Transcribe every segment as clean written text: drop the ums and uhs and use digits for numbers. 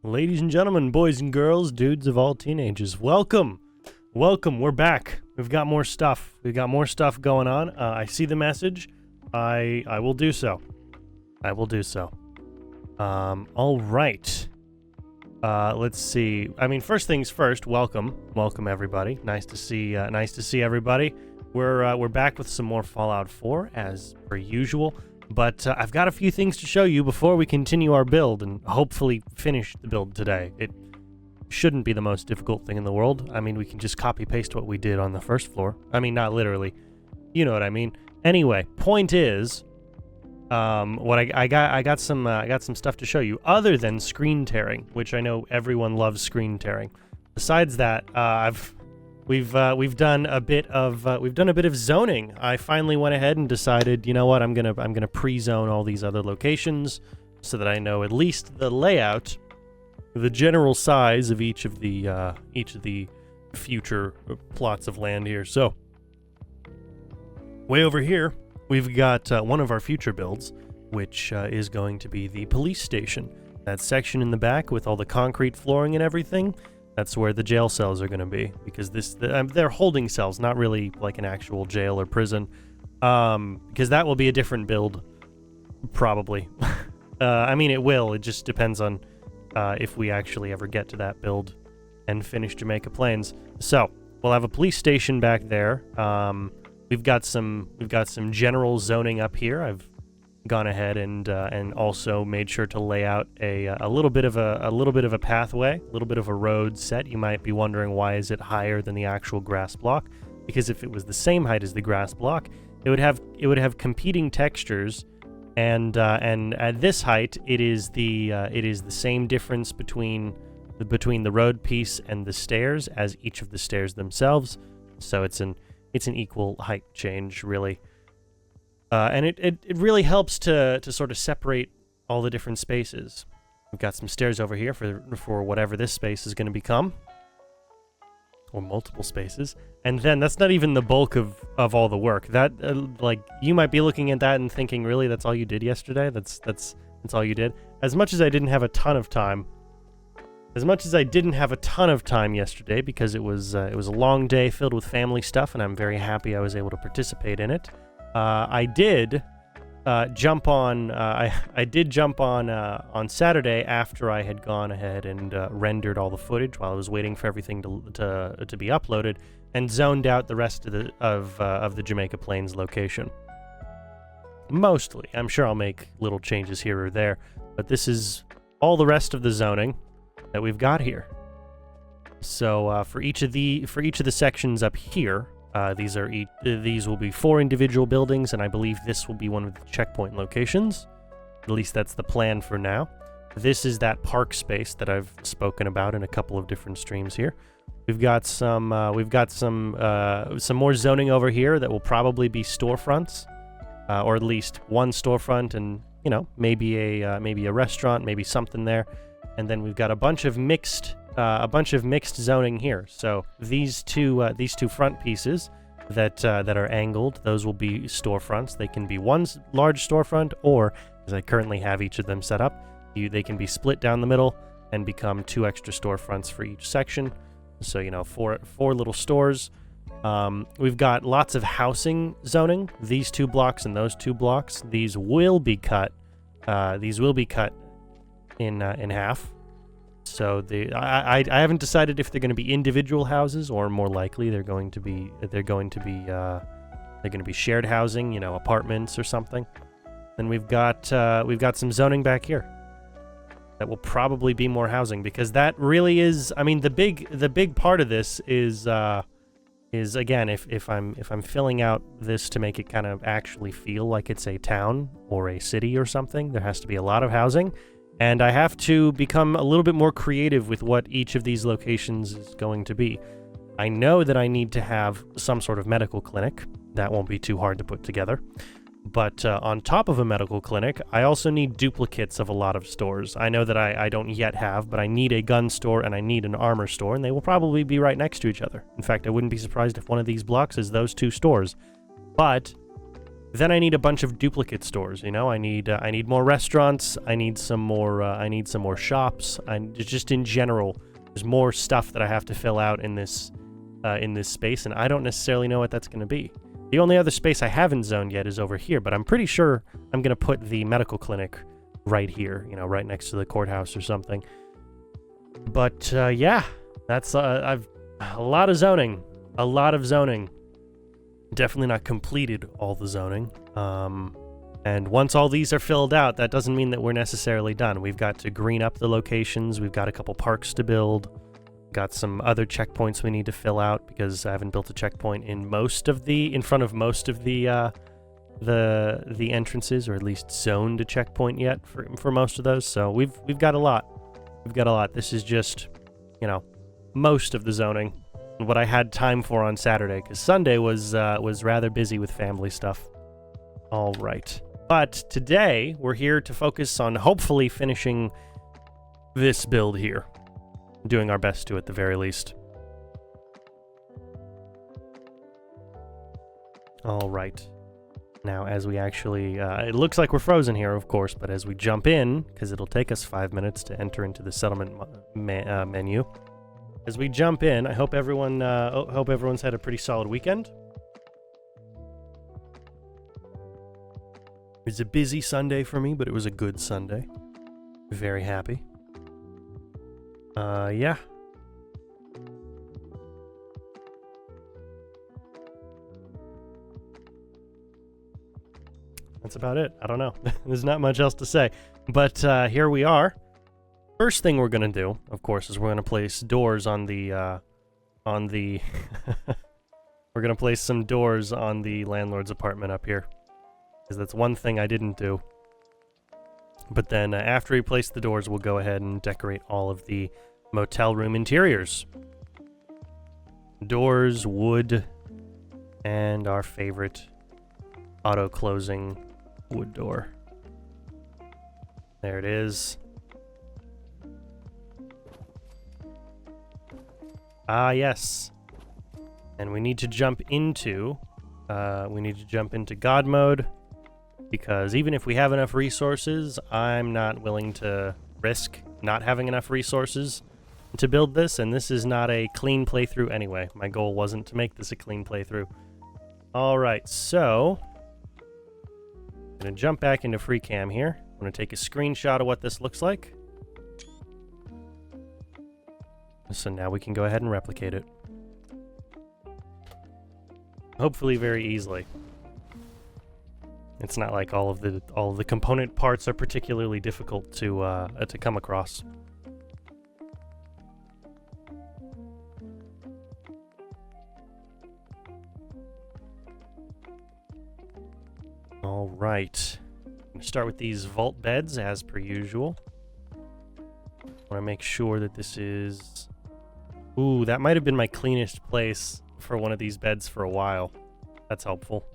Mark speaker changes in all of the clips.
Speaker 1: Ladies and gentlemen, boys and girls, dudes of all teenagers, welcome. Welcome, we're back. We've got more stuff. We've got more stuff going on. I see the message. I will do so. I will do so. All right. Let's see. I mean, first things first, welcome. Welcome, everybody. Nice to see everybody. We're back with some more Fallout 4, as per usual. But I've got a few things to show you before we continue our build and hopefully finish the build today. It shouldn't be the most difficult thing in the world. I mean, we can just copy-paste what we did on the first floor. I mean, not literally. You know what I mean. Anyway, point is, what I got some stuff to show you other than screen tearing, which I know everyone loves screen tearing. Besides that, We've done a bit of zoning. I finally went ahead and decided, you know what, I'm gonna pre-zone all these other locations so that I know at least the layout, the general size of each of the future plots of land here. So, way over here, we've got one of our future builds, which is going to be the police station. That section in the back with all the concrete flooring and everything. That's where the jail cells are going to be, because they're holding cells, not really like an actual jail or prison, because that will be a different build, probably. I mean, it will. It just depends on if we actually ever get to that build and finish Jamaica Plains. So we'll have a police station back there. We've got some general zoning up here. I've gone ahead and also made sure to lay out a little bit of a pathway, a little bit of a road set. You might be wondering, why is it higher than the actual grass block? Because if it was the same height as the grass block, it would have competing textures, and at this height, it is the same difference between the road piece and the stairs as each of the stairs themselves. So it's an equal height change, really. And it really helps to sort of separate all the different spaces. We've got some stairs over here for whatever this space is going to become, or multiple spaces. And then that's not even the bulk of all the work. That like, you might be looking at that and thinking, really, that's all you did yesterday? That's all you did? As much as I didn't have a ton of time yesterday, because it was a long day filled with family stuff, and I'm very happy I was able to participate in it. I did jump on Saturday after I had gone ahead and rendered all the footage while I was waiting for everything to be uploaded, and zoned out the rest of the Jamaica Plains location. Mostly, I'm sure I'll make little changes here or there, but this is all the rest of the zoning that we've got here. So for each of the sections up here. These will be 4 individual buildings, and I believe this will be one of the checkpoint locations. At least that's the plan for now. This is that park space that I've spoken about in a couple of different streams here. We've got some more zoning over here that will probably be storefronts, or at least one storefront, and maybe a restaurant, maybe something there. And then we've got a bunch of mixed zoning here. So these two front pieces that are angled, those will be storefronts. They can be one large storefront, or, as I currently have each of them set up, they can be split down the middle and become 2 extra storefronts for each section. So four little stores. We've got lots of housing zoning. These 2 blocks and those 2 blocks. These will be cut. In half. So I haven't decided if they're going to be individual houses, or more likely they're going to be shared housing, apartments or something. Then we've got some zoning back here that will probably be more housing, because that really is, I mean, the big part of this is again, if I'm filling out this to make it kind of actually feel like it's a town or a city or something, there has to be a lot of housing. And I have to become a little bit more creative with what each of these locations is going to be. I know that I need to have some sort of medical clinic. That won't be too hard to put together. But on top of a medical clinic, I also need duplicates of a lot of stores. I know that I don't yet have, but I need a gun store and I need an armor store, and they will probably be right next to each other. In fact, I wouldn't be surprised if one of these blocks is those 2 stores. But then I need a bunch of duplicate stores. You know, I need more restaurants. I need some more shops. Just in general, there's more stuff that I have to fill out in this space, and I don't necessarily know what that's going to be. The only other space I haven't zoned yet is over here, but I'm pretty sure I'm going to put the medical clinic right here. You know, right next to the courthouse or something. But yeah, that's I've a lot of zoning. A lot of zoning. Definitely not completed all the zoning. And once all these are filled out, that doesn't mean that we're necessarily done. We've got to green up the locations. We've got a couple parks to build. Got some other checkpoints we need to fill out because I haven't built a checkpoint in front of most of the entrances, or at least zoned a checkpoint yet for most of those. So we've got a lot. We've got a lot. This is just, you know, most of the zoning. What I had time for on Saturday, because Sunday was rather busy with family stuff. All right. But today, we're here to focus on hopefully finishing this build here. Doing our best to, at the very least. All right. Now, as we actually... it looks like we're frozen here, of course, but as we jump in, because it'll take us 5 minutes to enter into the settlement menu... As we jump in, I hope everyone's had a pretty solid weekend. It was a busy Sunday for me, but it was a good Sunday. Very happy. Yeah. That's about it. I don't know. There's not much else to say. But here we are. First thing we're going to do, of course, is we're going to place doors on the we're going to place some doors on the landlord's apartment up here. Because that's one thing I didn't do. But then after we place the doors, we'll go ahead and decorate all of the motel room interiors. Doors, wood, and our favorite auto-closing wood door. There it is. Ah, yes. And we need to jump into God mode, because even if we have enough resources, I'm not willing to risk not having enough resources to build this, and this is not a clean playthrough anyway. My goal wasn't to make this a clean playthrough. Alright, so I'm going to jump back into free cam here. I'm going to take a screenshot of what this looks like. So now we can go ahead and replicate it. Hopefully very easily. It's not like all of the component parts are particularly difficult to come across. All right. I'm gonna start with these vault beds as per usual. I want to make sure that this is... Ooh, that might have been my cleanest place for one of these beds for a while. That's helpful.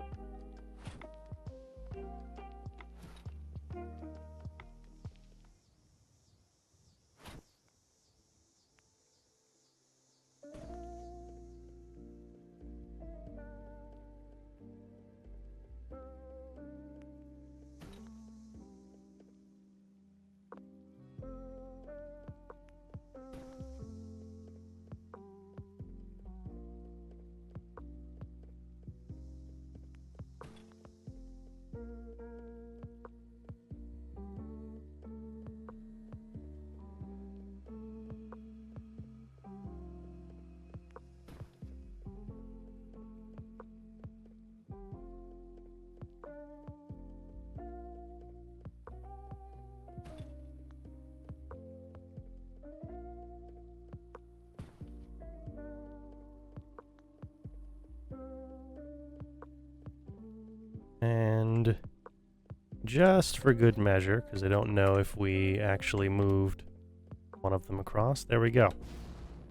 Speaker 1: And just for good measure, because I don't know if we actually moved one of them across. There we go.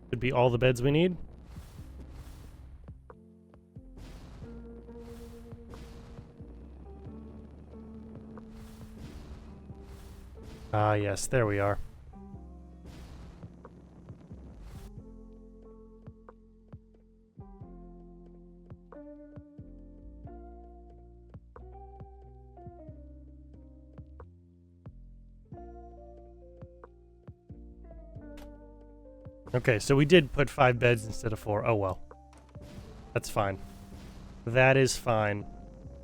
Speaker 1: Should be all the beds we need. Ah, yes, there we are. Okay, so we did put 5 beds instead of 4. Oh well. That's fine. That is fine.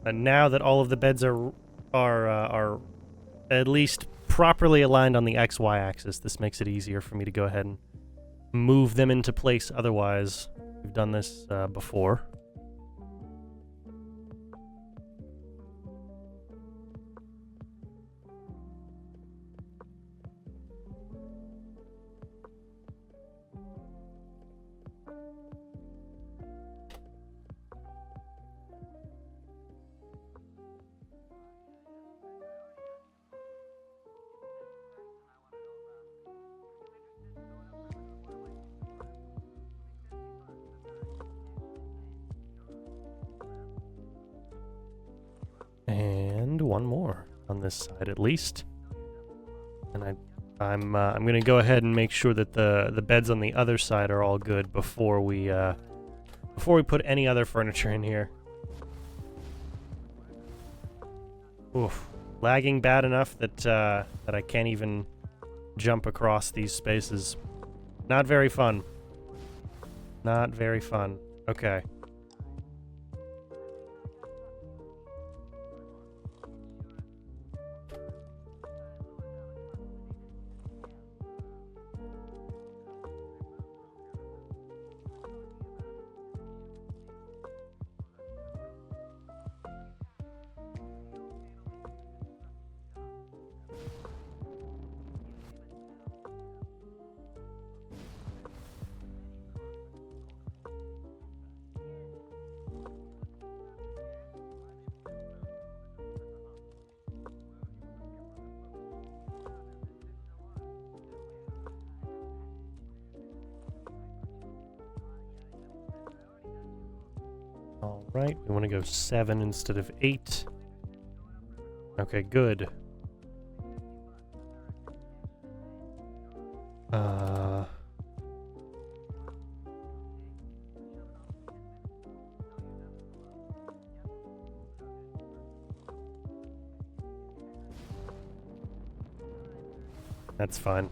Speaker 1: And now that all of the beds are at least properly aligned on the XY axis, this makes it easier for me to go ahead and move them into place. Otherwise, we've done this before. And one more on this side at least. And I'm gonna go ahead and make sure that the beds on the other side are all good before we put any other furniture in here. Oof, lagging bad enough that that I can't even jump across these spaces. Not very fun. Not very fun. Okay. Alright, we want to go 7 instead of 8. Okay, good. That's fine.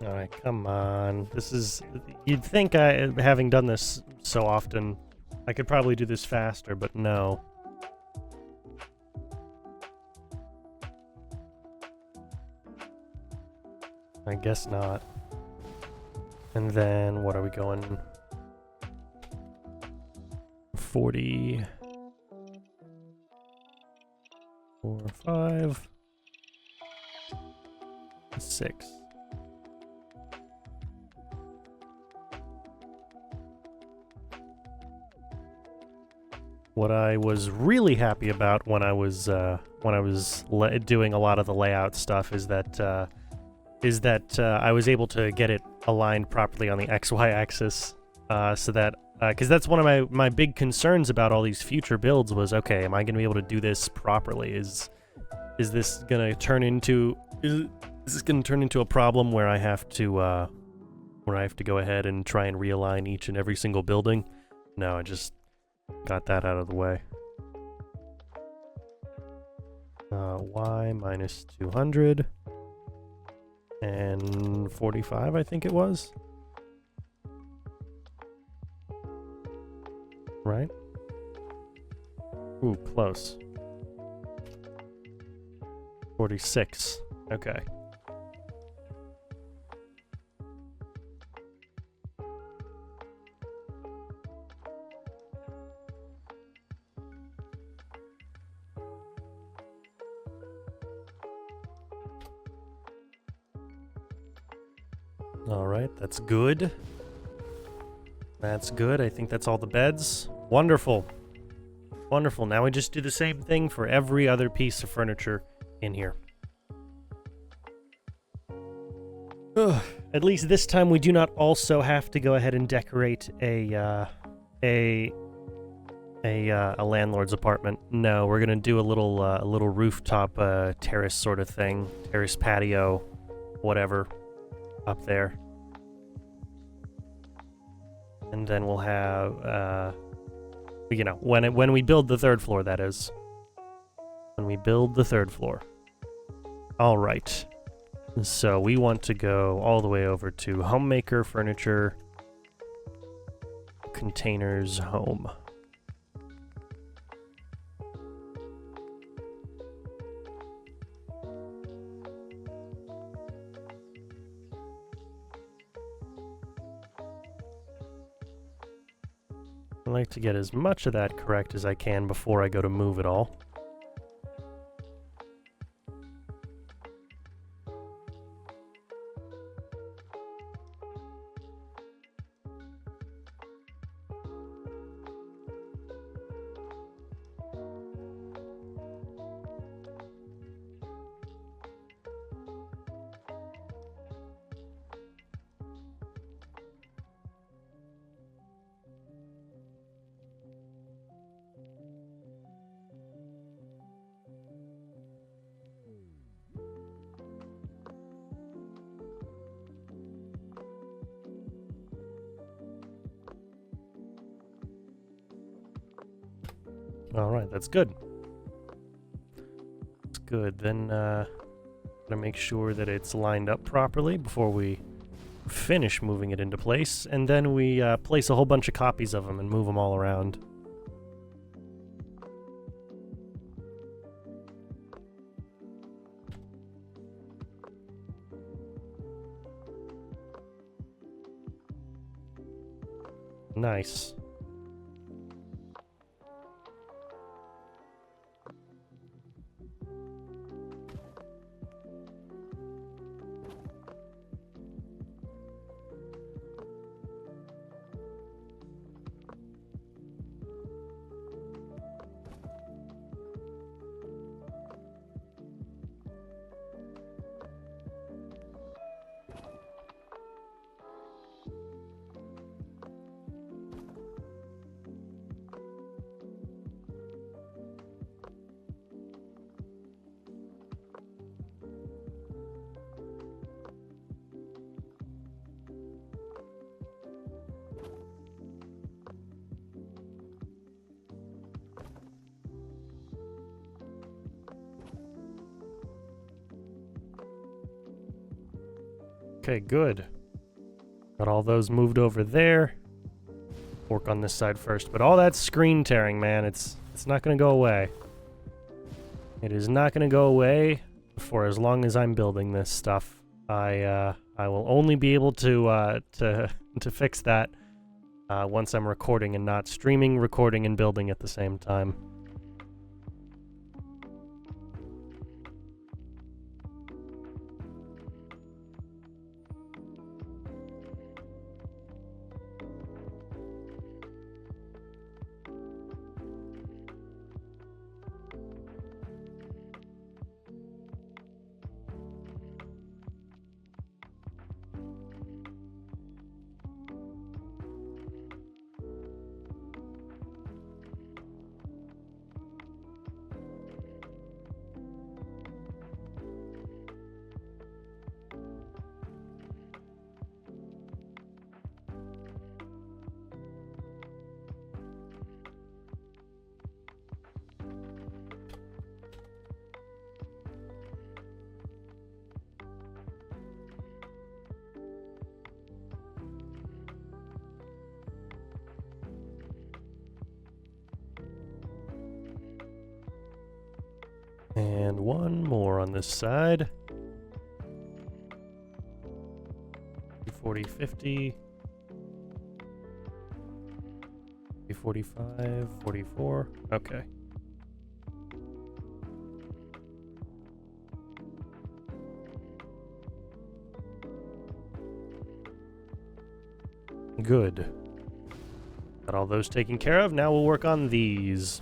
Speaker 1: Alright, come on. This is... You'd think having done this so often, I could probably do this faster, but no. I guess not. And then, what are we going? 40... 4, 5... 6. What I was really happy about when I was doing a lot of the layout stuff is that I was able to get it aligned properly on the XY axis, so that because that's one of my big concerns about all these future builds was, okay, am I going to be able to do this properly? Is this going to turn into a problem where I have to go ahead and try and realign each and every single building? No, I just got that out of the way. Y minus 200 and 45, I think it was. Right? Ooh, close. 46. Okay. Alright, that's good. That's good. I think that's all the beds. Wonderful. Wonderful. Now we just do the same thing for every other piece of furniture in here. Ugh. At least this time we do not also have to go ahead and decorate a landlord's apartment. No, we're gonna do a little rooftop terrace sort of thing, terrace patio, whatever, up there. And then we'll have, you know, when we build the third floor, that is. When we build the third floor. All right. So we want to go all the way over to Homemaker, Furniture, Containers, Home. I like to get as much of that correct as I can before I go to move it all. Alright, that's good. That's good. Then, gotta make sure that it's lined up properly before we finish moving it into place, and then we place a whole bunch of copies of them and move them all around. Nice. Okay, good. Got all those moved over there. Work on this side first, but all that screen tearing, man, it's not gonna go away. It is not gonna go away for as long as I'm building this stuff. I will only be able to fix that once I'm recording and not streaming, recording, and building at the same time. And one more on this side. 40, 50. 45, 44. Okay. Good. Got all those taken care of. Now we'll work on these.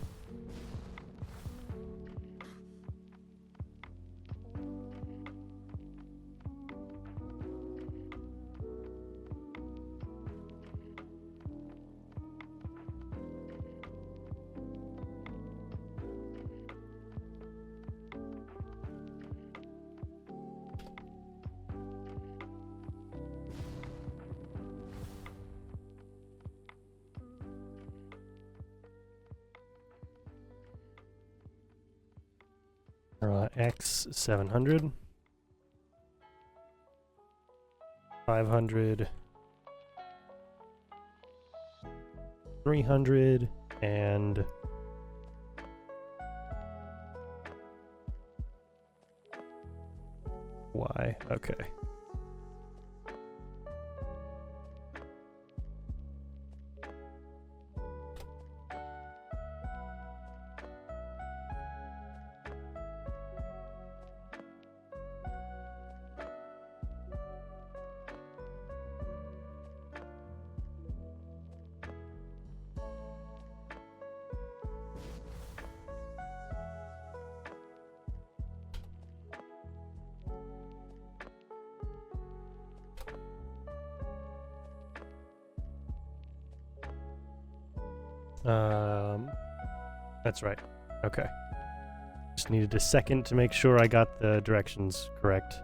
Speaker 1: X 700, 500, 300, and Y. Okay. That's right. Okay. Just needed a second to make sure I got the directions correct.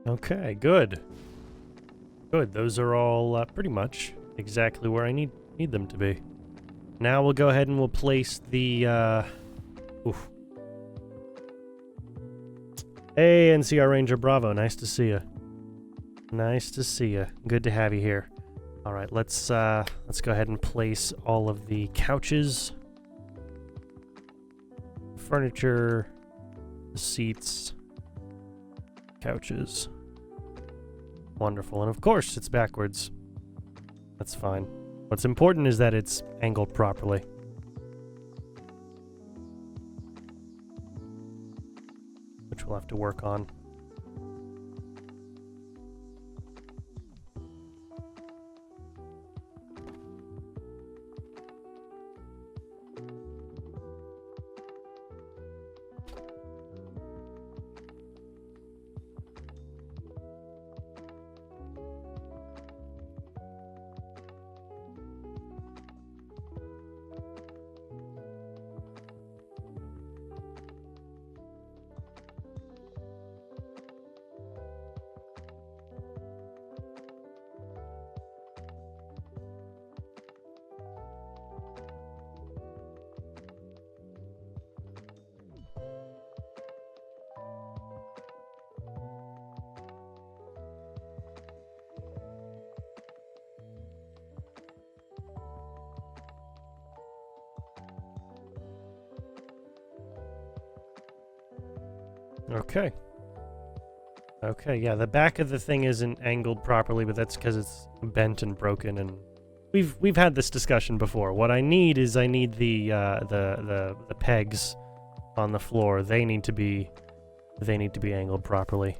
Speaker 1: Okay, good. Good, those are all pretty much exactly where I need them to be. Now we'll go ahead and we'll place the, oof. Hey, NCR Ranger Bravo, nice to see you. Nice to see you. Good to have you here. All right, let's go ahead and place all of the couches, furniture, seats, couches. Wonderful, and of course it's backwards. That's fine. What's important is that it's angled properly. Which we'll have to work on. Okay. Okay, yeah, the back of the thing isn't angled properly, but that's because it's bent and broken, and we've had this discussion before. What I need the pegs on the floor. They need to be angled properly.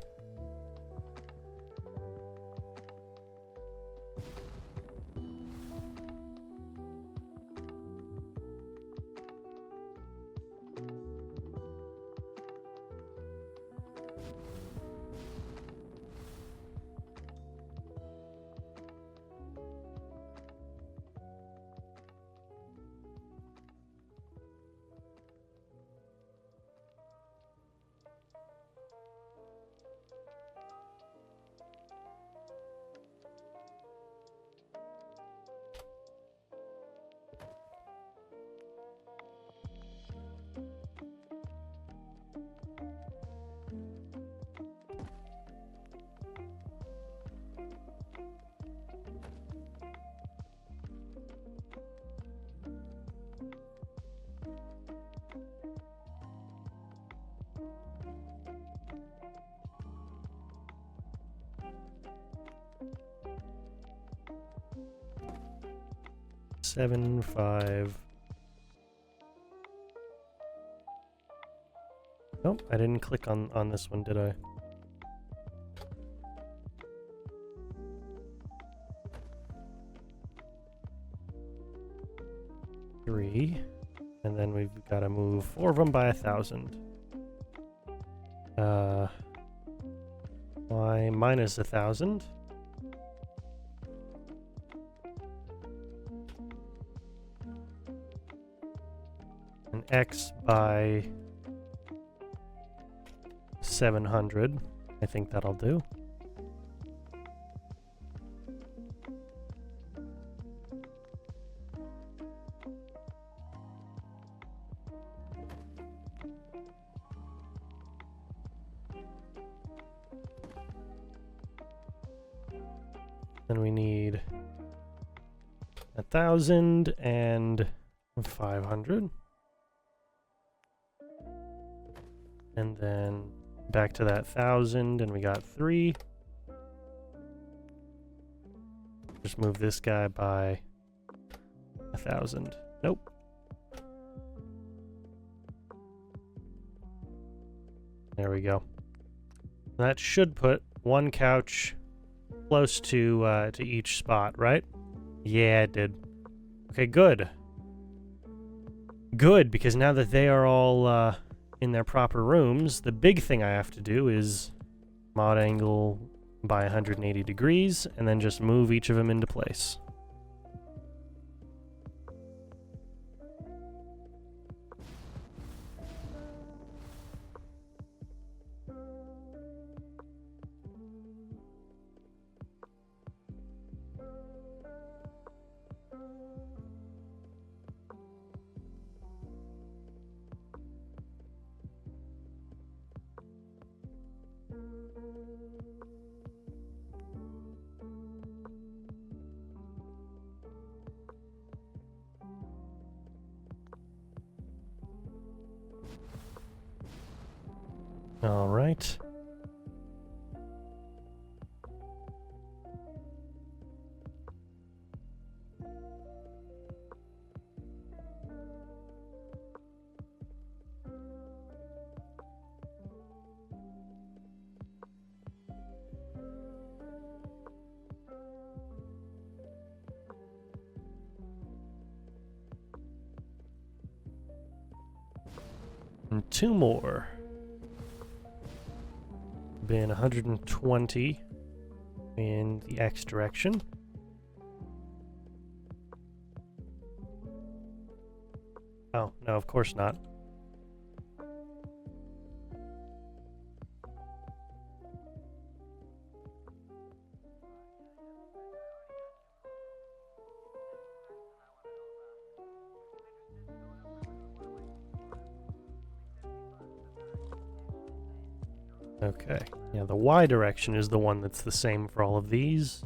Speaker 1: 7, 5. Nope, I didn't click on this one, did I? Three. And then we've got to move 4 of them by 1,000. Y minus 1,000. And X by 700. I think that'll do. Then we need 1,000 and 500. And then back to that 1,000, and we got 3. Just move this guy by 1,000. Nope. There we go. That should put one couch close to each spot, right? Yeah, it did. Okay, good. Good, because now that they are all in their proper rooms, the big thing I have to do is mod angle by 180 degrees, and then just move each of them into place. All right. And 2 more. Been 120 in the X direction. Oh, no, of course not. Okay, yeah, the Y direction is the one that's the same for all of these.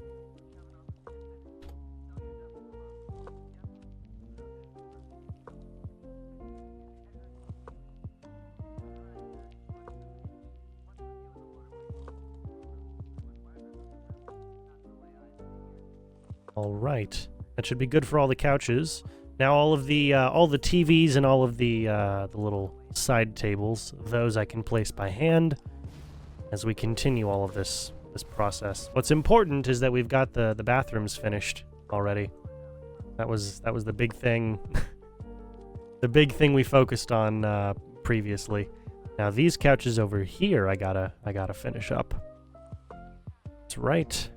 Speaker 1: All right, that should be good for all the couches. Now all the TVs and all of the little side tables, those I can place by hand as we continue all of this process. What's important is that we've got the bathrooms finished already. That was the big thing. The big thing we focused on previously. Now these couches over here, I gotta finish up. That's right.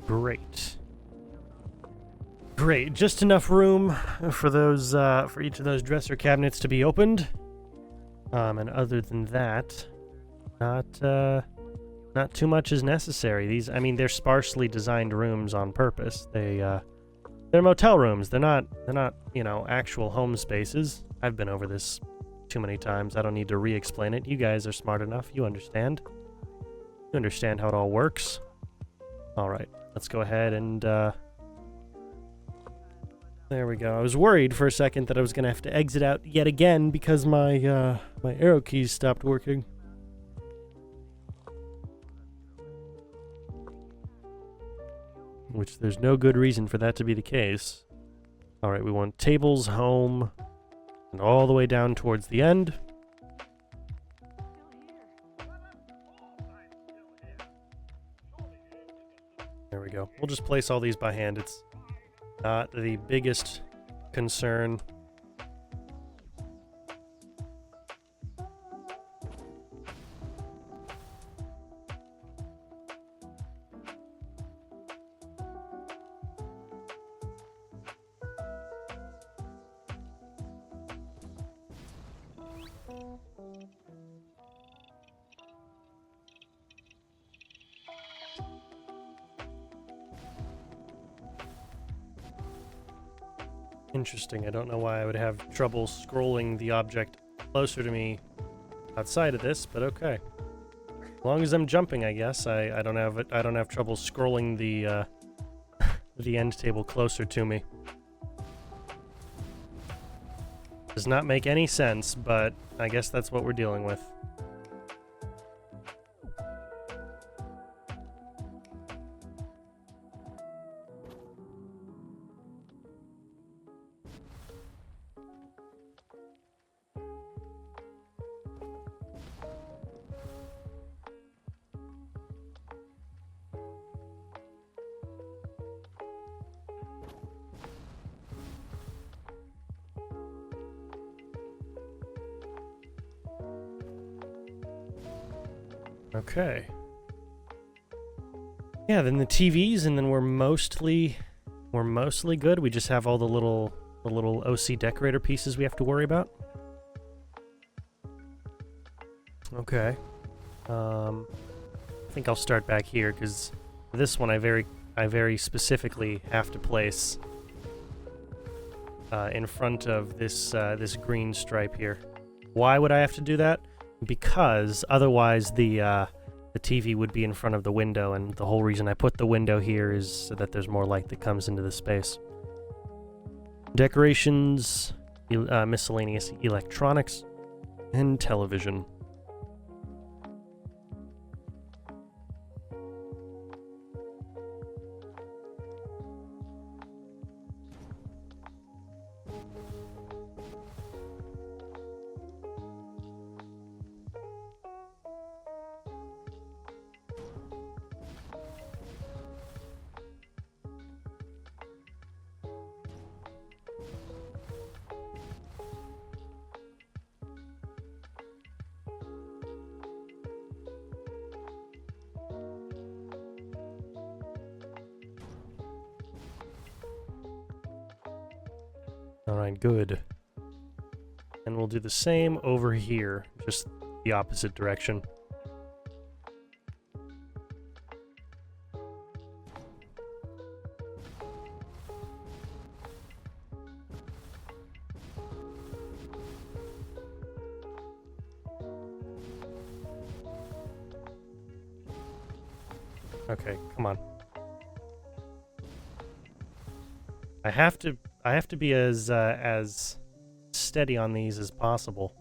Speaker 1: Great. Great. Just enough room for those for each of those dresser cabinets to be opened. And other than that, not too much is necessary. These, I mean, they're sparsely designed rooms on purpose. They're motel rooms. They're not, you know, actual home spaces. I've been over this too many times. I don't need to re-explain it. You guys are smart enough. You understand. You understand how it all works. All right, let's go ahead and, there we go. I was worried for a second that I was going to have to exit out yet again because my, my arrow keys stopped working. Which there's no good reason for that to be the case. Alright, we want tables, home, and all the way down towards the end. There we go. We'll just place all these by hand. It's not the biggest concern. Interesting. I don't know why I would have trouble scrolling the object closer to me outside of this, but okay. As long as I'm jumping, I guess. I don't have trouble scrolling the the end table closer to me. Does not make any sense, but I guess that's what we're dealing with. Okay. Yeah, then the TVs, and then we're mostly good. We just have all the little OC decorator pieces we have to worry about. Okay. I think I'll start back here because this one I very specifically have to place in front of this this green stripe here. Why would I have to do that? Because otherwise the TV would be in front of the window, and the whole reason I put the window here is so that there's more light that comes into the space. Decorations, miscellaneous electronics, and television. Alright, good. And we'll do the same over here, just the opposite direction. Okay, come on. I have to be as steady on these as possible.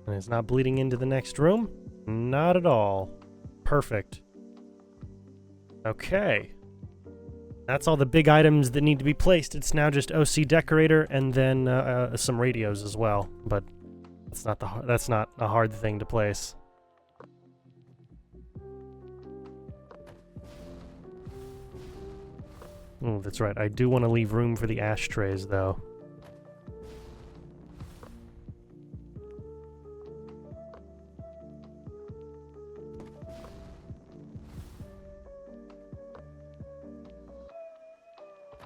Speaker 1: And it's not bleeding into the next room? Not at all. Perfect. Okay. That's all the big items that need to be placed. It's now just OC Decorator and then some radios as well. But that's not a hard thing to place. Oh, that's right. I do want to leave room for the ashtrays, though.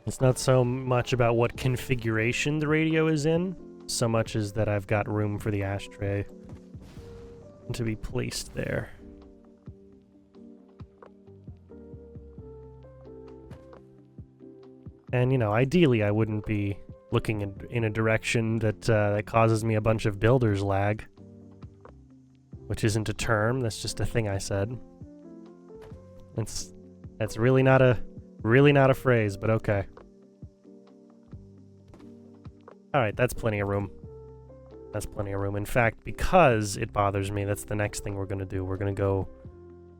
Speaker 1: It's not so much about what configuration the radio is in, so much as that I've got room for the ashtray to be placed there. And, you know, ideally I wouldn't be looking in a direction that that causes me a bunch of builder's lag. Which isn't a term, that's just a thing I said. That's really not a phrase, but okay. Alright, that's plenty of room. That's plenty of room. In fact, because it bothers me, that's the next thing we're gonna do. We're gonna go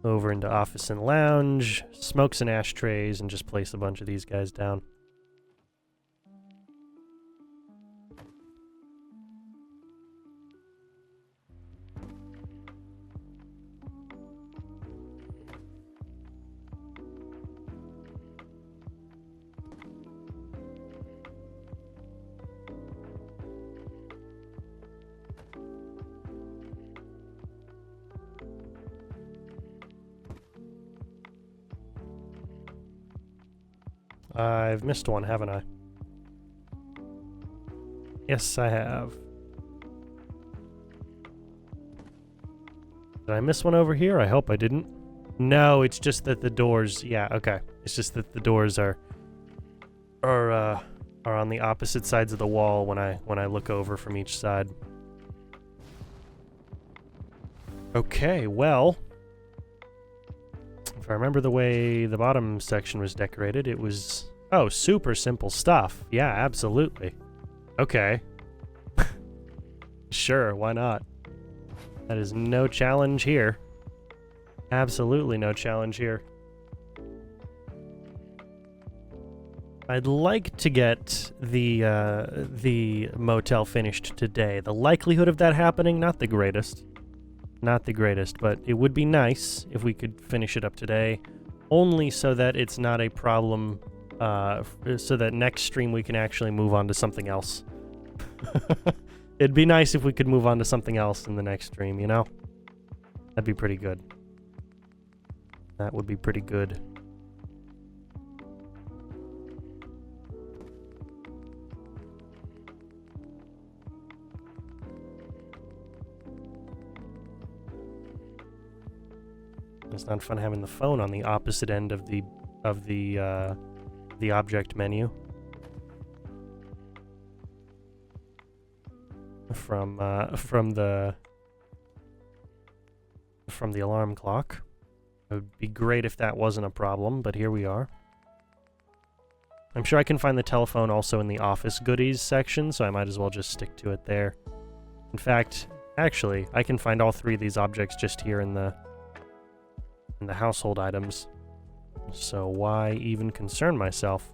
Speaker 1: over into office and lounge, smoke some ashtrays, and just place a bunch of these guys down. I've missed one, haven't I? Yes, I have. Did I miss one over here? I hope I didn't. No, it's just that the doors... Yeah, okay. It's just that the doors are on the opposite sides of the wall when I look over from each side. Okay, well... If I remember the way the bottom section was decorated, it was... Oh, super simple stuff. Yeah, absolutely. Okay. Sure, why not? That is no challenge here. Absolutely no challenge here. I'd like to get the motel finished today. The likelihood of that happening, not the greatest. Not the greatest, but it would be nice if we could finish it up today, only so that it's not a problem, so that next stream we can actually move on to something else. It'd be nice if we could move on to something else in the next stream, you know? That'd be pretty good. That would be pretty good. It's not fun having the phone on the opposite end of the object menu from the alarm clock. It would be great if that wasn't a problem, but here we are. I'm sure I can find the telephone also in the office goodies section, so I might as well just stick to it there. In fact, actually, I can find all three of these objects just here in the household items. So why even concern myself?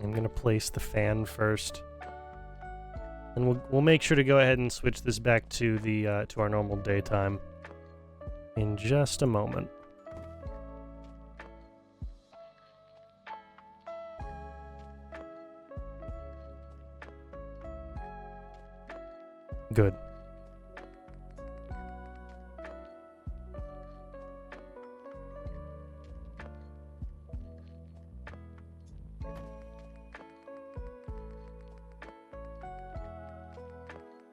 Speaker 1: I'm gonna place the fan first, and we'll make sure to go ahead and switch this back to the to our normal daytime in just a moment. Good.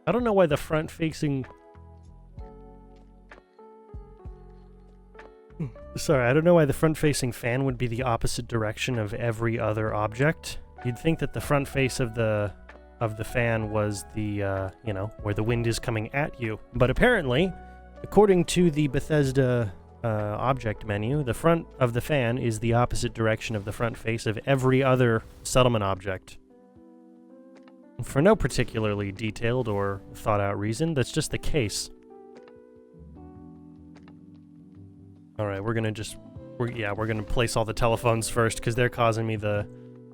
Speaker 1: I don't know why the front-facing... Sorry, I don't know why the front-facing fan would be the opposite direction of every other object. You'd think that the front face of the fan was the, you know, where the wind is coming at you. But apparently, according to the Bethesda object menu, the front of the fan is the opposite direction of the front face of every other settlement object. For no particularly detailed or thought-out reason, that's just the case. Alright, we're gonna place all the telephones first, because they're causing me the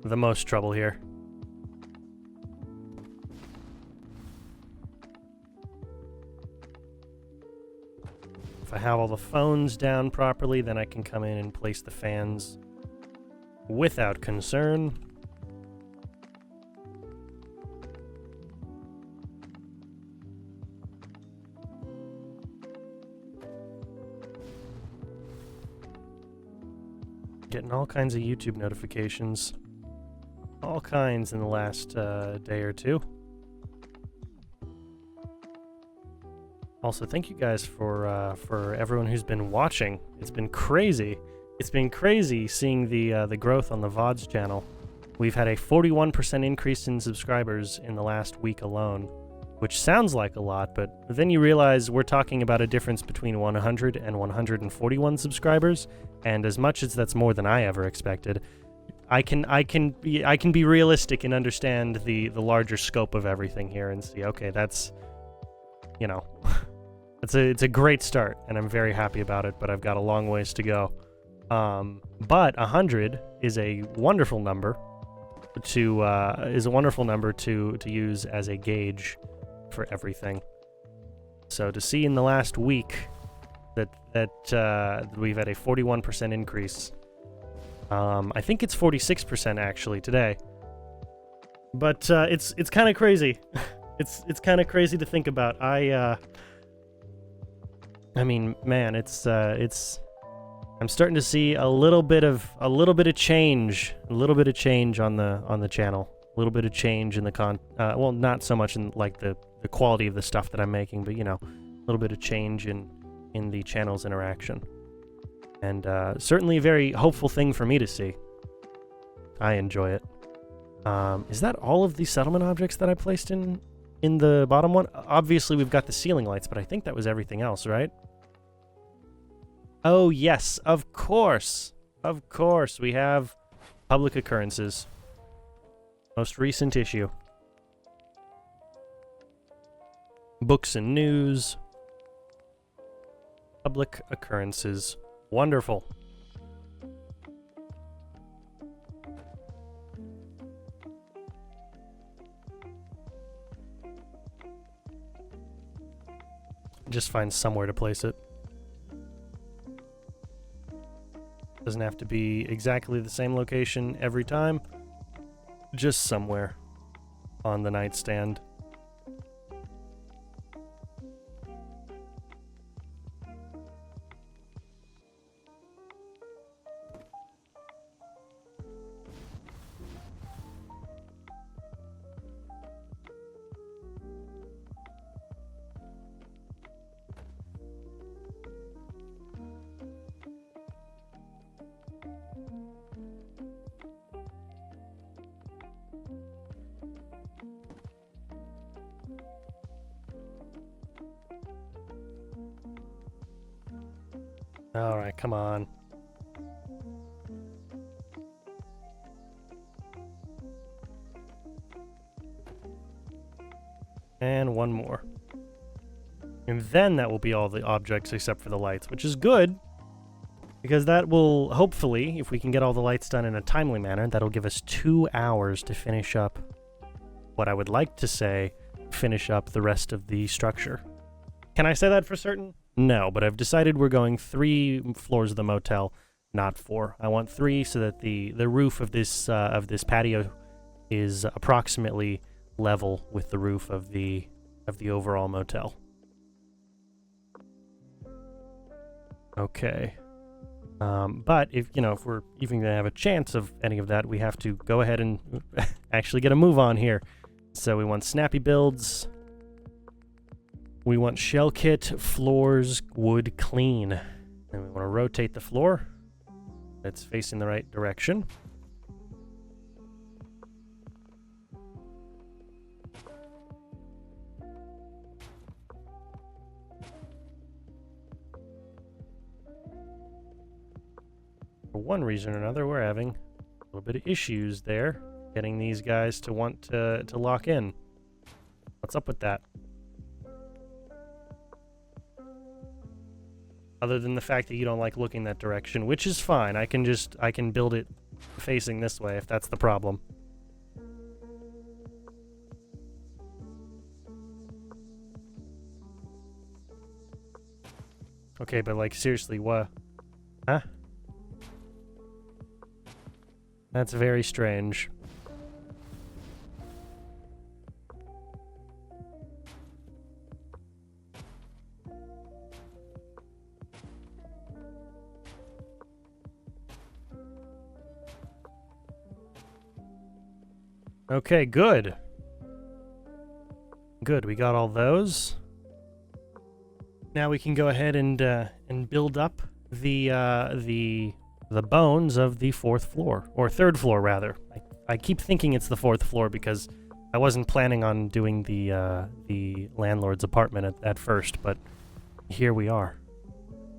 Speaker 1: most trouble here. If I have all the phones down properly, then I can come in and place the fans without concern. Getting all kinds of YouTube notifications. All kinds in the last day or two. Also, thank you guys for everyone who's been watching. It's been crazy. It's been crazy seeing the growth on the VODs channel. We've had a 41% increase in subscribers in the last week alone, which sounds like a lot, but then you realize we're talking about a difference between 100 and 141 subscribers, and as much as that's more than I ever expected, I can be realistic and understand the larger scope of everything here and see, okay, that's, you know, it's a great start, and I'm very happy about it, but I've got a long ways to go. But 100 is a wonderful number to use as a gauge for everything. So to see in the last week that we've had a 41% increase. I think it's 46% actually today. But it's kind of crazy. it's kind of crazy to think about. I mean, man, I'm starting to see a little bit of change on the channel. A little bit of change in the well, not so much in like the quality of the stuff that I'm making, but you know, a little bit of change in the channel's interaction. And certainly a very hopeful thing for me to see. I enjoy it. Is that all of the settlement objects that I placed in the bottom one? Obviously we've got the ceiling lights, but I think that was everything else, right? Oh yes, of course. Of course, we have public occurrences. Most recent issue. Books and news. Public occurrences. Wonderful. Just find somewhere to place it. Doesn't have to be exactly the same location every time. Just somewhere on the nightstand. Alright, come on. And one more. And then that will be all the objects except for the lights, which is good, because that will, hopefully, if we can get all the lights done in a timely manner, that'll give us 2 hours to finish up what I would like to say, finish up the rest of the structure. Can I say that for certain? No, but I've decided we're going 3 floors of the motel, not 4. I want 3 so that the roof of this patio is approximately level with the roof of the overall motel. Okay. But if we're even gonna have a chance of any of that, we have to go ahead and actually get a move on here. So we want snappy builds. We want shell kit, floors, wood clean. Then we want to rotate the floor. It's facing the right direction. For one reason or another, we're having a little bit of issues there, getting these guys to want to lock in. What's up with that? Other than the fact that you don't like looking that direction, which is fine. I can build it facing this way if that's the problem. Okay, but like seriously, what? Huh? That's very strange. Okay, good. Good, we got all those. Now we can go ahead and build up the bones of the fourth floor, or third floor rather. I keep thinking it's the fourth floor because I wasn't planning on doing the landlord's apartment at first, but here we are.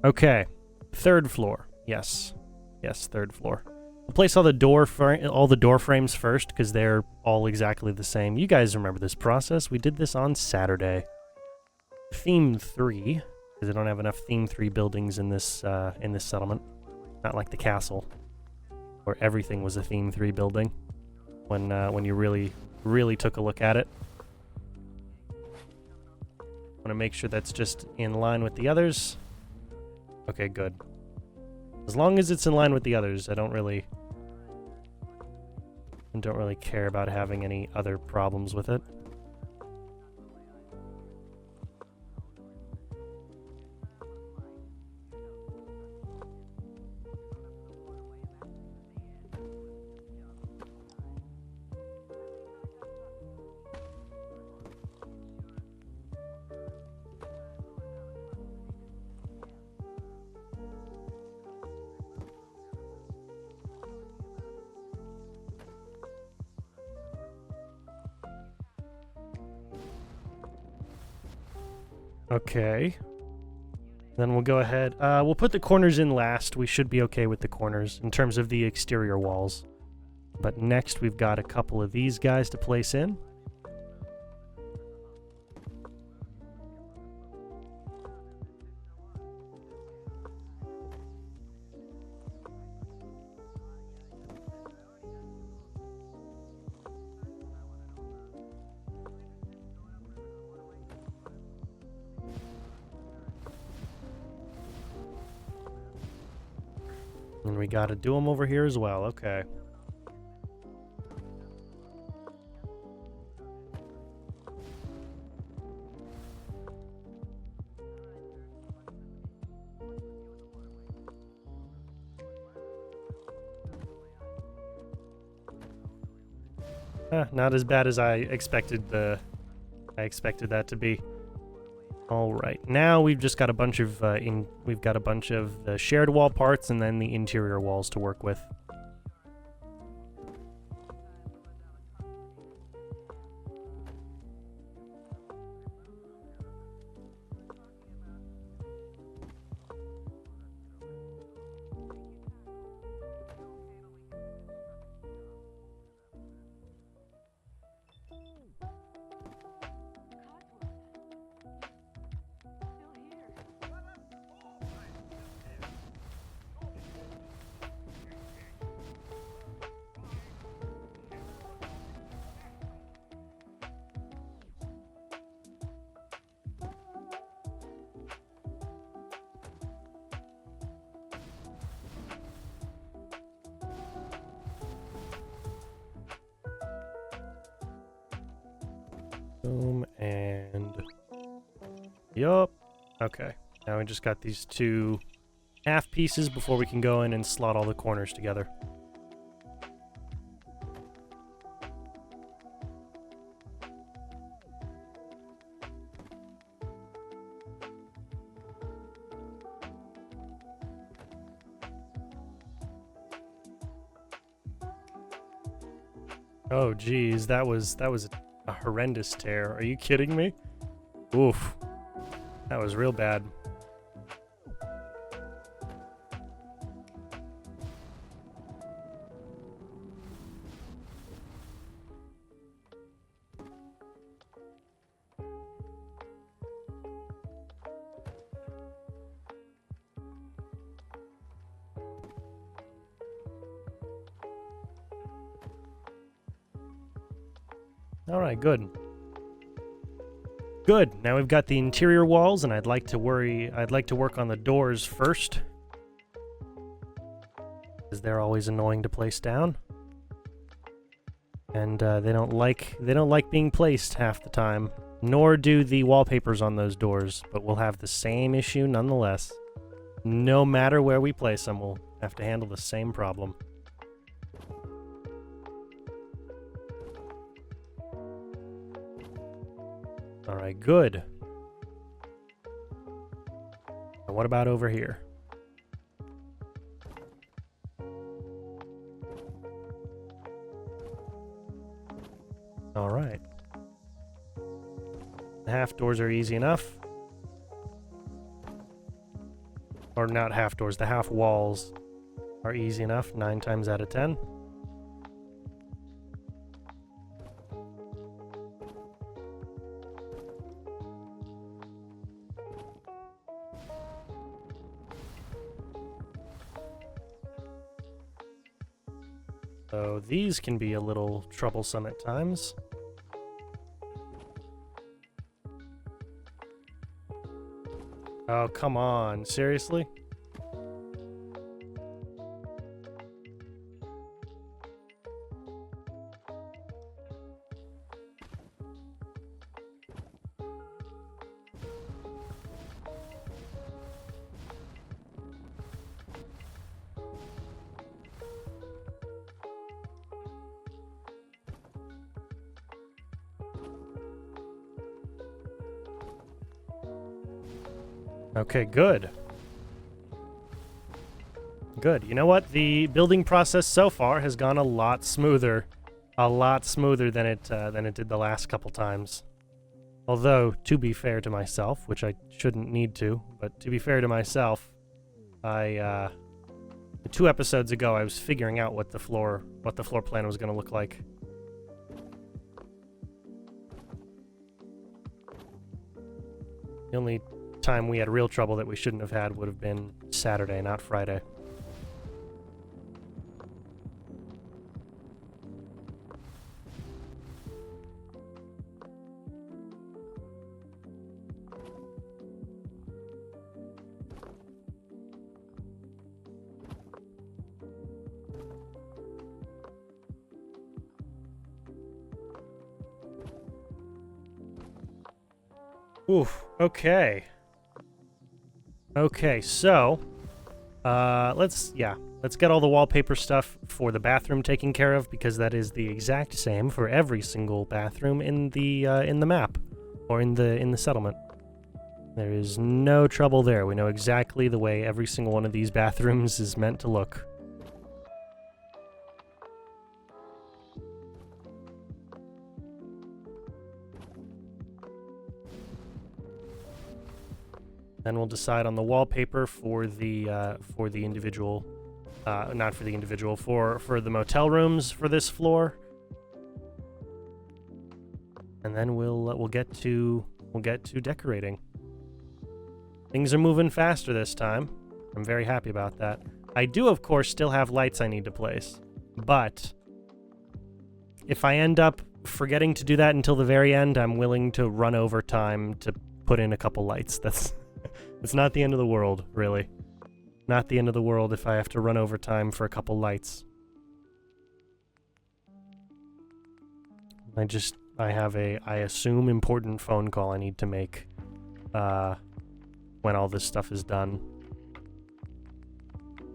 Speaker 1: Okay, third floor. Yes, third floor. We'll place all the door frames first because they're all exactly the same. You guys remember this process? We did this on Saturday. Theme 3, because I don't have enough Theme 3 buildings in this settlement. Not like the castle, where everything was a Theme 3 building when you really took a look at it. Want to make sure that's just in line with the others. Okay, good. As long as it's in line with the others, I don't really care about having any other problems with it. Okay. Then we'll go ahead. We'll put the corners in last. We should be okay with the corners in terms of the exterior walls. But next we've got a couple of these guys to place in. And we gotta do them over here as well, okay. Not as bad as I expected that to be. All right, now we've just got a bunch of the shared wall parts and then the interior walls to work with. Boom, and yup. Okay, now we just got these two half pieces before we can go in and slot all the corners together. Oh, geez, that was a horrendous tear. Are you kidding me? Oof. That was real bad. Alright, good. Good. Now we've got the interior walls, and I'd like to work on the doors first. Because they're always annoying to place down. And they don't like being placed half the time. Nor do the wallpapers on those doors, but we'll have the same issue nonetheless. No matter where we place them, we'll have to handle the same problem. Alright, good. And what about over here? Alright. The half doors are easy enough. Or not half doors, the half walls are easy enough 9 times out of 10. So these can be a little troublesome at times. Oh, come on. Seriously? Okay, good. Good. You know what? The building process so far has gone a lot smoother. A lot smoother than it did the last couple times. Although, to be fair to myself, which I shouldn't need to, but to be fair to myself, 2 episodes ago I was figuring out what the floor plan was going to look like. The only time we had real trouble that we shouldn't have had would have been Saturday, not Friday. Oof, okay. Okay, so, let's get all the wallpaper stuff for the bathroom taken care of, because that is the exact same for every single bathroom in the map, or in the settlement. There is no trouble there. We know exactly the way every single one of these bathrooms is meant to look. Then we'll decide on the wallpaper for the individual, not for the individual, for the motel rooms for this floor. And then we'll get to decorating. Things are moving faster this time. I'm very happy about that. I do, of course, still have lights I need to place, but if I end up forgetting to do that until the very end, I'm willing to run over time to put in a couple lights. It's not the end of the world, really. Not the end of the world if I have to run over time for a couple lights. I assume, important phone call I need to make when all this stuff is done.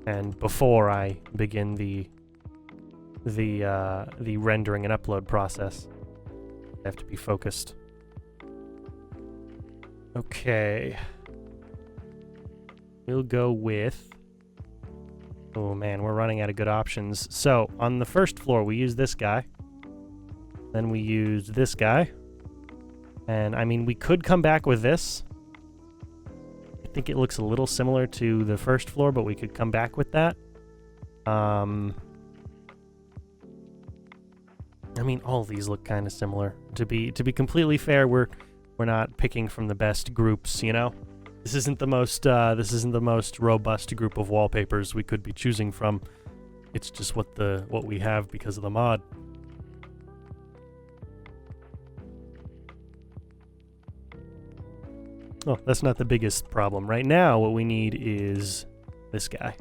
Speaker 1: And before I begin the rendering and upload process. I have to be focused. Okay. We'll go with... Oh man, we're running out of good options. So, on the first floor, we use this guy. Then we use this guy. And, I mean, we could come back with this. I think it looks a little similar to the first floor, but we could come back with that. I mean, all of these look kind of similar. To be completely fair, we're not picking from the best groups, you know? This isn't the most robust group of wallpapers we could be choosing from. It's just what we have because of the mod. Oh, that's not the biggest problem. Right now, what we need is this guy.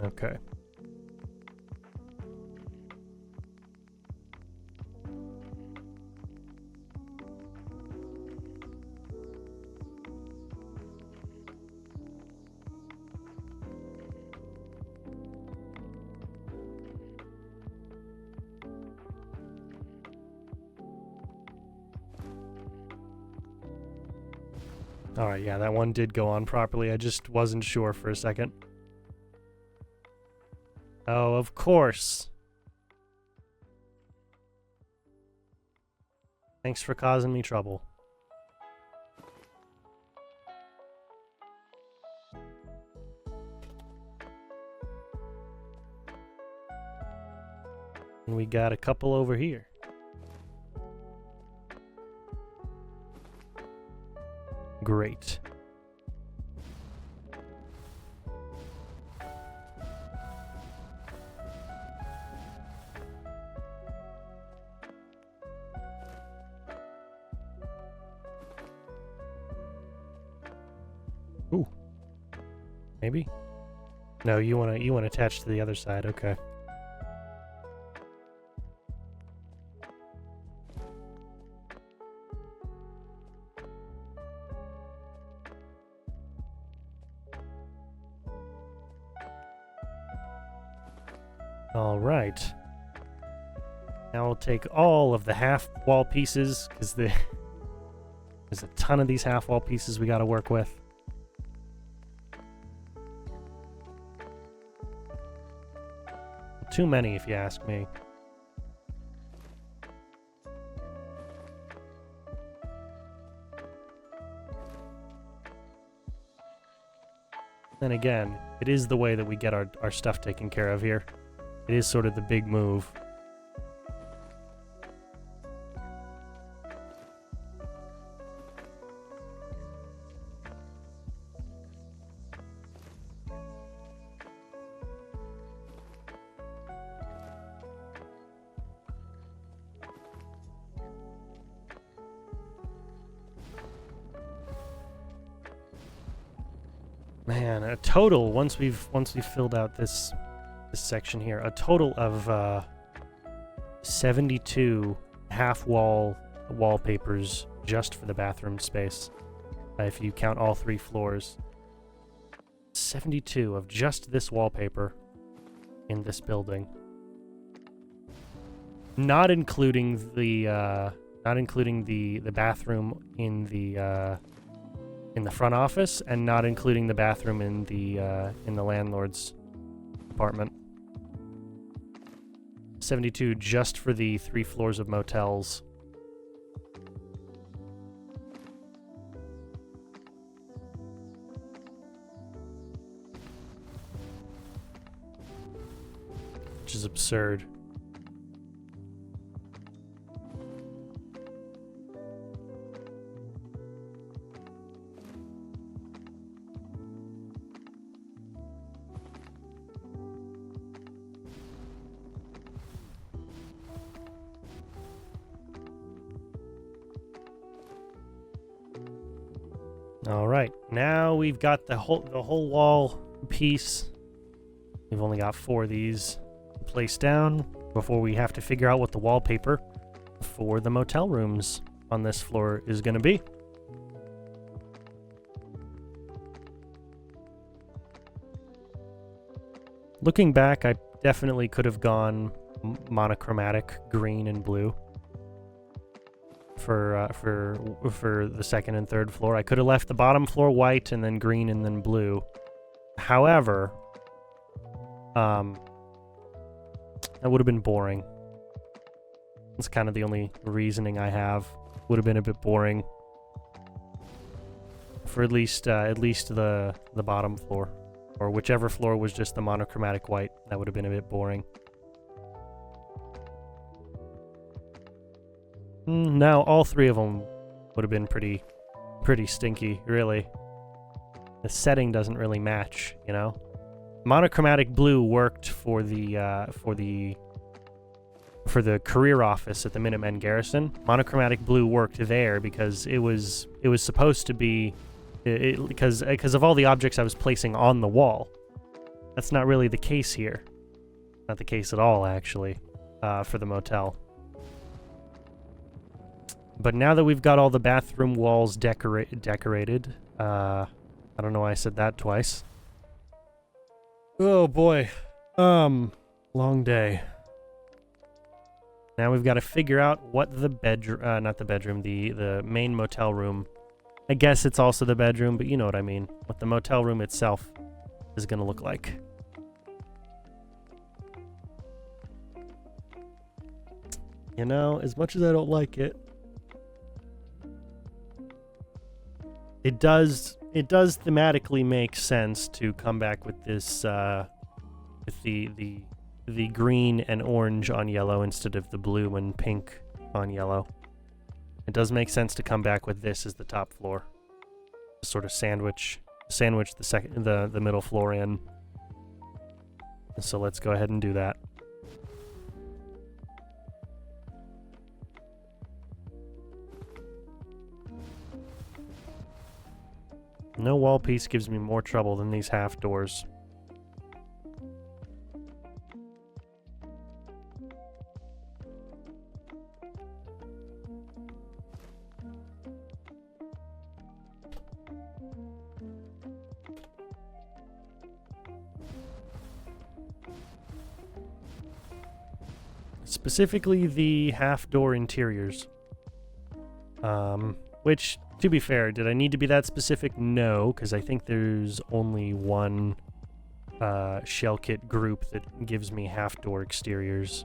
Speaker 1: Okay. Alright, yeah, that one did go on properly. I just wasn't sure for a second. Oh, of course. Thanks for causing me trouble. And we got a couple over here. Great. Ooh. Maybe? No, you wanna attach to the other side, okay. Alright. Now we'll take all of the half wall pieces, because there's a ton of these half wall pieces we gotta work with. Too many, if you ask me. Then again, it is the way that we get our stuff taken care of here. It is sort of the big move. Man, a total once we've filled out this section here, a total of 72 half wall wallpapers just for the bathroom space. If you count all 3 floors, 72 of just this wallpaper in this building, not including the bathroom in the front office, and not including the bathroom in the landlord's apartment. 72 just for the 3 floors of motels. Which is absurd. All right, now we've got the whole wall piece. We've only got 4 of these placed down before we have to figure out what the wallpaper for the motel rooms on this floor is going to be. Looking back, I definitely could have gone monochromatic green and blue for the second and third floor. I could have left the bottom floor white and then green and then blue. However, that would have been boring. That's kind of the only reasoning I have. Would have been a bit boring for at least the bottom floor, or whichever floor was just the monochromatic white. That would have been a bit boring. Now all three of them would have been pretty stinky, really. The setting doesn't really match, you know. Monochromatic blue worked for the career office at the Minutemen Garrison. Monochromatic blue worked there because it was supposed to be because of all the objects I was placing on the wall. That's not really the case here. Not the case at all, actually, for the motel. But now that we've got all the bathroom walls decorated, I don't know why I said that twice. Oh boy, long day. Now we've got to figure out what the bedroom, not the bedroom, the main motel room. I guess it's also the bedroom, but you know what I mean. What the motel room itself is going to look like. You know, as much as I don't like it, it does thematically make sense to come back with this, with the green and orange on yellow instead of the blue and pink on yellow. It does make sense to come back with this as the top floor, sort of sandwich the middle floor in. So let's go ahead and do that. No wall piece gives me more trouble than these half doors. Specifically the half door interiors. Which, to be fair, did I need to be that specific? No, because I think there's only one shell kit group that gives me half door exteriors.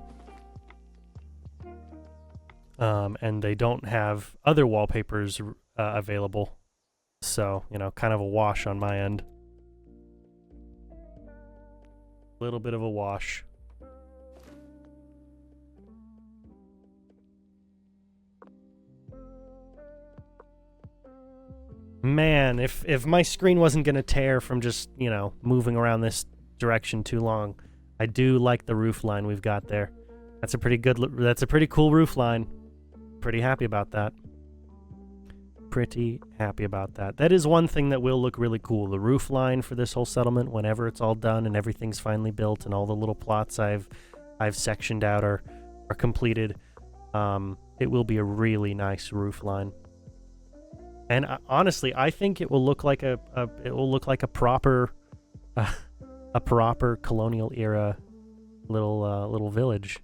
Speaker 1: And they don't have other wallpapers available. So, you know, kind of a wash on my end. A little bit of a wash. Man, if my screen wasn't going to tear from just, you know, moving around this direction too long. I do like the roof line we've got there. That's a pretty cool roof line. Pretty happy about that. Pretty happy about that. That is one thing that will look really cool. The roof line for this whole settlement, whenever it's all done and everything's finally built and all the little plots I've sectioned out are completed. It will be a really nice roof line. And honestly, I think it will look like a proper colonial era little village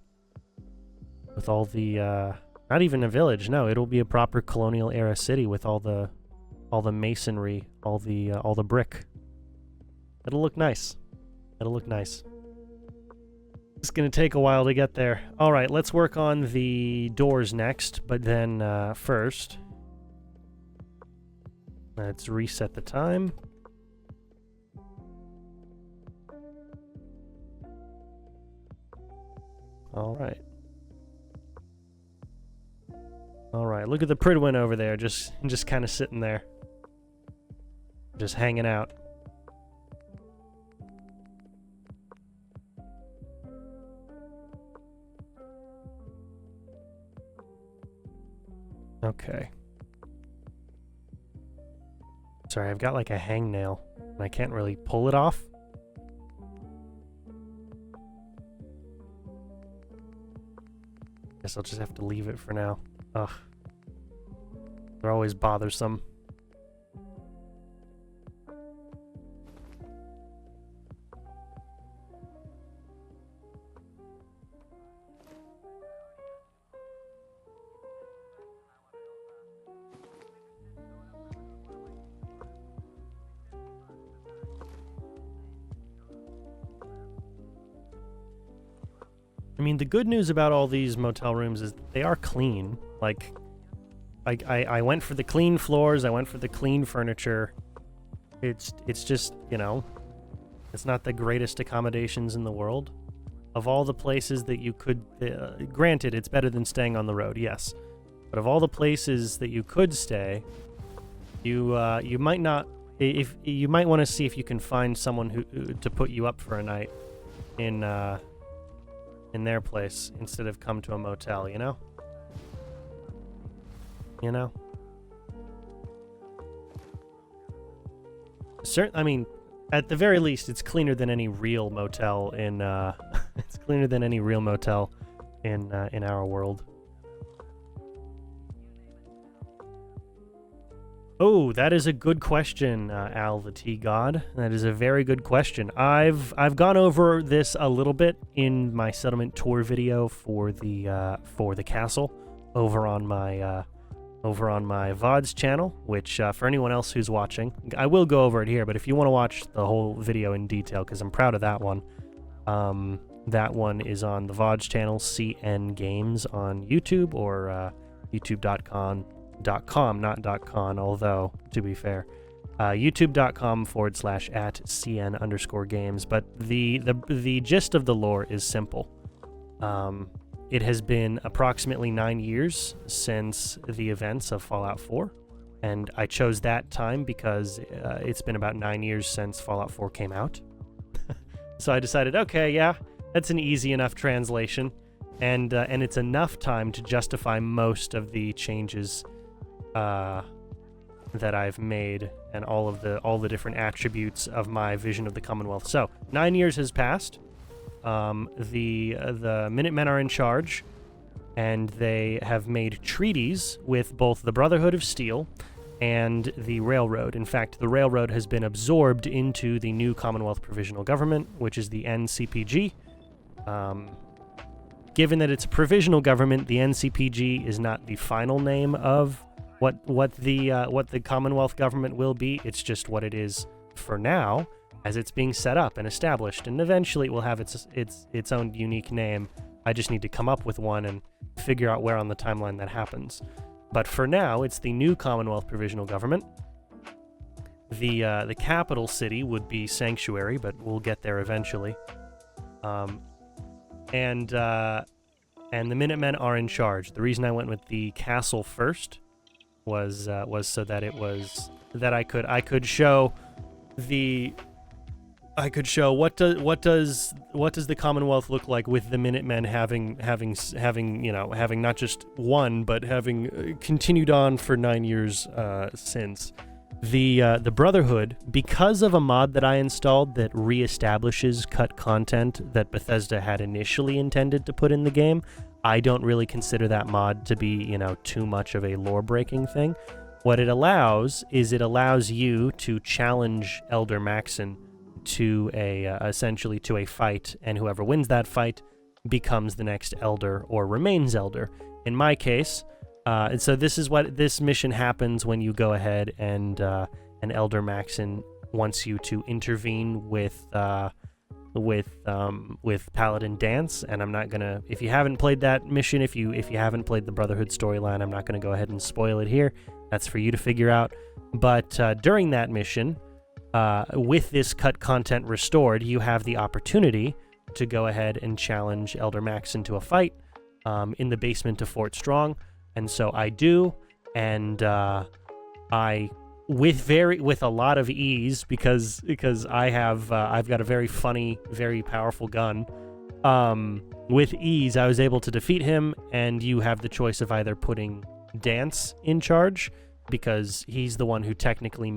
Speaker 1: with all the not even a village. No, it'll be a proper colonial era city with all the masonry, all the brick. It'll look nice. It'll look nice. It's gonna take a while to get there. All right, let's work on the doors next, but then first. Let's reset the time. All right. All right. Look at the Pridwin over there, just kind of sitting there, just hanging out. Okay. Sorry, I've got like a hangnail, and I can't really pull it off. Guess I'll just have to leave it for now. Ugh. They're always bothersome. I mean, the good news about all these motel rooms is they are clean. Like, I went for the clean floors, I went for the clean furniture. It's just, you know, it's not the greatest accommodations in the world. Of all the places that you could, granted, it's better than staying on the road, yes. But of all the places that you could stay, you might not, if you might want to see if you can find someone who to put you up for a night in their place instead of come to a motel, you know? You know? I mean, at the very least, it's cleaner than any real motel in, it's cleaner than any real motel in our world. Oh, that is a good question, Al the Tea God. That is a very good question. I've gone over this a little bit in my settlement tour video for the castle over on my VODs channel, which for anyone else who's watching, I will go over it here. But if you want to watch the whole video in detail, because I'm proud of that one, that one is on the VODs channel, CN Games on YouTube or youtube.com. not .con, although, to be fair, youtube.com/@cn_games. But the gist of the lore is simple. It has been approximately 9 years since the events of Fallout 4, and I chose that time because it's been about 9 years since Fallout 4 came out. So I decided, okay, yeah, that's an easy enough translation, and it's enough time to justify most of the changes that I've made and all the different attributes of my vision of the Commonwealth. So 9 years has passed. The Minutemen are in charge, and they have made treaties with both the Brotherhood of Steel and the Railroad. In fact, the Railroad has been absorbed into the new Commonwealth Provisional Government, which is the NCPG. Given that it's a provisional government, the NCPG is not the final name of what the Commonwealth government will be. It's just what it is for now, as it's being set up and established, and eventually it will have its own unique name. I just need to come up with one and figure out where on the timeline that happens. But for now, it's the new Commonwealth Provisional Government. The capital city would be Sanctuary, but we'll get there eventually. And the Minutemen are in charge. The reason I went with the castle first was so that I could show what does the Commonwealth look like with the Minutemen having not just one, but having continued on for 9 years since. The Brotherhood, because of a mod that I installed that reestablishes cut content that Bethesda had initially intended to put in the game, I don't really consider that mod to be, too much of a lore-breaking thing. What it allows is you to challenge Elder Maxon to essentially to a fight, and whoever wins that fight becomes the next Elder or remains Elder. In my case, and so this is what this mission happens when you go ahead and Elder Maxon wants you to intervene with Paladin Dance, and I'm not gonna, if you haven't played that mission, if you haven't played the Brotherhood storyline, I'm not gonna go ahead and spoil it here. That's for you to figure out. But during that mission, with this cut content restored, you have the opportunity to go ahead and challenge Elder Maxon to a fight in the basement of Fort Strong. And so I do, and with a lot of ease, because I've got a very funny, very powerful gun. With ease, I was able to defeat him, and you have the choice of either putting Dance in charge, because he's the one who technically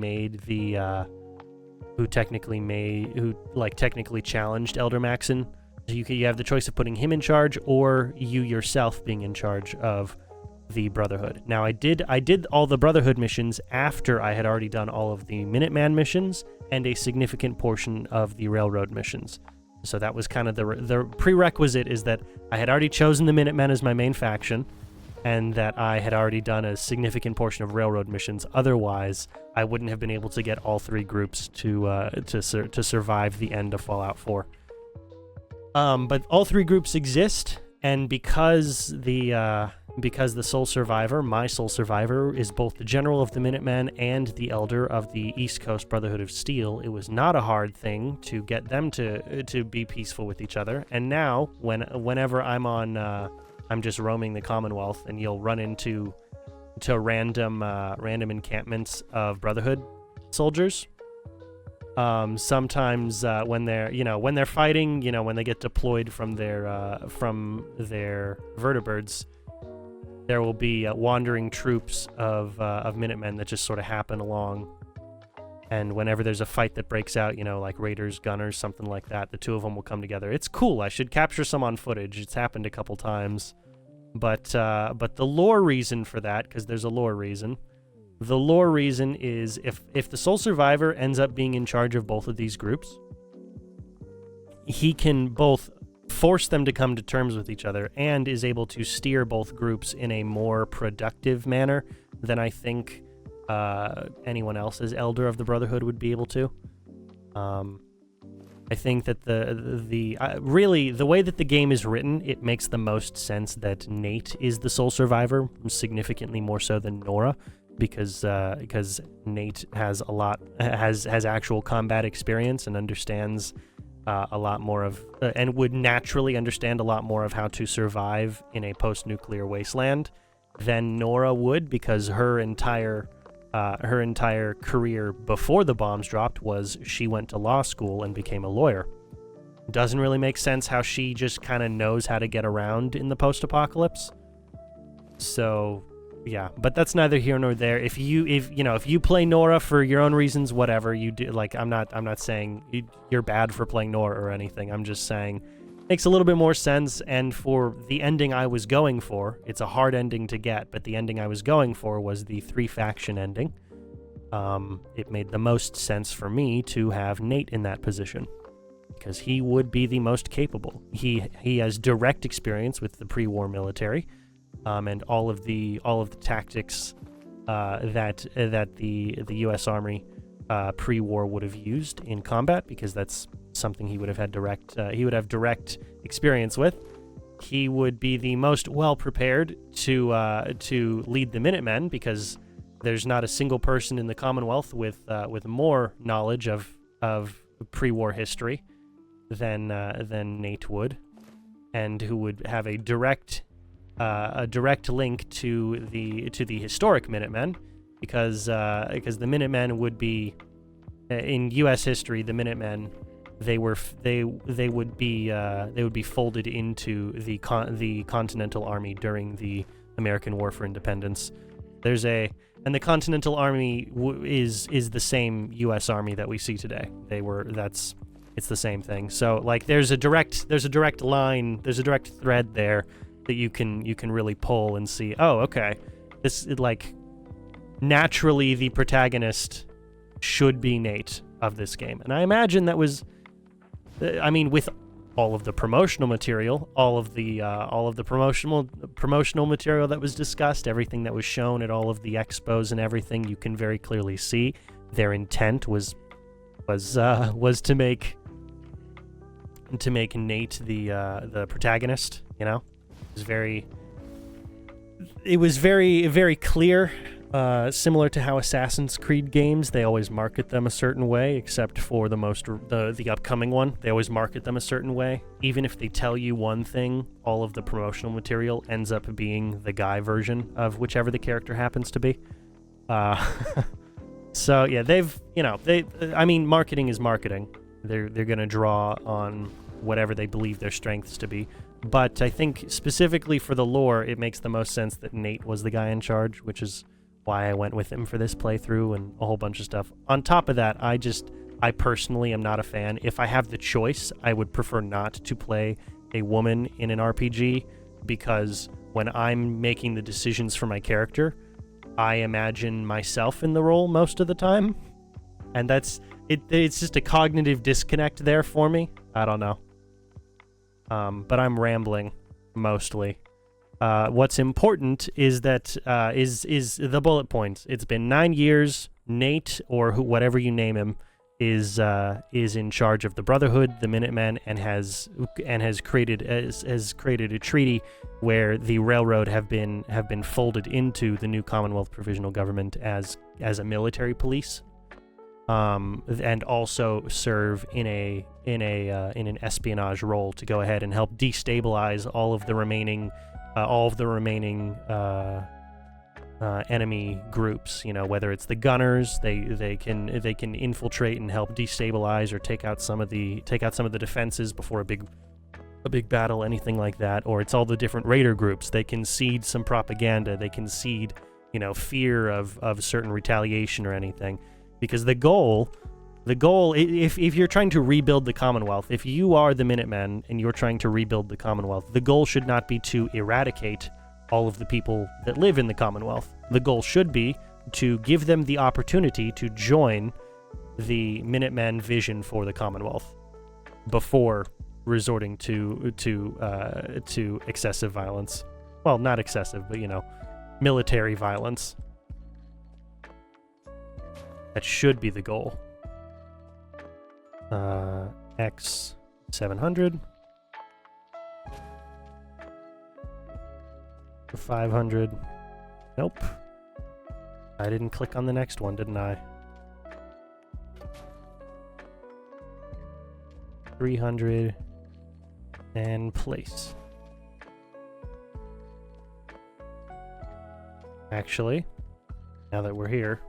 Speaker 1: technically challenged Elder Maxon. So you have the choice of putting him in charge, or you yourself being in charge of the Brotherhood. Now, I did all the Brotherhood missions after I had already done all of the Minuteman missions and a significant portion of the Railroad missions. So that was kind of the prerequisite, is that I had already chosen the Minutemen as my main faction, and that I had already done a significant portion of Railroad missions. Otherwise, I wouldn't have been able to get all three groups to survive the end of Fallout 4. But all three groups exist, and because the sole survivor, my sole survivor, is both the general of the Minutemen and the elder of the East Coast Brotherhood of Steel, it was not a hard thing to get them to be peaceful with each other. And now, whenever I'm on, I'm just roaming the Commonwealth, and you'll run into random encampments of Brotherhood soldiers. Sometimes when they're fighting, when they get deployed from their Vertibirds, there will be wandering troops of Minutemen that just sort of happen along. And whenever there's a fight that breaks out, like raiders, gunners, something like that, the two of them will come together. It's cool. I should capture some on footage. It's happened a couple times. But the lore reason for that, because there's a lore reason, the lore reason is if the sole survivor ends up being in charge of both of these groups, he can both force them to come to terms with each other and is able to steer both groups in a more productive manner than I think anyone else as elder of the Brotherhood would be able to. I think that really the way that the game is written, it makes the most sense that Nate is the sole survivor, significantly more so than Nora, because Nate has has actual combat experience and understands a lot more of and would naturally understand a lot more of how to survive in a post-nuclear wasteland than Nora would, because her entire career before the bombs dropped was she went to law school and became a lawyer. Doesn't really make sense how she just kind of knows how to get around in the post-apocalypse. So, yeah, but that's neither here nor there. If you play Nora for your own reasons, whatever you do, like I'm not saying you're bad for playing Nora or anything. I'm just saying makes a little bit more sense, and for the ending I was going for, it's a hard ending to get, but the ending I was going for was the 3-faction ending. It made the most sense for me to have Nate in that position, because he would be the most capable. He has direct experience with the pre-war military, and all of the tactics that the U.S. Army pre-war would have used in combat, because that's something he would have had direct experience with. He would be the most well prepared to lead the Minutemen, because there's not a single person in the Commonwealth with more knowledge of pre-war history than Nate would, and who would have a direct link to the historic Minutemen, because the Minutemen would be in U.S. history. The Minutemen, they would be folded into the Continental Army during the American War for Independence. And the Continental Army is the same U.S. Army that we see today. It's the same thing. So like there's a direct line, there's a direct thread there that you can really pull and see. Oh, okay, this like naturally the protagonist should be Nate of this game, and I imagine that was. I mean, with all of the promotional material, all of the promotional material that was discussed, everything that was shown at all of the expos and everything, you can very clearly see their intent was to make Nate the protagonist. It was very, very clear. Similar to how Assassin's Creed games, they always market them a certain way, except for the upcoming one. They always market them a certain way. Even if they tell you one thing, all of the promotional material ends up being the guy version of whichever the character happens to be. So yeah, marketing is marketing. They're gonna draw on whatever they believe their strengths to be. But I think specifically for the lore, it makes the most sense that Nate was the guy in charge, which is why I went with him for this playthrough and a whole bunch of stuff. On top of that, I personally am not a fan. If I have the choice, I would prefer not to play a woman in an RPG, because when I'm making the decisions for my character, I imagine myself in the role most of the time. And that's it. It's just a cognitive disconnect there for me. I don't know. But I'm rambling mostly. What's important is that is the bullet points. It's been 9 years. Nate, or whatever you name him, is in charge of the Brotherhood, the Minutemen, and has created a treaty where the railroad have been folded into the new Commonwealth Provisional Government as a military police, and also serve in an espionage role to go ahead and help destabilize all of the remaining enemy groups. You know, whether it's the gunners, they can infiltrate and help destabilize or take out some of the defenses before a big battle, anything like that. Or it's all the different raider groups. They can seed some propaganda. They can seed, you know, fear of certain retaliation or anything. Because the goal, if you're trying to rebuild the Commonwealth, if you are the Minutemen and you're trying to rebuild the Commonwealth, the goal should not be to eradicate all of the people that live in the Commonwealth. The goal should be to give them the opportunity to join the Minutemen vision for the Commonwealth before resorting to excessive violence. Well, not excessive, but, you know, military violence. That should be the goal. X700. 500. Nope. I didn't click on the next one, didn't I? 300. And place. Actually, now that we're here,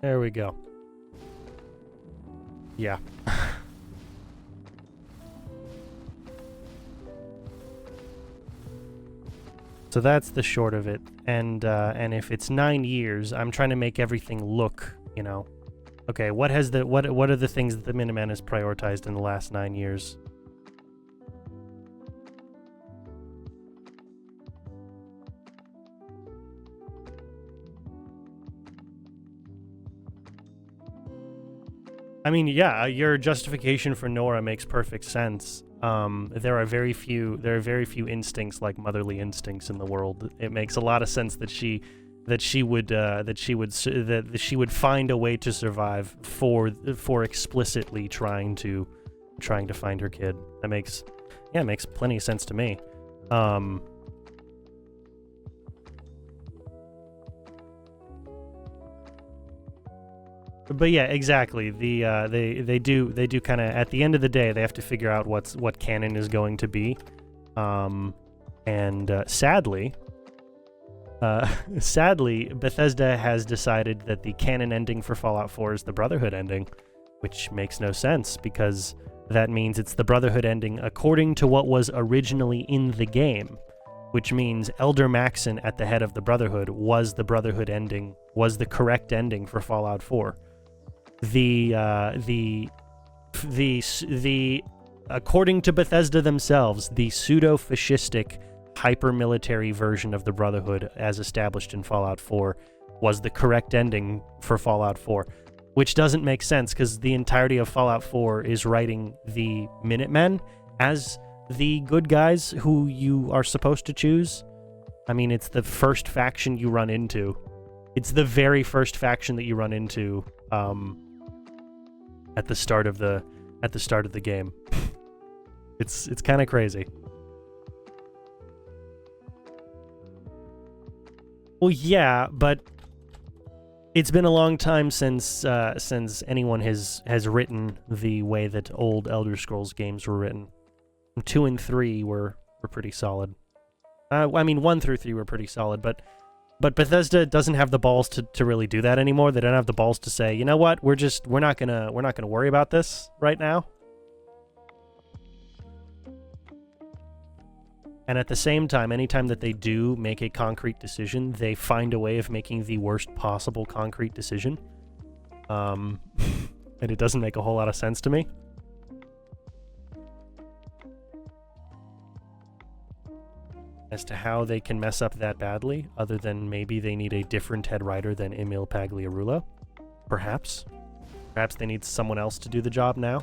Speaker 1: there we go. Yeah. So that's the short of it. And if it's 9 years, I'm trying to make everything look, you know. Okay, what are the things that the Minutemen has prioritized in the last 9 years? I mean, yeah, your justification for Nora makes perfect sense. There are very few instincts like motherly instincts in the world. It makes a lot of sense that she would find a way to survive for explicitly trying to find her kid. It makes plenty of sense to me. But yeah, exactly. They do kind of, at the end of the day, they have to figure out what canon is going to be, and sadly, Bethesda has decided that the canon ending for Fallout 4 is the Brotherhood ending, which makes no sense because that means it's the Brotherhood ending according to what was originally in the game, which means Elder Maxon at the head of the Brotherhood was the Brotherhood ending, was the correct ending for Fallout 4. According to Bethesda themselves, the pseudo-fascistic hyper-military version of the Brotherhood as established in Fallout 4 was the correct ending for Fallout 4, which doesn't make sense because the entirety of Fallout 4 is writing the Minutemen as the good guys who you are supposed to choose. I mean, it's the first faction you run into. It's the very first faction that you run into at the start of the game. It's kind of crazy. Well, yeah, but it's been a long time since anyone has written the way that old Elder Scrolls games were written. 2 and 3 were pretty solid. I mean, 1 through 3 were pretty solid, but Bethesda doesn't have the balls to really do that anymore. They don't have the balls to say, you know what, we're not gonna worry about this right now. And at the same time, anytime that they do make a concrete decision, they find a way of making the worst possible concrete decision. And it doesn't make a whole lot of sense to me. as to how they can mess up that badly, other than maybe they need a different head writer than Emil Pagliarulo. Perhaps. Perhaps they need someone else to do the job now.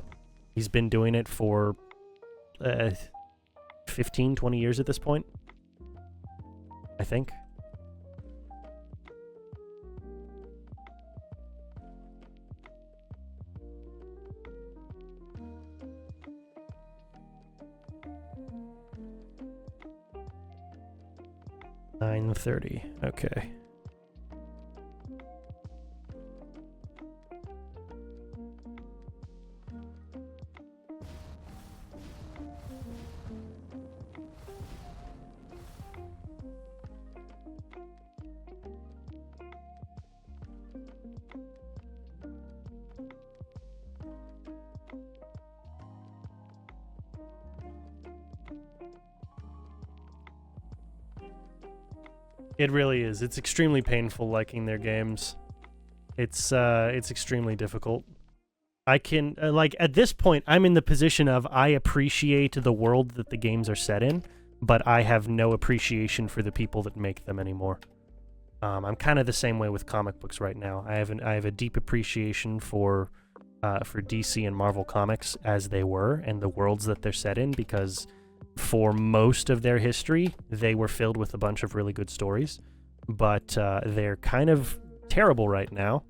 Speaker 1: He's been doing it for 15, 20 years at this point, I think. $9.30. Okay. It really is. It's extremely painful liking their games. It's extremely difficult. I can, like, at this point, I'm in the position of I appreciate the world that the games are set in, but I have no appreciation for the people that make them anymore. I'm kind of the same way with comic books right now. I have a deep appreciation for DC and Marvel comics as they were and the worlds that they're set in, because for most of their history, they were filled with a bunch of really good stories, but they're kind of terrible right now,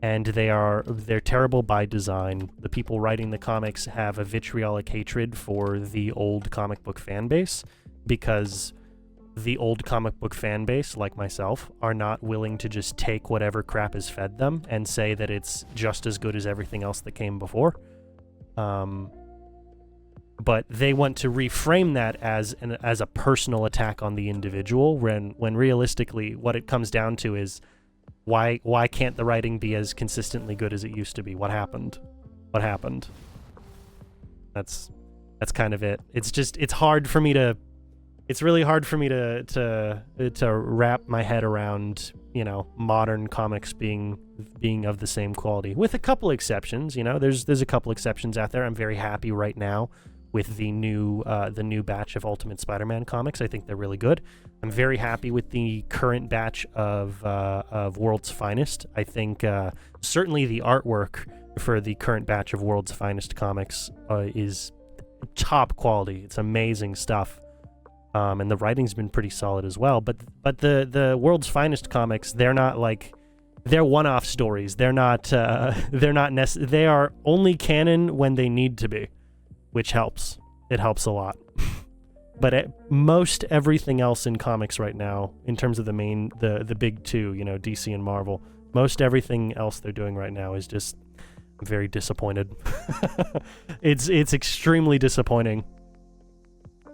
Speaker 1: and they're terrible by design. The people writing the comics have a vitriolic hatred for the old comic book fan base, because the old comic book fan base, like myself, are not willing to just take whatever crap is fed them and say that it's just as good as everything else that came before. But they want to reframe that as a personal attack on the individual, when realistically what it comes down to is why can't the writing be as consistently good as it used to be? What happened? What happened? That's kind of it. It's hard for me to it's really hard for me to wrap my head around, you know, modern comics being of the same quality, with a couple exceptions. You know, there's a couple exceptions out there. I'm very happy right now with the new batch of Ultimate Spider-Man comics. I think they're really good. I'm very happy with the current batch of World's Finest. I think certainly the artwork for the current batch of World's Finest comics is top quality. It's amazing stuff. And the writing's been pretty solid as well. But the World's Finest comics, they're not like, they're one-off stories. They are only canon when they need to be, which helps. It helps a lot. But most everything else in comics right now, in terms of the big two, you know, DC and Marvel, most everything else they're doing right now is just, I'm very disappointed. It's extremely disappointing.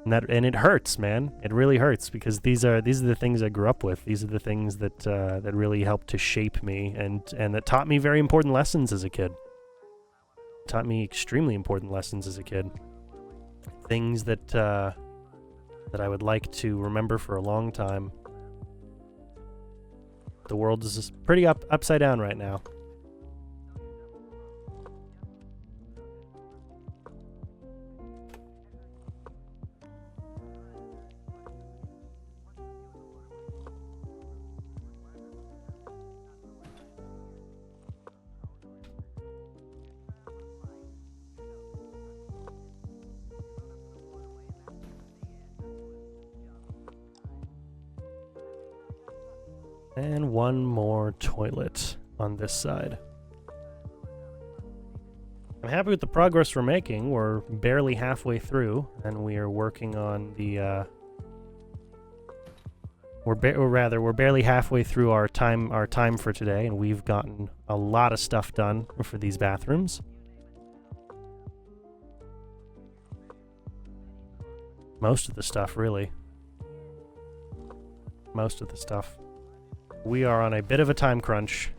Speaker 1: And it hurts, man. It really hurts, because these are the things I grew up with. These are the things that really helped to shape me and that taught me very important lessons as a kid. Taught me extremely important lessons as a kid. Things that I would like to remember for a long time. The world is pretty upside down right now. And one more toilet on this side. I'm happy with the progress we're making. We're barely halfway through, and we are working on the we're barely halfway through our time for today, and we've gotten a lot of stuff done for these bathrooms. Most of the stuff, really. Most of the stuff. We are on a bit of a time crunch.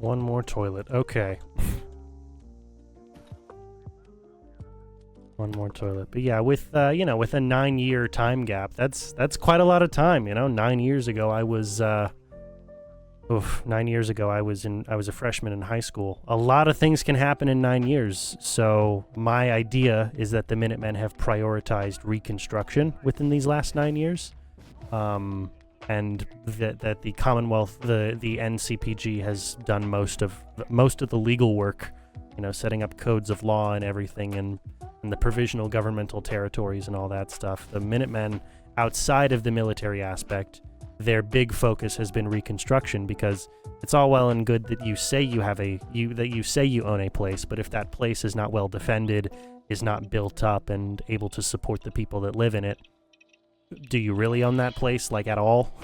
Speaker 1: One more toilet. Okay. One more toilet. But yeah, with you know, with a 9-year time gap, that's quite a lot of time, you know. 9 years ago I was 9 years ago I was a freshman in high school. A lot of things can happen in 9 years. So my idea is that the Minutemen have prioritized reconstruction within these last 9 years. And that the Commonwealth, the NCPG has done most of the legal work, you know, setting up codes of law and everything, and the provisional governmental territories and all that stuff. The Minutemen, outside of the military aspect, their big focus has been reconstruction, because it's all well and good that you say you own a place, but if that place is not well defended, is not built up and able to support the people that live in it, do you really own that place, like, at all?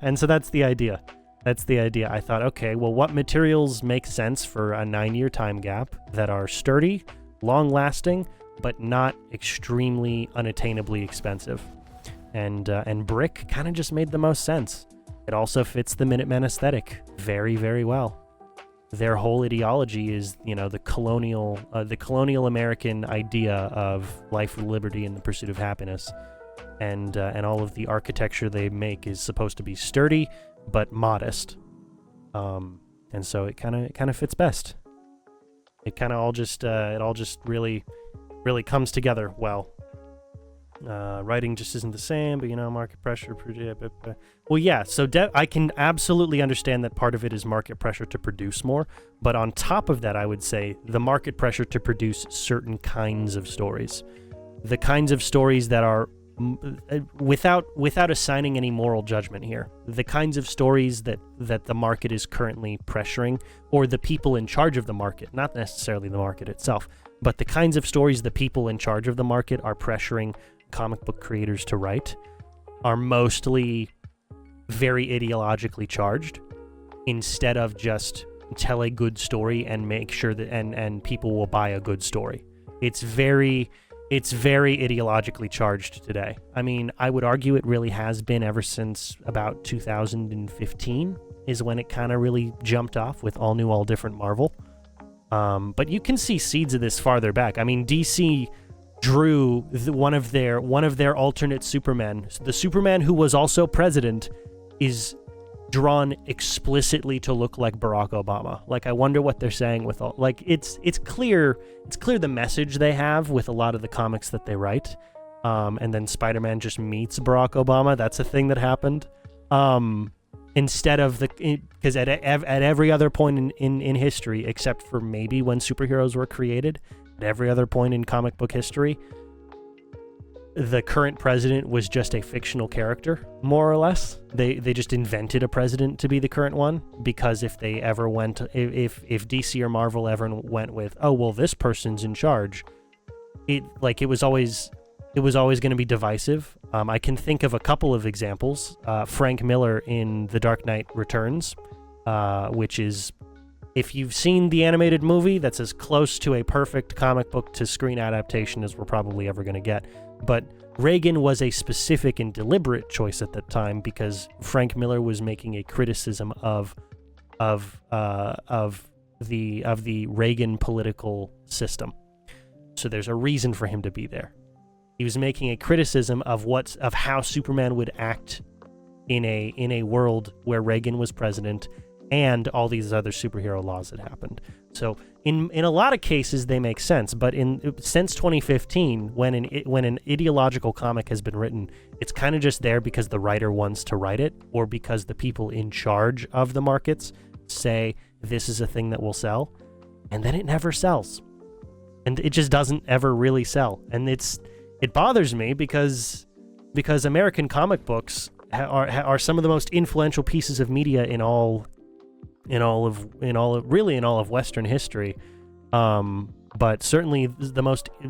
Speaker 1: And so that's the idea. I thought, okay, well, what materials make sense for a 9-year time gap that are sturdy, long-lasting, but not extremely unattainably expensive? And brick kind of just made the most sense. It also fits the Minutemen aesthetic very, very well. Their whole ideology is, you know, the colonial American idea of life, liberty, and the pursuit of happiness. And all of the architecture they make is supposed to be sturdy but modest, and so it kind of fits best. It kind of all just really comes together well. Writing just isn't the same, but, you know, market pressure. Well, yeah. So I can absolutely understand that part of it is market pressure to produce more, but on top of that, I would say the market pressure to produce certain kinds of stories, the kinds of stories that are without assigning any moral judgment here, the kinds of stories that the market is currently pressuring, or the people in charge of the market, not necessarily the market itself, but the kinds of stories the people in charge of the market are pressuring comic book creators to write, are mostly very ideologically charged, instead of just tell a good story and make sure that and people will buy a good story. It's very ideologically charged today. I mean, I would argue it really has been ever since about 2015 is when it kind of really jumped off with All New, All Different Marvel. But you can see seeds of this farther back. I mean, DC drew one of their alternate Supermen. The Superman who was also president is drawn explicitly to look like Barack Obama. Like, I wonder what they're saying with all, like, it's clear the message they have with a lot of the comics that they write. And then Spider-Man just meets Barack Obama. That's a thing that happened. Instead of because at every other point in history, except for maybe when superheroes were created, at every other point in comic book history, the current president was just a fictional character, more or less. They just invented a president to be the current one, because if they ever went, if DC or Marvel ever went with, oh, well, this person's in charge, it was always going to be divisive. I can think of a couple of examples. Frank Miller in The Dark Knight Returns, which is, if you've seen the animated movie, that's as close to a perfect comic book to screen adaptation as we're probably ever going to get. But Reagan was a specific and deliberate choice at that time, because Frank Miller was making a criticism of the Reagan political system. So there's a reason for him to be there. He was making a criticism of how Superman would act in a world where Reagan was president, and all these other superhero laws that happened. So in a lot of cases they make sense, but since 2015, when an ideological comic has been written, it's kind of just there because the writer wants to write it, or because the people in charge of the markets say this is a thing that will sell, and then it never sells, and it just doesn't ever really sell. And it bothers me because American comic books are some of the most influential pieces of media in all of Western history, but certainly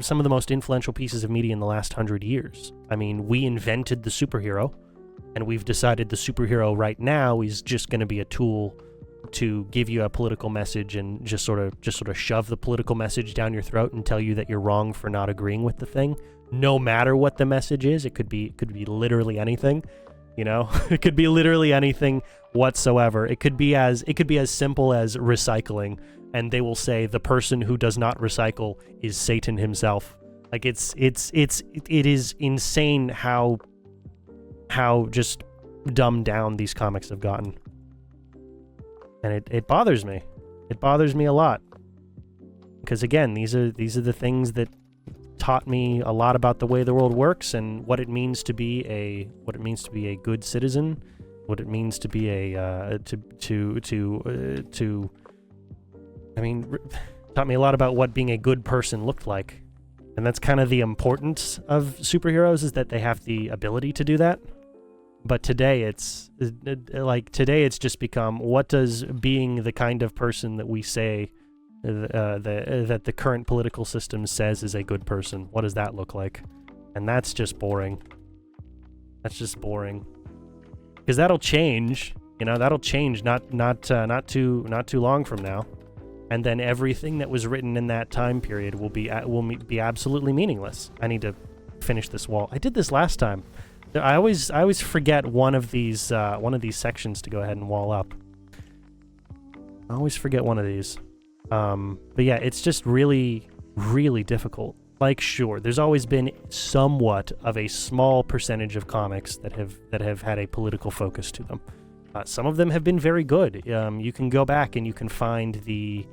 Speaker 1: some of the most influential pieces of media in the last 100 years. I mean, we invented the superhero, and we've decided the superhero right now is just going to be a tool to give you a political message and just sort of shove the political message down your throat and tell you that you're wrong for not agreeing with the thing, no matter what the message is. It could be literally anything. You know, it could be literally anything whatsoever. It could be as simple as recycling, and they will say the person who does not recycle is Satan himself. Like it is insane how just dumbed down these comics have gotten. And it bothers me. It bothers me a lot. Because again, these are the things that taught me a lot about the way the world works and what it means to be a good citizen, what it means to be taught me a lot about what being a good person looked like. And that's kind of the importance of superheroes, is that they have the ability to do that. But today it's just become, what does being the kind of person that we say that the current political system says is a good person, what does that look like? And that's just boring. That's just boring. Because that'll change, that'll change not too long from now. And then everything that was written in that time period will be absolutely meaningless. I need to finish this wall. I did this last time. I always forget one of these sections to go ahead and wall up. I always forget one of these. But yeah, it's just really, really difficult. Like, sure, there's always been somewhat of a small percentage of comics that have had a political focus to them. Some of them have been very good. You can go back and you can find the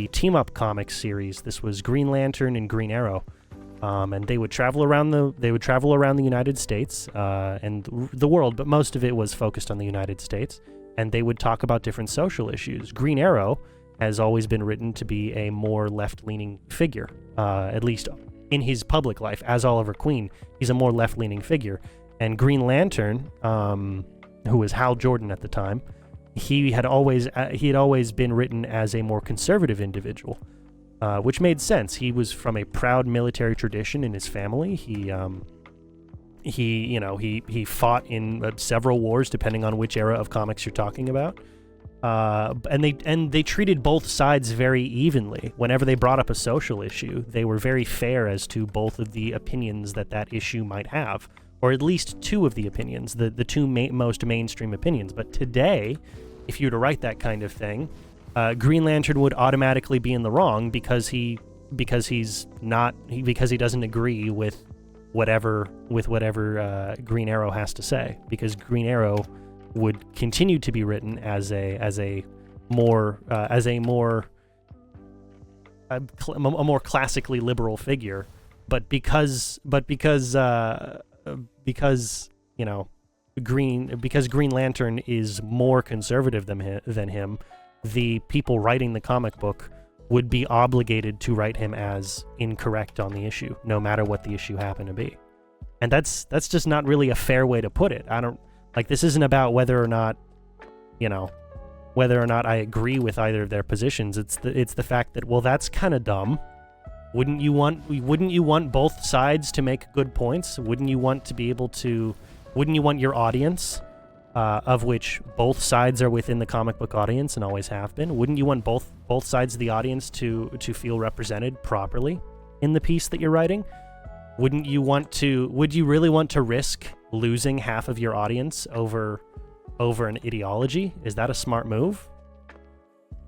Speaker 1: Team Up Comics series. This was Green Lantern and Green Arrow. And they would travel around the United States and the world, but most of it was focused on the United States. And they would talk about different social issues. Green Arrow has always been written to be a more left-leaning figure, at least in his public life. As Oliver Queen, he's a more left-leaning figure. And Green Lantern, who was Hal Jordan at the time, he had always been written as a more conservative individual. Which made sense. He was from a proud military tradition in his family. He fought in several wars, depending on which era of comics you're talking about. And they treated both sides very evenly. Whenever they brought up a social issue, they were very fair as to both of the opinions that issue might have, or at least two of the opinions, the two most mainstream opinions. But today, if you were to write that kind of thing, Green Lantern would automatically be in the wrong because he doesn't agree with whatever Green Arrow has to say, because Green Arrow would continue to be written as a more classically liberal figure, but because Green Lantern is more conservative than him, the people writing the comic book would be obligated to write him as incorrect on the issue, no matter what the issue happened to be. And that's just not really a fair way to put it. This isn't about whether or not I agree with either of their positions. It's the fact that, well, that's kind of dumb. Wouldn't you want both sides to make good points? Wouldn't you want your audience, of which both sides are within the comic book audience and always have been, wouldn't you want both sides of the audience to feel represented properly in the piece that you're writing? Would you really want to risk losing half of your audience over an ideology? Is that a smart move?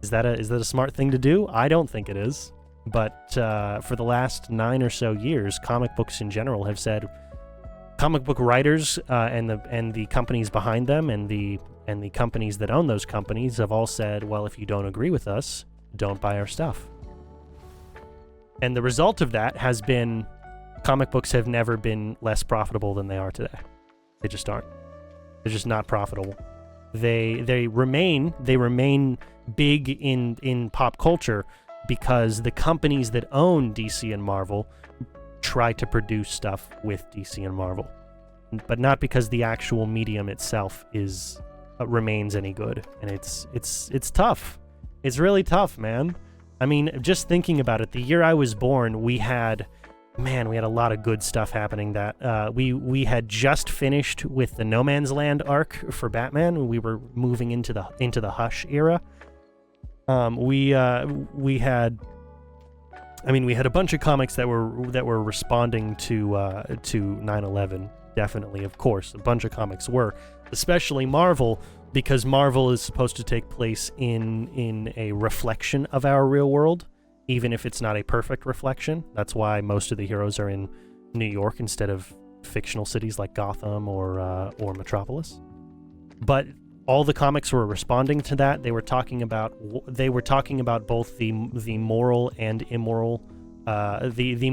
Speaker 1: Is that a smart thing to do? I don't think it is. But for the last 9 or so years, comic books in general have said, comic book writers and the companies behind them and the companies that own those companies have all said, well, if you don't agree with us, don't buy our stuff. And the result of that has been comic books have never been less profitable than they are today. They just aren't. They're just not profitable. They remain big in pop culture because the companies that own DC and Marvel try to produce stuff with DC and Marvel, but not because the actual medium itself remains any good. And it's tough. It's really tough, man. I mean, just thinking about it, the year I was born, we had a lot of good stuff happening. That we had just finished with the No Man's Land arc for Batman. We were moving into the Hush era. We had a bunch of comics that were responding to 9/11 definitely, of course, a bunch of comics were, especially Marvel, because Marvel is supposed to take place in a reflection of our real world, even if it's not a perfect reflection. That's why most of the heroes are in New York instead of fictional cities like Gotham or Metropolis. But all the comics were responding to that. They were talking about both the moral and immoral. They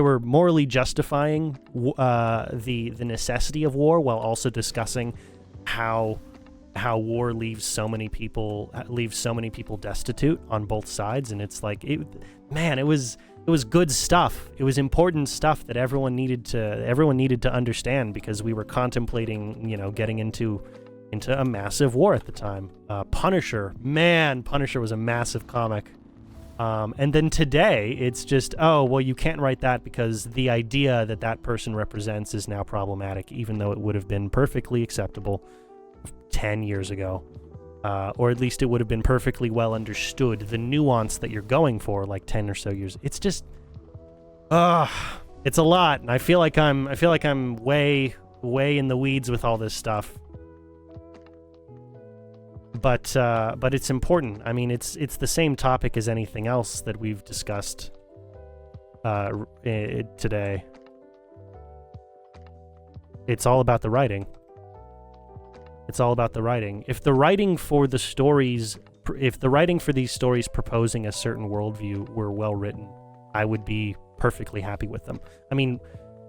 Speaker 1: were morally justifying the necessity of war, while also discussing how war leaves so many people destitute on both sides. And it's like, it was good stuff. It was important stuff that everyone needed to understand, because we were contemplating, getting into a massive war at the time. Punisher was a massive comic. And then today, it's just, oh, well, you can't write that because the idea that person represents is now problematic, even though it would have been perfectly acceptable 10 years ago. Or at least it would have been perfectly well understood, the nuance that you're going for, like 10 or so years. It's just, it's a lot, and I feel like I'm way in the weeds with all this stuff. But it's important. I mean, it's the same topic as anything else that we've discussed today. It's all about the writing. It's all about the writing. If the writing for these stories proposing a certain worldview were well written, I would be perfectly happy with them. I mean,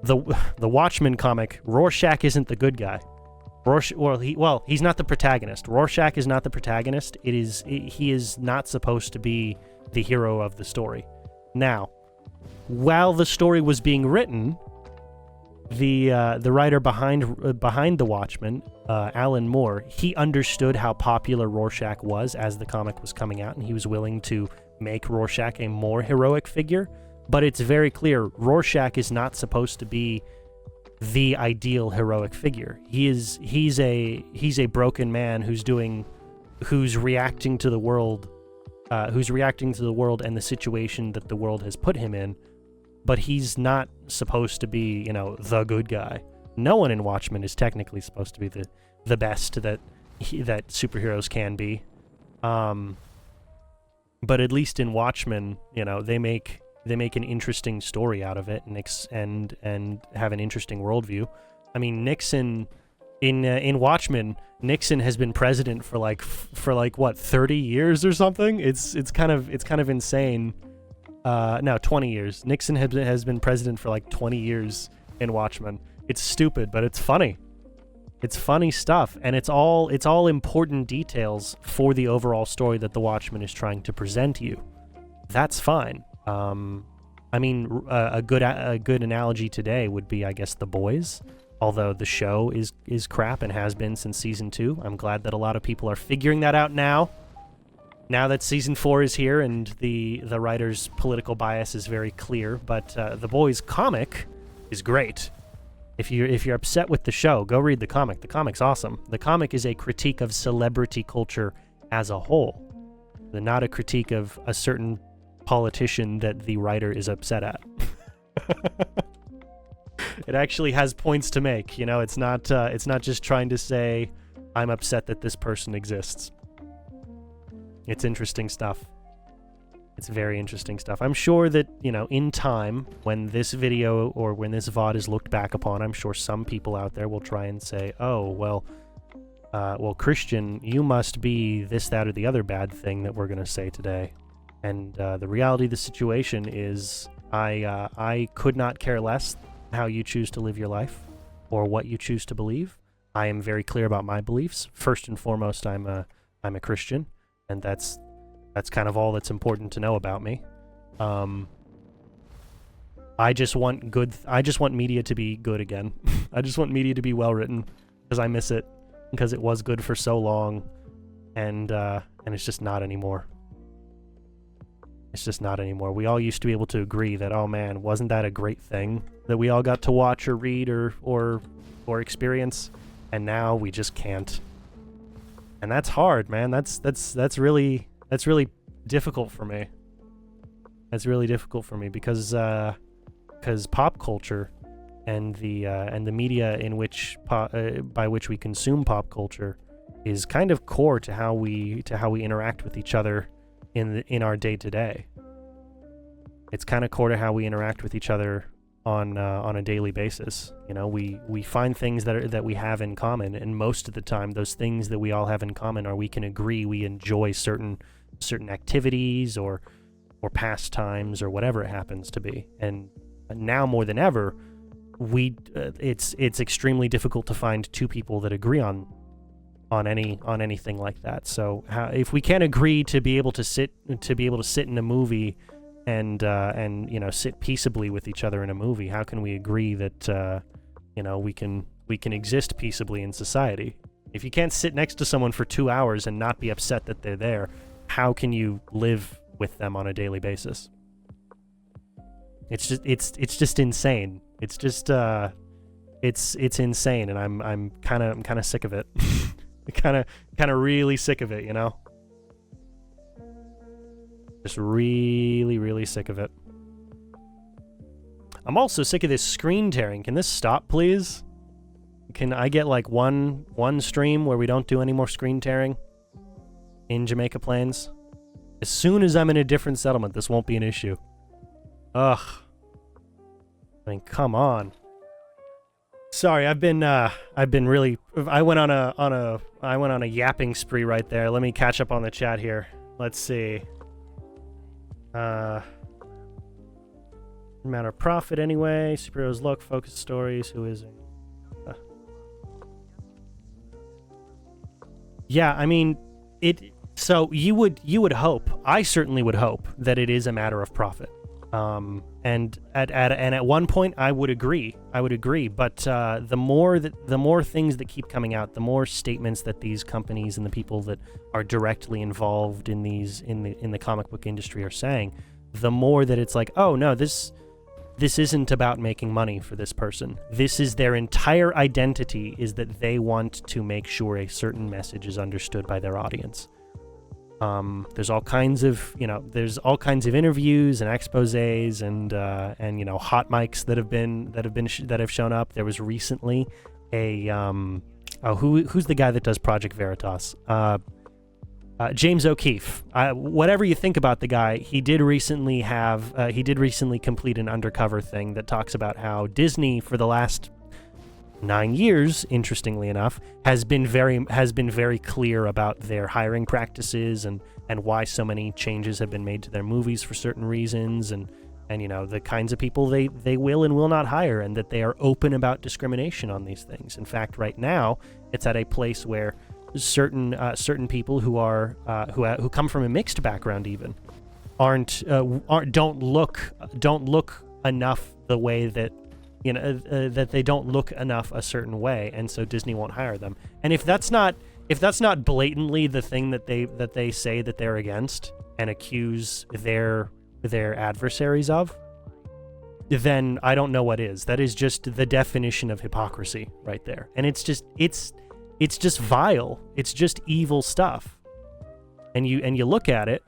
Speaker 1: the Watchmen comic, Rorschach isn't the good guy. He's not the protagonist. Rorschach is not the protagonist. He is not supposed to be the hero of the story. Now, while the story was being written, the writer behind the Watchmen, Alan Moore, he understood how popular Rorschach was as the comic was coming out, and he was willing to make Rorschach a more heroic figure. But it's very clear Rorschach is not supposed to be the ideal heroic figure. He's a broken man who's reacting to the world and the situation that the world has put him in, but he's not supposed to be, the good guy. No one in Watchmen is technically supposed to be the best that superheroes can be. But at least in Watchmen, they make an interesting story out of it and have an interesting worldview. I mean, Nixon in Watchmen, Nixon has been president for what, 30 years or something. It's kind of insane. No, 20 years. Nixon has been president for 20 years in Watchmen. It's stupid, but it's funny. It's funny stuff, and it's all important details for the overall story that the Watchmen is trying to present you. That's fine. I mean, a good analogy today would be, I guess, The Boys. Although the show is crap and has been since season 2, I'm glad that a lot of people are figuring that out now. Now that season 4 is here and the writer's political bias is very clear, but The Boys comic is great. If you're upset with the show, go read the comic. The comic's awesome. The comic is a critique of celebrity culture as a whole, not a critique of a certain politician that the writer is upset at. It actually has points to make. It's not just trying to say I'm upset that this person exists. It's interesting stuff. It's very interesting stuff. I'm sure that, in time, when this video or when this VOD is looked back upon, I'm sure some people out there will try and say, oh, well, Christian, you must be this, that, or the other bad thing that we're going to say today. And the reality of the situation is I could not care less how you choose to live your life or what you choose to believe. I am very clear about my beliefs. First and foremost, I'm a Christian, and that's kind of all that's important to know about me. I just want media to be good again. I just want media to be well written because I miss it, because it was good for so long, and it's just not anymore. It's just not anymore. We all used to be able to agree that, oh man, wasn't that a great thing that we all got to watch or read or experience, and now we just can't. And that's hard, man. That's really difficult for me. That's really difficult for me because pop culture and the media in which by which we consume pop culture is kind of core to how we interact with each other in our day to day. It's kind of core to how we interact with each other on a daily basis. You know, we find things that we have in common, and most of the time, those things that we all have in common are we can agree we enjoy certain activities or pastimes or whatever it happens to be. And now more than ever, it's extremely difficult to find two people that agree on anything like that. So if we can't agree to be able to sit in a movie and you know, sit peaceably with each other in a movie, how can we agree that you know, we can exist peaceably in society? If you can't sit next to someone for 2 hours and not be upset that they're there, how can you live with them on a daily basis? It's just insane. It's just it's insane, and I'm kind of sick of it. kind of really sick of it, you know? Just really sick of it. I'm also sick of this screen tearing. Can this stop, please? Can I get like one stream where we don't do any more screen tearing in Jamaica Plains? As soon as I'm in a different settlement, this won't be an issue. Ugh. I mean, come on. Sorry, I went on a yapping spree right there. Let me catch up on the chat here. Let's see. Amount of profit anyway. Superheroes look, focus stories. Who is it? Yeah, I mean, so you would hope. I certainly would hope that it is a matter of profit. And at one point I would agree. But the more things that keep coming out, the more statements that these companies and the people that are directly involved in the comic book industry are saying, the more that it's like, oh no, this isn't about making money for this person. This is their entire identity, is that they want to make sure a certain message is understood by their audience. There's all kinds of interviews and exposés and you know, hot mics that have shown up. There was recently a who's the guy that does Project Veritas? James O'Keefe. Whatever you think about the guy, he did recently complete an undercover thing that talks about how Disney for the last 9 years, interestingly enough, has been very clear about their hiring practices and why so many changes have been made to their movies for certain reasons, and you know, the kinds of people they will and will not hire, and that they are open about discrimination on these things. In fact, right now, it's at a place where certain people who come from a mixed background even don't look enough the way that, you know, that they don't look enough a certain way, and so Disney won't hire them. And if that's not blatantly the thing that they say that they're against and accuse their adversaries of, then I don't know what is. That is just the definition of hypocrisy right there. And it's just vile. It's just evil stuff. And you look at it,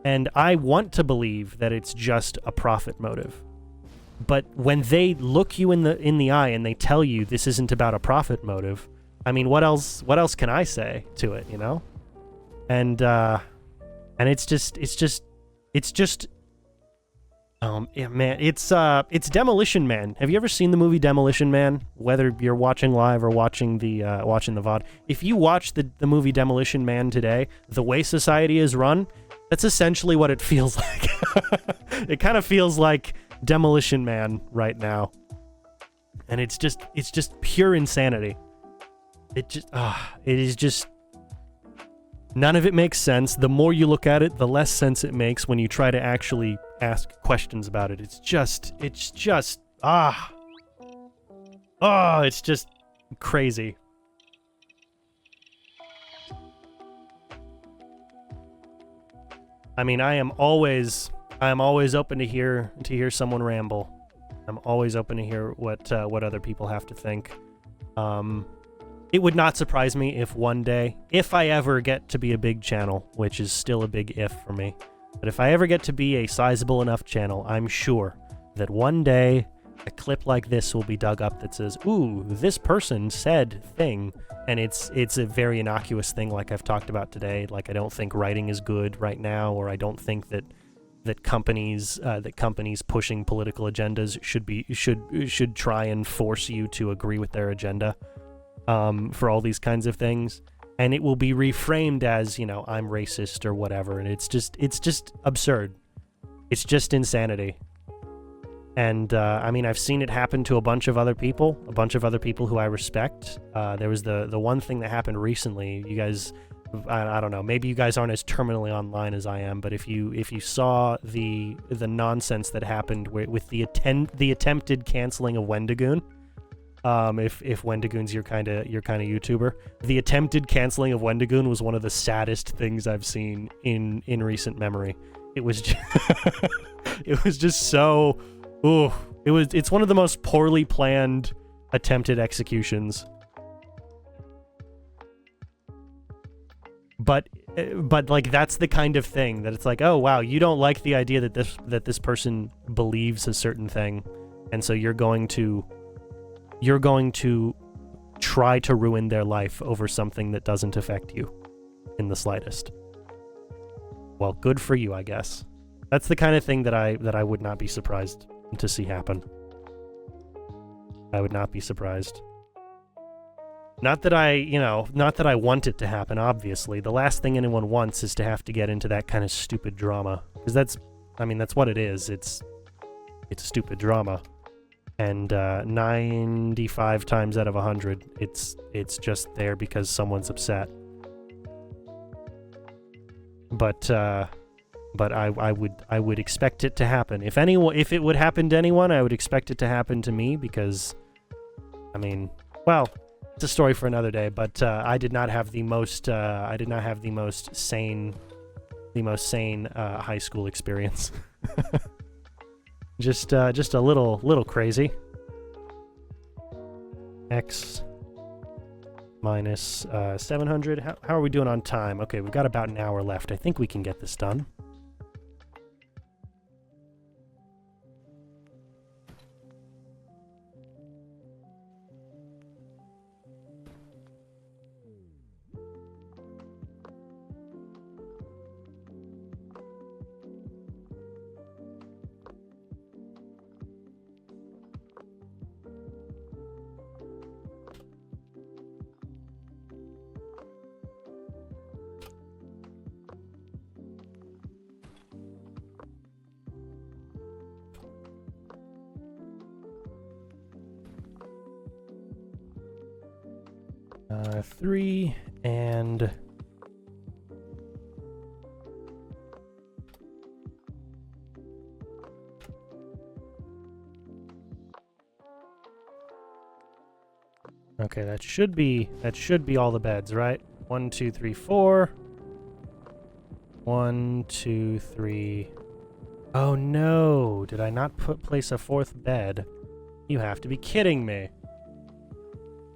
Speaker 1: and I want to believe that it's just a profit motive. But when they look you in the eye and they tell you this isn't about a profit motive, I mean, what else can I say to it, you know? And it's just yeah, man, it's Demolition Man. Have you ever seen the movie Demolition Man? Whether you're watching live or watching the VOD, if you watch the movie Demolition Man today, the way society is run, that's essentially what it feels like. It kind of feels like Demolition Man right now, and it's just pure insanity. It is just, none of it makes sense. The more you look at it, the less sense it makes when you try to actually ask questions about it. It's just crazy. I mean, I am always open to hear someone ramble. I'm always open to hear what other people have to think. It would not surprise me if one day, if I ever get to be a big channel, which is still a big if for me, but if I ever get to be a sizable enough channel, I'm sure that one day a clip like this will be dug up that says, ooh, this person said thing, and it's a very innocuous thing like I've talked about today. Like, I don't think writing is good right now, or I don't think that companies pushing political agendas should try and force you to agree with their agenda for all these kinds of things. And it will be reframed as, you know, I'm racist or whatever, and it's just absurd. It's just insanity. And I mean, I've seen it happen to a bunch of other people who I respect. There was the one thing that happened recently. You guys, I don't know, maybe you guys aren't as terminally online as I am, but if you saw the nonsense that happened with the attempted canceling of Wendigoon, if Wendigoon's your kind of YouTuber, the attempted canceling of Wendigoon was one of the saddest things I've seen in recent memory. It was just, it was just so. Ooh, it's one of the most poorly planned attempted executions. But like, that's the kind of thing that it's like, oh wow, you don't like the idea that this person believes a certain thing, and so you're going to try to ruin their life over something that doesn't affect you in the slightest. Well, good for you, I guess. That's the kind of thing that I would not be surprised to see happen. I would not be surprised. Not that I want it to happen, obviously. The last thing anyone wants is to have to get into that kind of stupid drama. Because that's what it is. It's stupid drama. And 95 times out of 100, it's just there because someone's upset. But I would expect it to happen. If it would happen to anyone, I would expect it to happen to me, because, I mean, well, it's a story for another day. But I did not have the most sane high school experience. just a little crazy. X minus 700. How are we doing on time? Okay, we've got about an hour left. I think we can get this done. Three and okay, that should be all the beds, right? 1, 2, 3, 4. 1, 2, 3. Oh no! Did I not place a fourth bed? You have to be kidding me.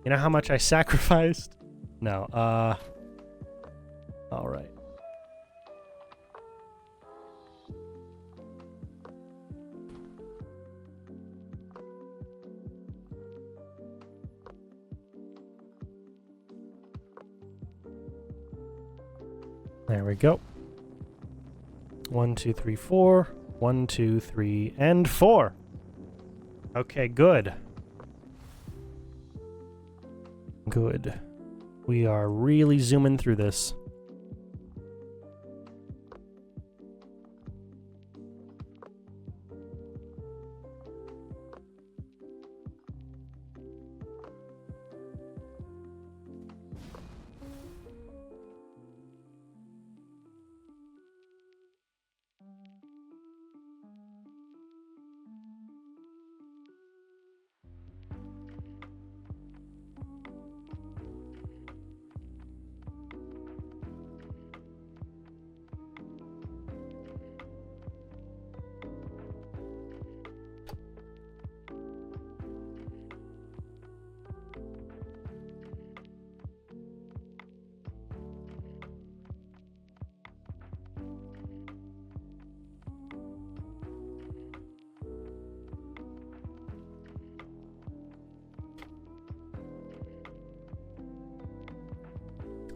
Speaker 1: You know how much I sacrificed? No, alright. There we go. 1, 2, 3, 4. 1, 2, 3, and 4. Okay, good. Good. We are really zooming through this.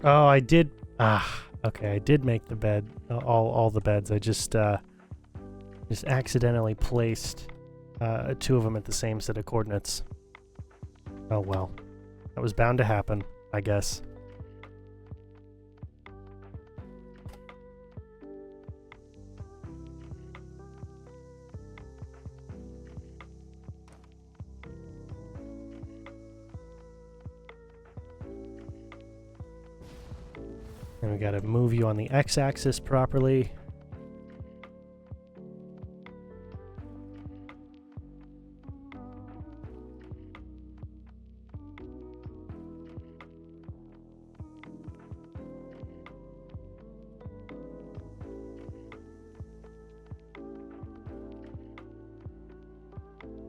Speaker 1: Oh, I did. Okay, I did make the bed. All the beds. I just accidentally placed 2 of them at the same set of coordinates. Oh well, that was bound to happen, I guess. And we gotta move you on the x-axis properly.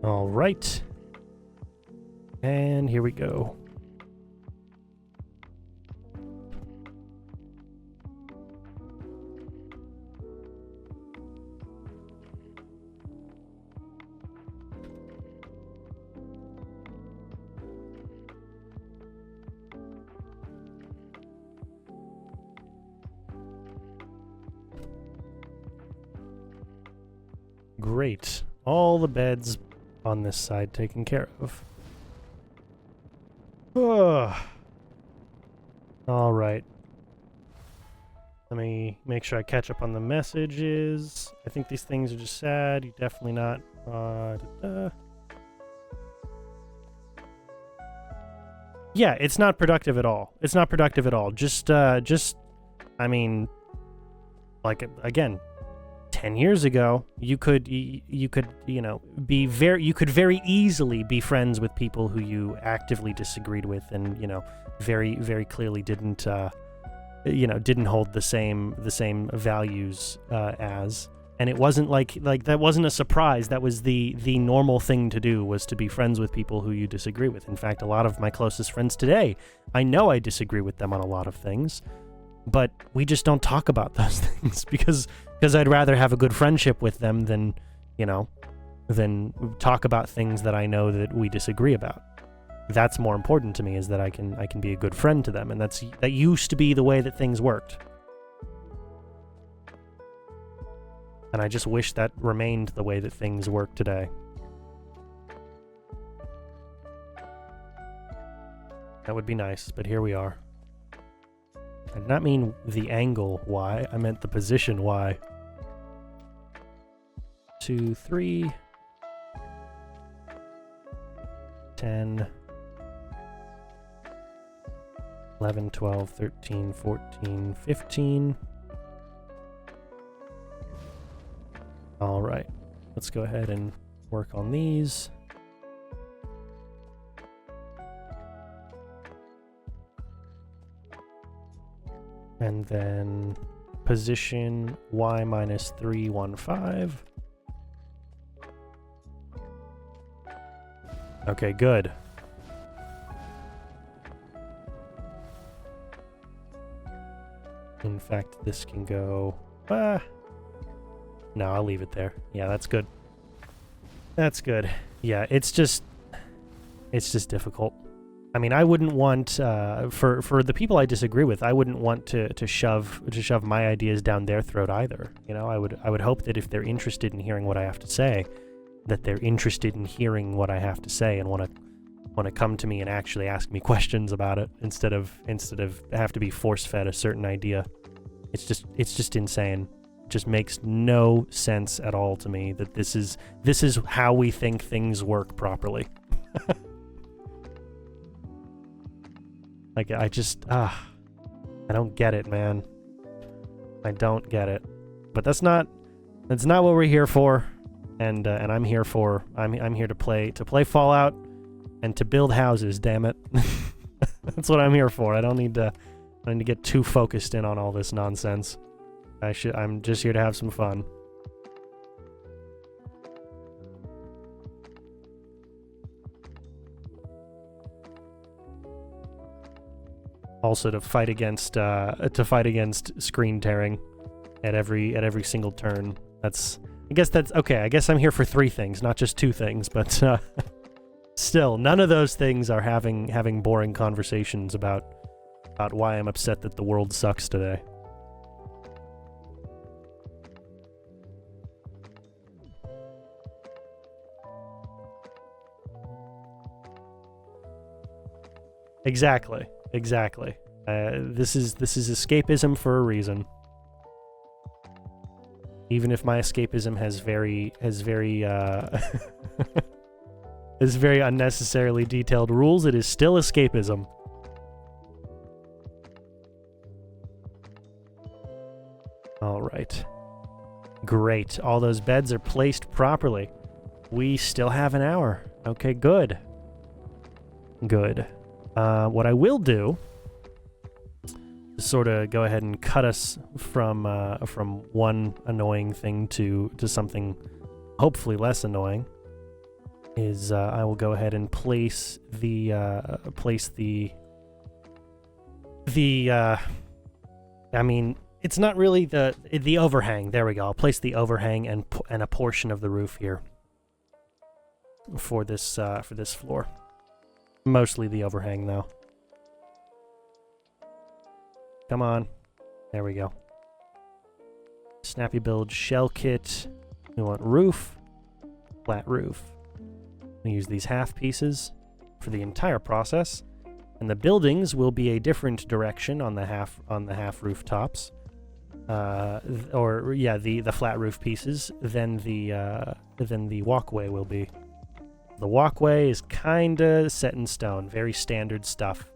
Speaker 1: All right. And here we go. Great. All the beds on this side taken care of. Ugh. All right. Let me make sure I catch up on the messages. I think these things are just sad. You're definitely not. Yeah, it's not productive at all. It's not productive at all. Just, I mean, like, again, 10 years ago, you could, you know, you could very easily be friends with people who you actively disagreed with and, you know, very, very clearly didn't, you know, didn't hold the same values as. And it wasn't like that wasn't a surprise. That was the normal thing to do, was to be friends with people who you disagree with. In fact, a lot of my closest friends today, I know I disagree with them on a lot of things, but we just don't talk about those things because I'd rather have a good friendship with them than, you know, than talk about things that I know that we disagree about. That's more important to me, is that I can be a good friend to them, and that used to be the way that things worked. And I just wish that remained the way that things work today. That would be nice, but here we are. I did not mean the angle Y, I meant the position Y. 2, 3, 10, 11, 12, 13, 14, 15. All right, let's go ahead and work on these. And then position Y minus 315. Okay, good. In fact, this can go... No, I'll leave it there. Yeah, that's good. That's good. Yeah, it's just difficult. I mean, I wouldn't want for the people I disagree with, I wouldn't want to shove my ideas down their throat either. You know, I would hope that if they're interested in hearing what I have to say, that they're interested in hearing what I have to say and want to come to me and actually ask me questions about it instead of have to be force-fed a certain idea. It's just insane. It just makes no sense at all to me that this is how we think things work properly. Like, I don't get it, man. I don't get it. But that's not what we're here for. And I'm here to play Fallout and to build houses, damn it. That's what I'm here for. I don't need to get too focused in on all this nonsense. I'm just here to have some fun. Also to fight against screen tearing at every single turn. I guess that's okay. I guess I'm here for 3 things, not just 2 things, but still, none of those things are having boring conversations about about why I'm upset that the world sucks today. Exactly. Exactly. This is escapism for a reason. Even if my escapism has very has very unnecessarily detailed rules, it is still escapism. All right. Great. All those beds are placed properly. We still have an hour. Okay, good. Good. What I will do is sort of go ahead and cut us from one annoying thing to something hopefully less annoying. Is I will go ahead and place the I mean, it's not really the overhang. There we go. I'll place the overhang and a portion of the roof here for this floor. Mostly the overhang, though. Come on. There we go. Snappy build shell kit. We want roof. Flat roof. We use these half pieces for the entire process. And the buildings will be a different direction on the half rooftops. The flat roof pieces than the walkway will be. The walkway is kinda set in stone. Very standard stuff.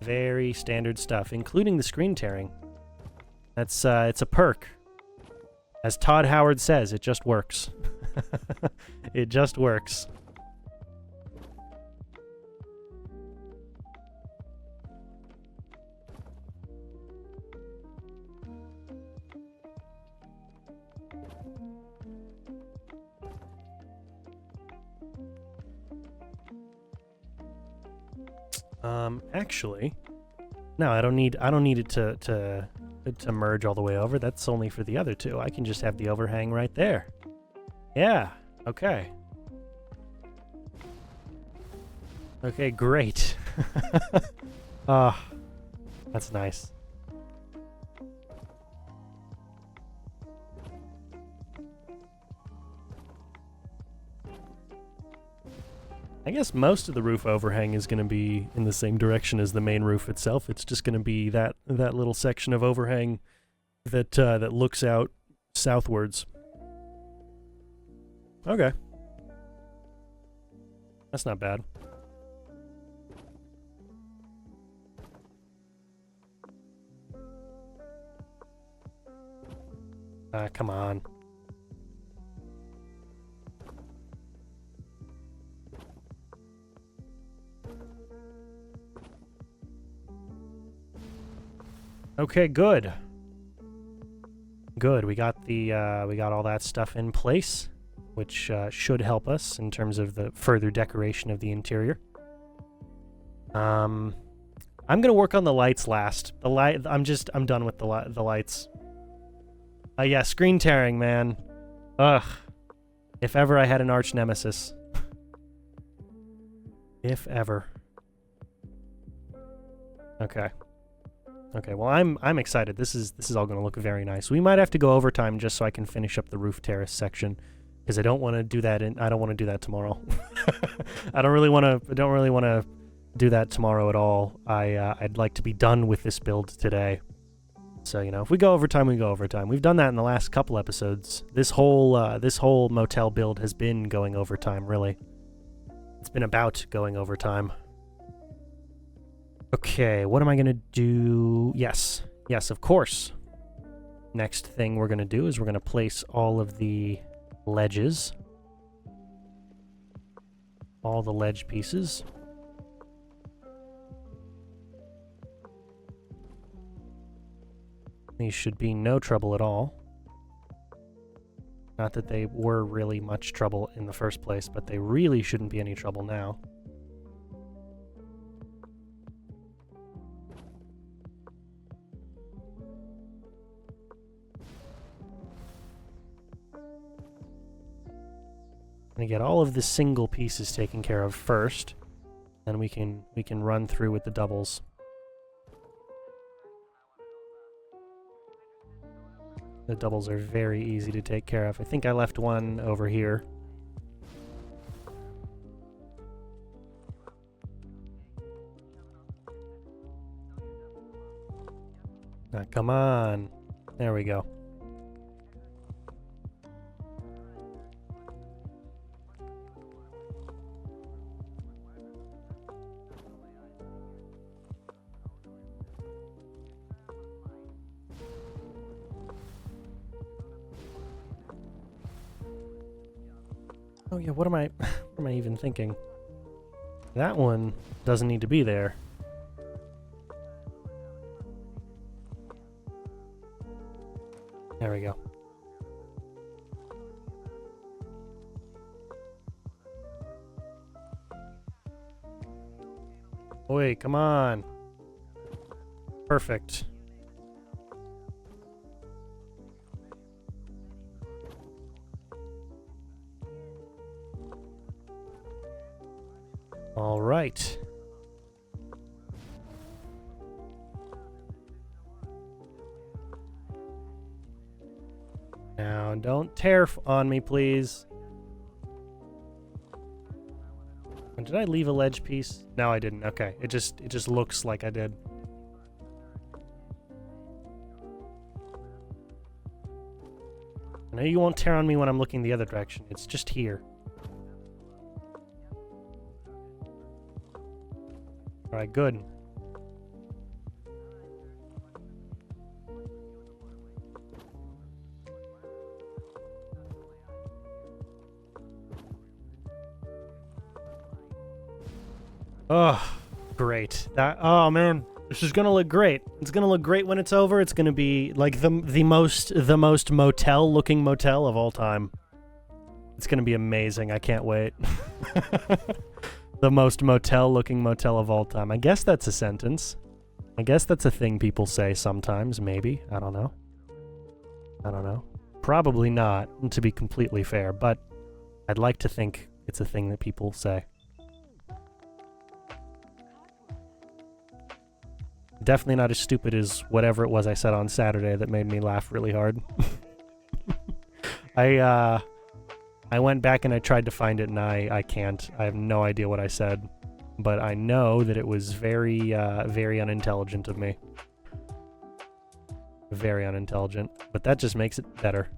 Speaker 1: Very standard stuff, including the screen tearing. That's it's a perk. As Todd Howard says, it just works. It just works. Actually, no, I don't need it to merge all the way over. That's only for the other two. I can just have the overhang right there. Yeah, okay. Okay, great. Ah, that's nice. I guess most of the roof overhang is going to be in the same direction as the main roof itself. It's just going to be that little section of overhang that looks out southwards. Okay. That's not bad. Come on. Okay, good. Good. We got all that stuff in place, which should help us in terms of the further decoration of the interior. I'm gonna work on the lights last. I'm done with the lights. Yeah, screen tearing, man. Ugh. If ever I had an arch nemesis. If ever. Okay. Okay, well, I'm excited. This is all going to look very nice. We might have to go overtime just so I can finish up the roof terrace section, because I don't want to do that tomorrow. I don't really want to do that tomorrow at all. I'd like to be done with this build today. So, you know, if we go overtime, we go overtime. We've done that in the last couple episodes. This whole motel build has been going overtime, really. It's been about going overtime. Okay, what am I going to do? Yes, of course. Next thing we're going to do is we're going to place all of the ledges. All the ledge pieces. These should be no trouble at all. Not that they were really much trouble in the first place, but they really shouldn't be any trouble now. I'm gonna get all of the single pieces taken care of first, then we can run through with the doubles. The doubles are very easy to take care of. I think I left one over here. Now, come on. There we go. Oh yeah, what am I even thinking? That one doesn't need to be there. There we go. Wait, come on. Perfect. All right. Now, don't tear on me, please. Did I leave a ledge piece? No, I didn't. Okay. It just looks like I did. I know you won't tear on me when I'm looking the other direction. It's just here. All right, good. Oh, great. Oh man, this is gonna look great. It's gonna look great when it's over. It's gonna be like the most motel looking motel of all time. It's gonna be amazing. I can't wait. The most motel looking motel of all time. I guess that's a sentence. I guess that's a thing people say sometimes, maybe. I don't know. I don't know. Probably not, to be completely fair, but I'd like to think it's a thing that people say. Definitely not as stupid as whatever it was I said on Saturday that made me laugh really hard. I went back and I tried to find it and I can't. I have no idea what I said. But I know that it was very, very unintelligent of me. Very unintelligent. But that just makes it better.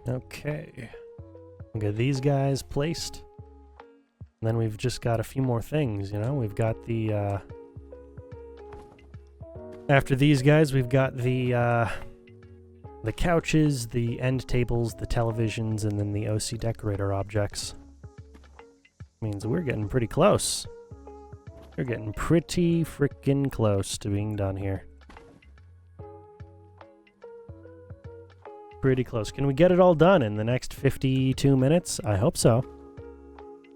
Speaker 1: Okay. We got these guys placed. And then we've just got a few more things, you know? We've got the, after these guys, we've got the couches, the end tables, the televisions, and then the OC Decorator objects. Means we're getting pretty close. We're getting pretty freaking close to being done here. Pretty close. Can we get it all done in the next 52 minutes? I hope so.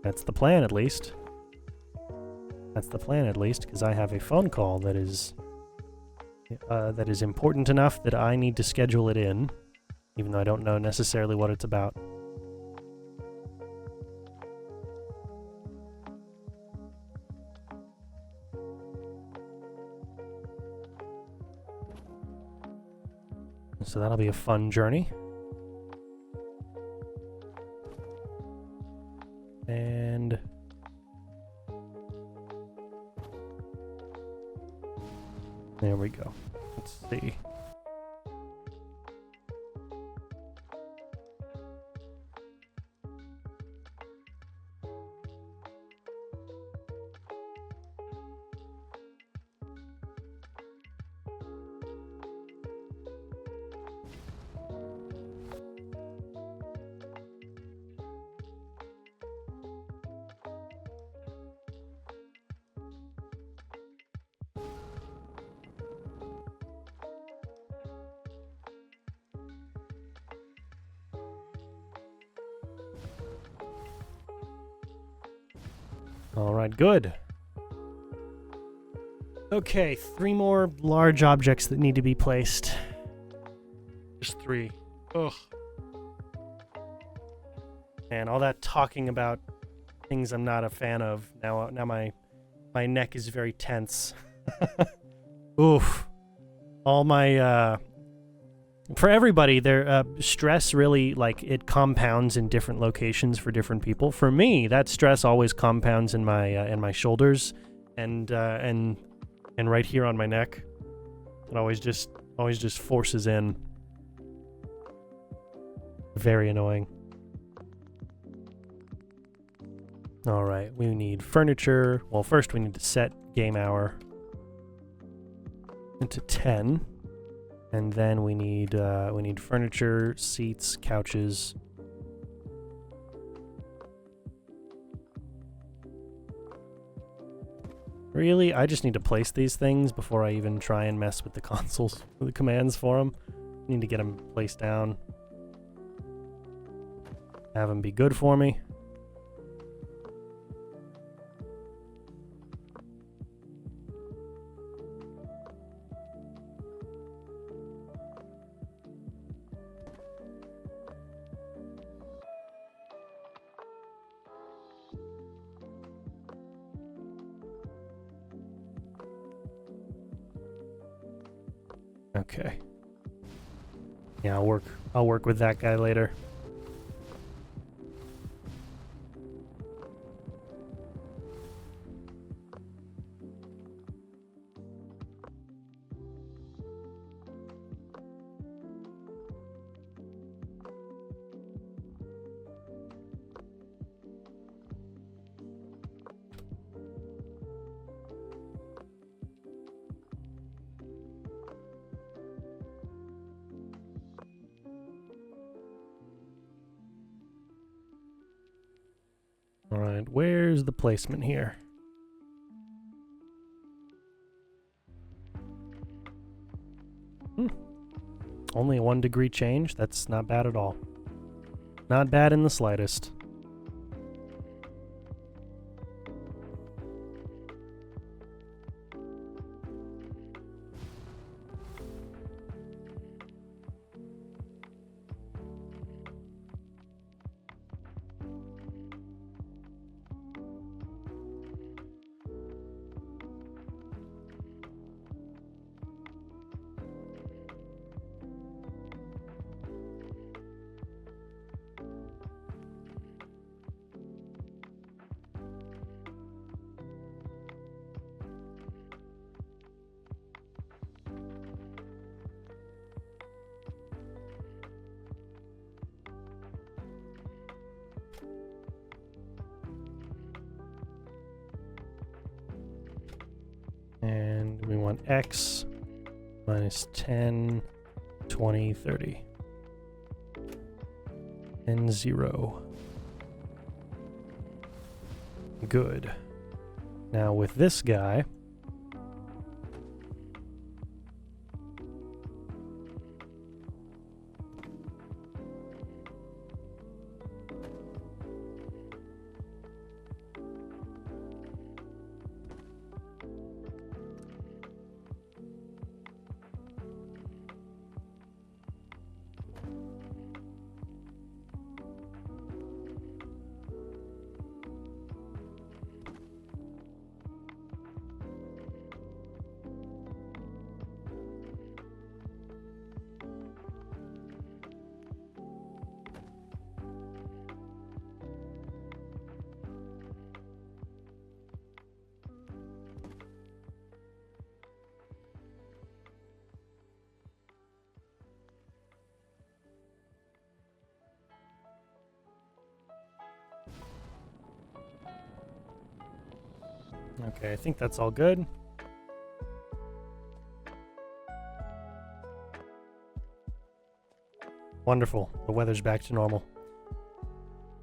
Speaker 1: That's the plan, at least. That's the plan, at least, because I have a phone call that is important enough that I need to schedule it in, even though I don't know necessarily what it's about. So that'll be a fun journey. And there we go. Let's see. All right, good. Okay, 3 more large objects that need to be placed. Just 3. Ugh. And all that talking about things I'm not a fan of. Now my neck is very tense. Oof. All my for everybody, their stress really, like, it compounds in different locations for different people. For me, that stress always compounds in my shoulders and right here on my neck. It always just forces in. Very annoying. All right, we need furniture. Well, first we need to set game hour into 10. And then we need furniture, seats, couches. Really? I just need to place these things before I even try and mess with the consoles, the commands for them. I need to get them placed down. Have them be good for me. Okay. Yeah, I'll work with that guy later. Alright, where's the placement here? Only a 1 degree change? That's not bad at all. Not bad in the slightest. And we want X minus 10, 20, 30. And 0. Good. Now with this guy, okay, I think that's all good. Wonderful. The weather's back to normal.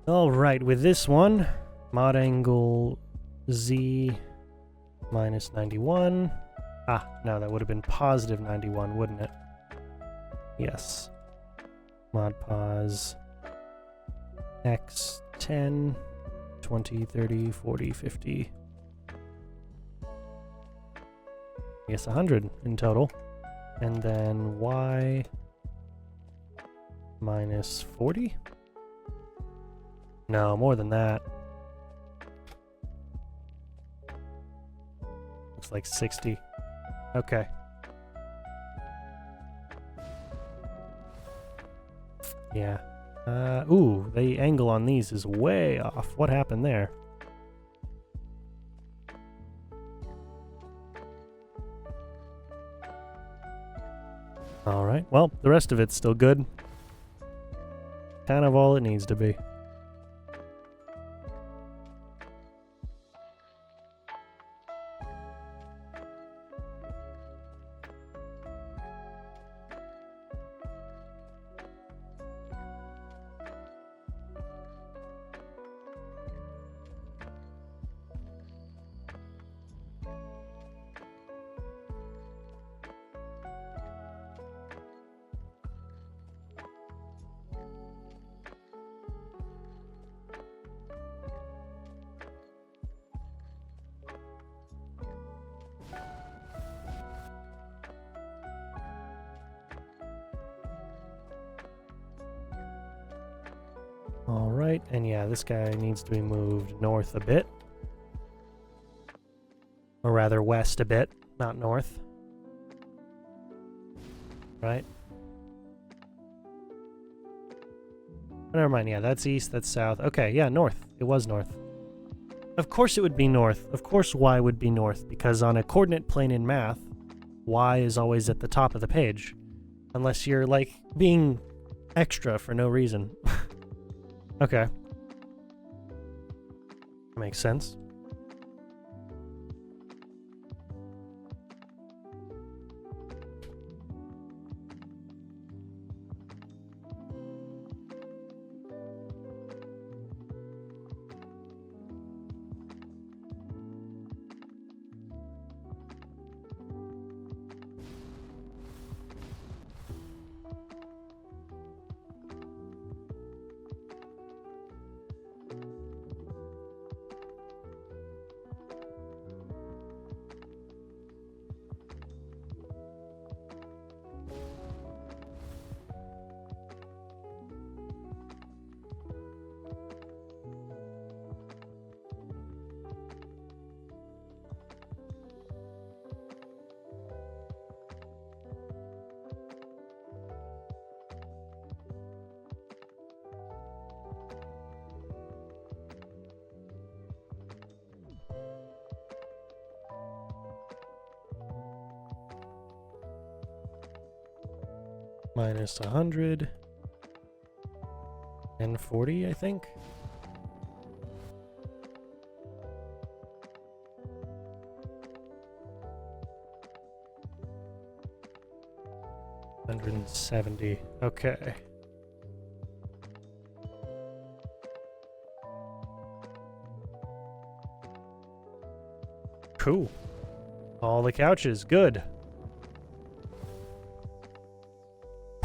Speaker 1: All right, with this one, mod angle Z minus 91. Ah, no, that would have been positive 91, wouldn't it? Yes. Mod pause X 10. 20, 30, 40, 50. I guess 100 in total. And then Y minus 40? No, more than that. Looks like 60. Okay. Yeah. Ooh, the angle on these is way off. What happened there? Alright, well, the rest of it's still good. Kind of all it needs to be. Alright, and yeah, this guy needs to be moved north a bit. Or rather, west a bit, not north. Right? Oh, never mind, yeah, that's east, that's south. Okay, yeah, north. It was north. Of course it would be north. Of course Y would be north, because on a coordinate plane in math, Y is always at the top of the page. Unless you're, like, being extra for no reason. Okay. Makes sense. Minus 100 and 40, I think. $170. Okay. Cool. All the couches, good.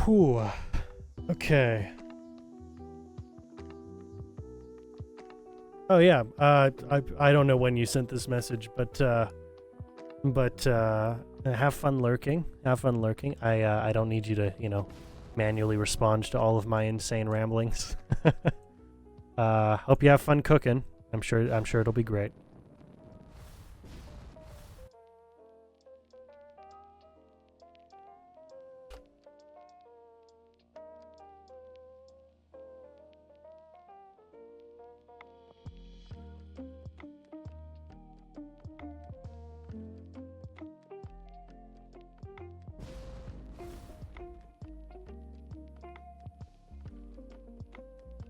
Speaker 1: Whew. Okay. Oh yeah. I don't know when you sent this message, but have fun lurking. Have fun lurking. I don't need you to, you know, manually respond to all of my insane ramblings. Hope you have fun cooking. I'm sure it'll be great.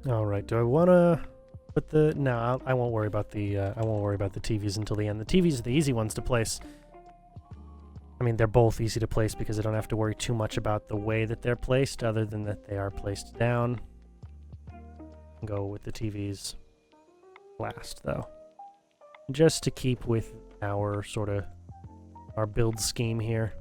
Speaker 1: All right. Do I want to put the? No, I won't worry about the. I won't worry about the TVs until the end. The TVs are the easy ones to place. I mean, they're both easy to place because I don't have to worry too much about the way that they're placed, other than that they are placed down. Go with the TVs last, though, just to keep with our sort of our build scheme here.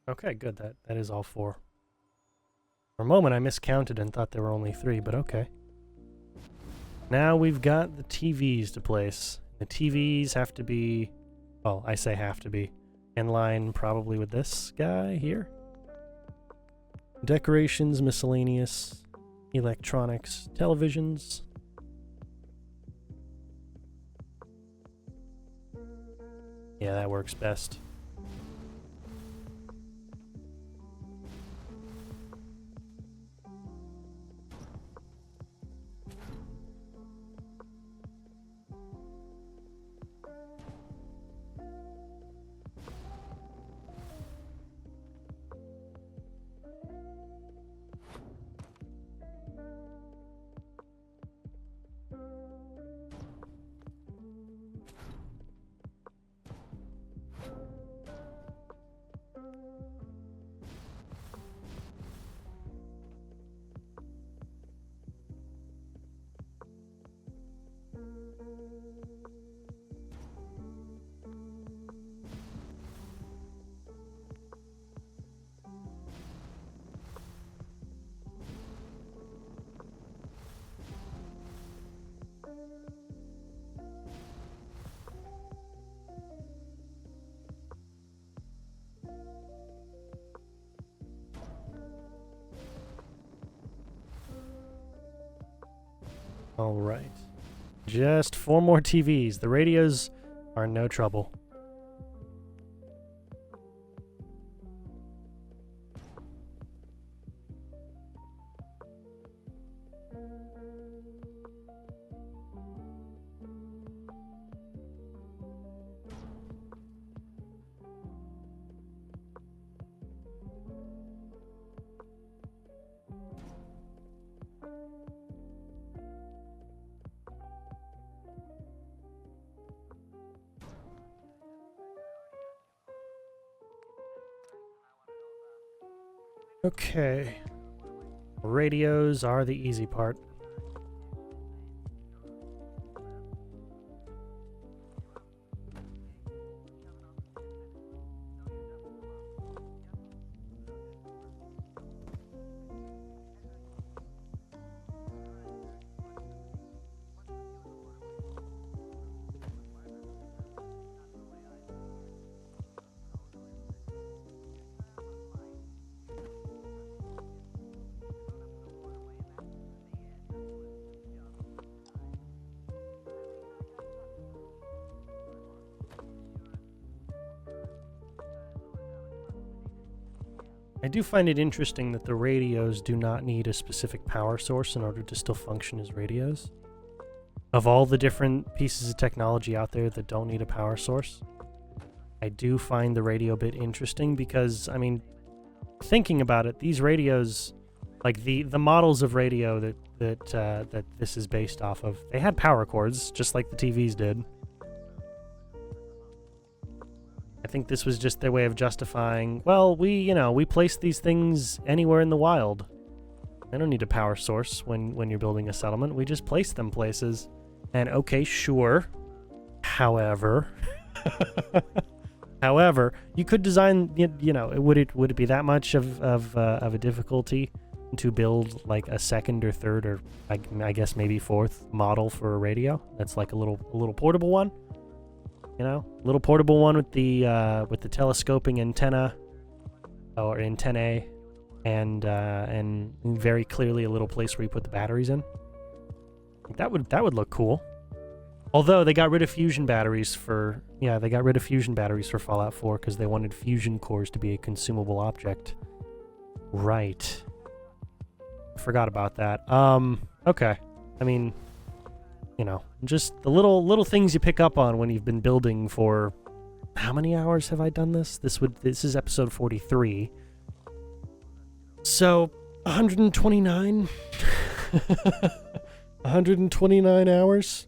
Speaker 1: Okay, good. That is all 4. For a moment, I miscounted and thought there were only 3, but okay. Now we've got the TVs to place. The TVs have to be, well, I say have to be, in line probably with this guy here. Decorations, miscellaneous, electronics, televisions. Yeah, that works best. All right. Just 4 more TVs. The radios are no trouble. Okay. Radios are the easy part. I do find it interesting that the radios do not need a specific power source in order to still function as radios. Of all the different pieces of technology out there that don't need a power source, I do find the radio bit interesting because, I mean, thinking about it, these radios, like the models of radio that this is based off of, they had power cords, just like the TVs did. I think this was just their way of justifying, well, we place these things anywhere in the wild. I don't need a power source when you're building a settlement. We just place them places. And okay, sure. However, you could design, would it be that much of a difficulty to build like a second or third or I guess maybe 4th model for a radio? That's like a little portable one. Little portable one with the telescoping antenna or antennae, and very clearly a little place where you put the batteries in. That would look cool. Although they got rid of fusion batteries for Fallout 4 because they wanted fusion cores to be a consumable object. Right. I forgot about that. Okay. I mean, just the little things you pick up on when you've been building for how many hours have I done this? This is episode 43. So 129 129 hours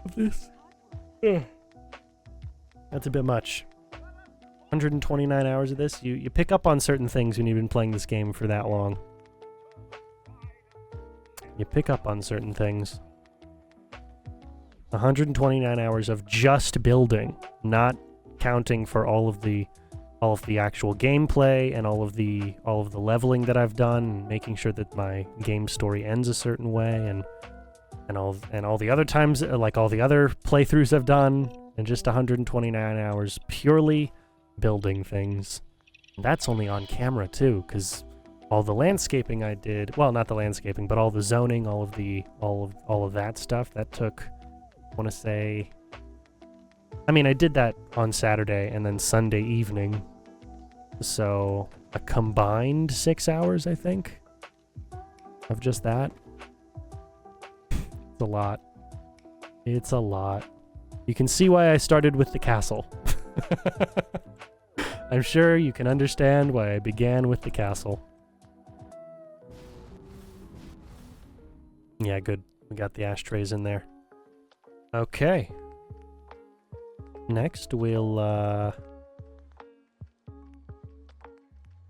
Speaker 1: of this. Ugh. That's a bit much. 129 hours of this. You pick up on certain things when you've been playing this game for that long. You pick up on certain things. 129 hours of just building, not accounting for all of the actual gameplay and all of the leveling that I've done, and making sure that my game story ends a certain way, and all the other times, like all the other playthroughs I've done, and just 129 hours purely building things. And that's only on camera too, because all the landscaping I did, well, not the landscaping, but all the zoning, all of that stuff, that took, I want to say, I mean, I did that on Saturday and then Sunday evening, so a combined 6 hours, I think, of just that. It's a lot. It's a lot. You can see why I started with the castle. I'm sure you can understand why I began with the castle. Yeah, good. We got the ashtrays in there. Okay. Next, we'll,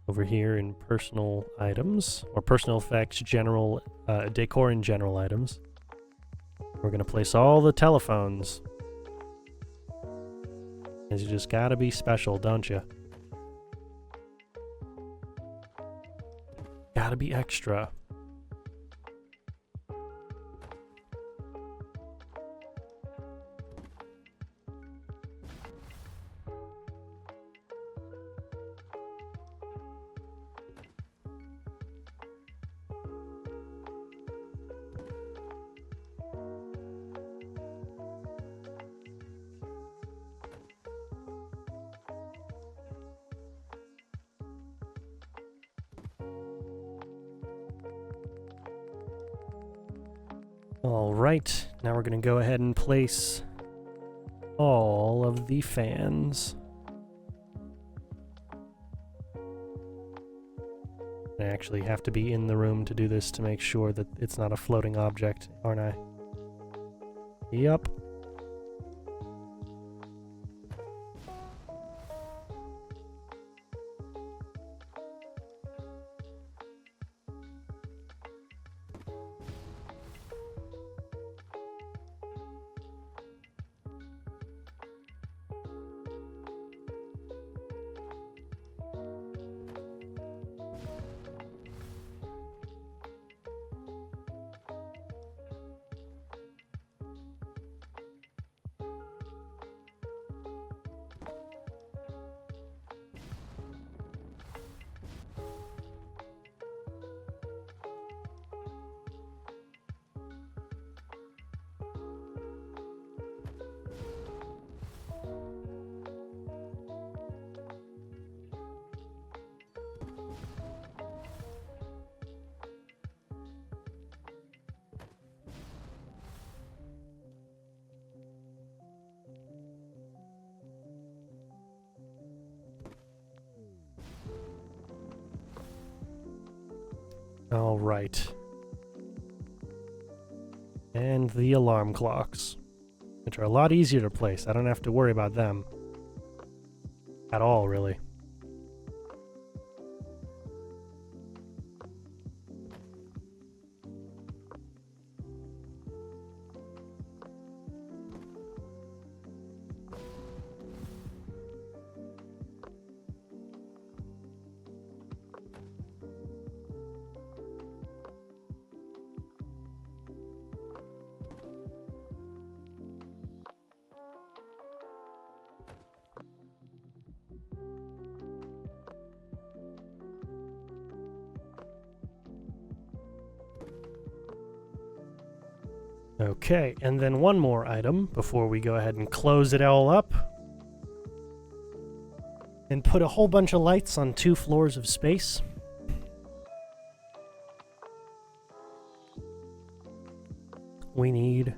Speaker 1: over here in personal items, or personal effects, general, decor and general items, we're going to place all the telephones. Because you just gotta be special, don't you? Gotta be extra. Alright, now we're going to go ahead and place all of the fans. I actually have to be in the room to do this to make sure that it's not a floating object, aren't I? Yup. All right. And the alarm clocks, which are a lot easier to place. I don't have to worry about them at all, really. Okay, and then one more item before we go ahead and close it all up. And put a whole bunch of lights on 2 floors of space. We need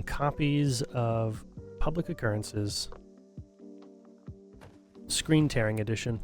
Speaker 1: copies of Public Occurrences, Screen Tearing Edition.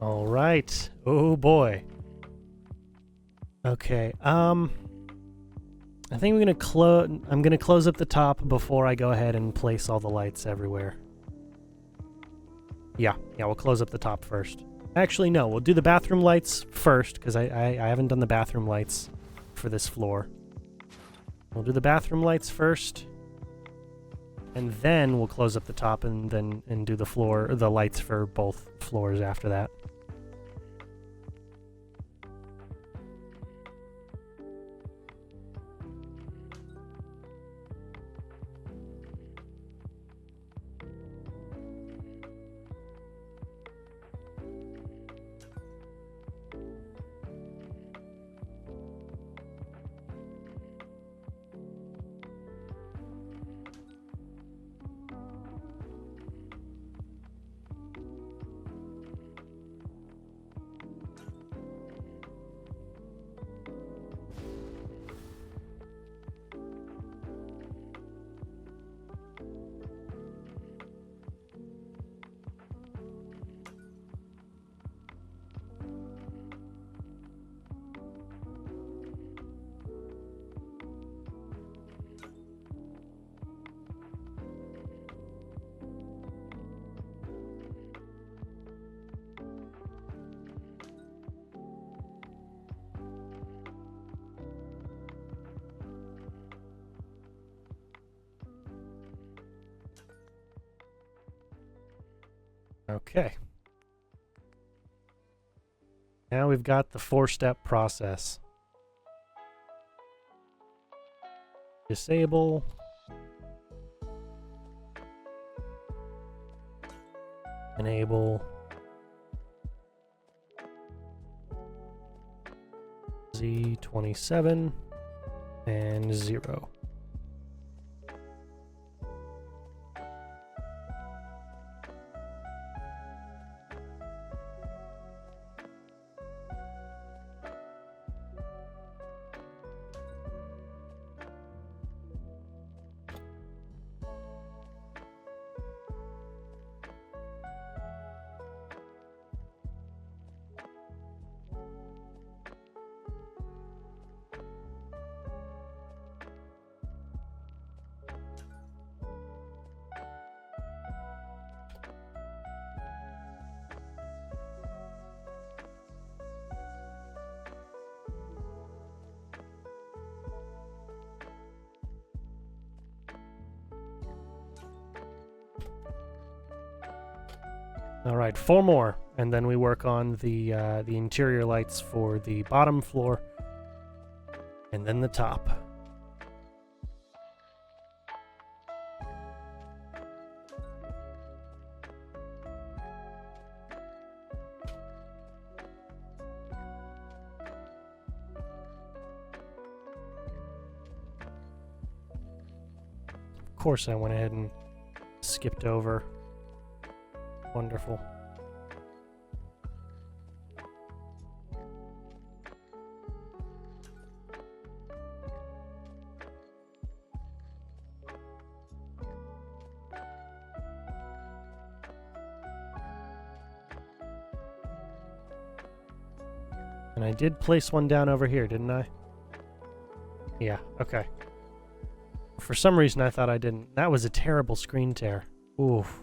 Speaker 1: All right. Oh boy. Okay. I think I'm gonna close up the top before I go ahead and place all the lights everywhere. Yeah, we'll close up the top first. Actually, no, we'll do the bathroom lights first, because I haven't done the bathroom lights for this floor. We'll do the bathroom lights first, and then we'll close up the top and do the lights for both floors after that. Okay. Now we've got the 4-step process. Disable. Enable. Z27 and 0. All right, 4 more, and then we work on the interior lights for the bottom floor, and then the top. Of course, I went ahead and skipped over. Wonderful. And I did place one down over here, didn't I? Yeah, okay. For some reason I thought I didn't. That was a terrible screen tear. Oof.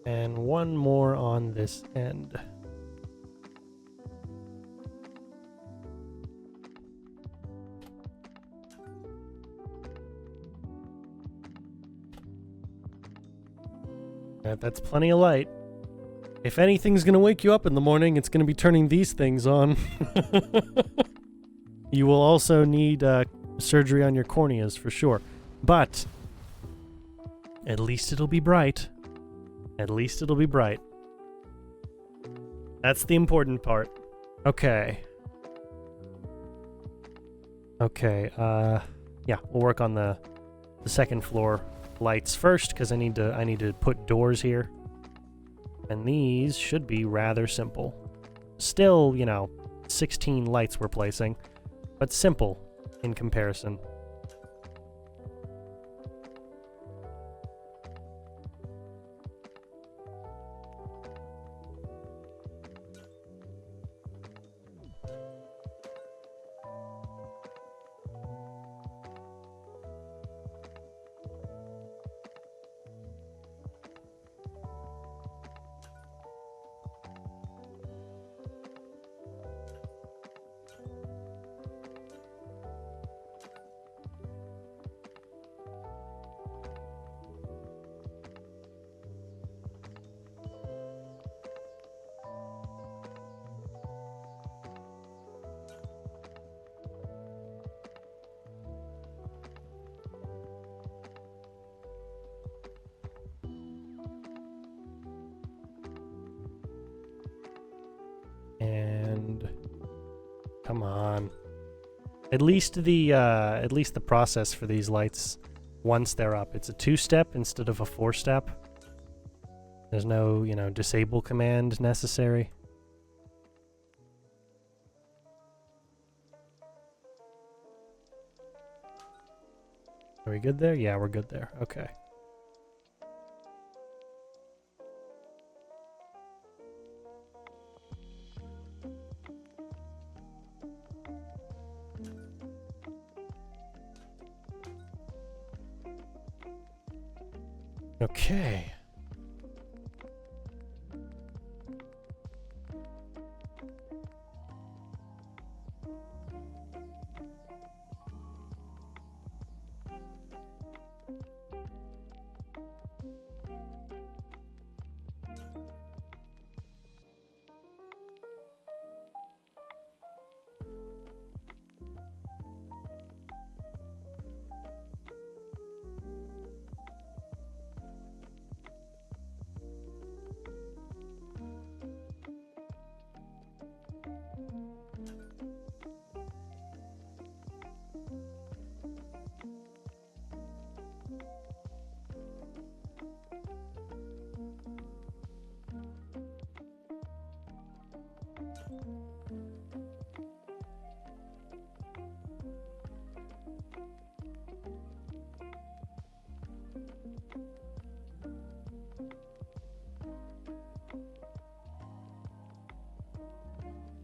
Speaker 1: And one more on this end. That's plenty of light. If anything's going to wake you up in the morning, it's going to be turning these things on. You will also need surgery on your corneas for sure. But at least it'll be bright. At least it'll be bright. That's the important part. Okay. Okay, yeah, we'll work on the second floor lights first because I need to put doors here. And these should be rather simple. Still, you know, 16 lights we're placing, but simple in comparison. And come on. At least the process for these lights, once they're up, it's a 2-step instead of a 4-step. There's no, you know, disable command necessary. Are we good there? Yeah, we're good there. Okay. Okay.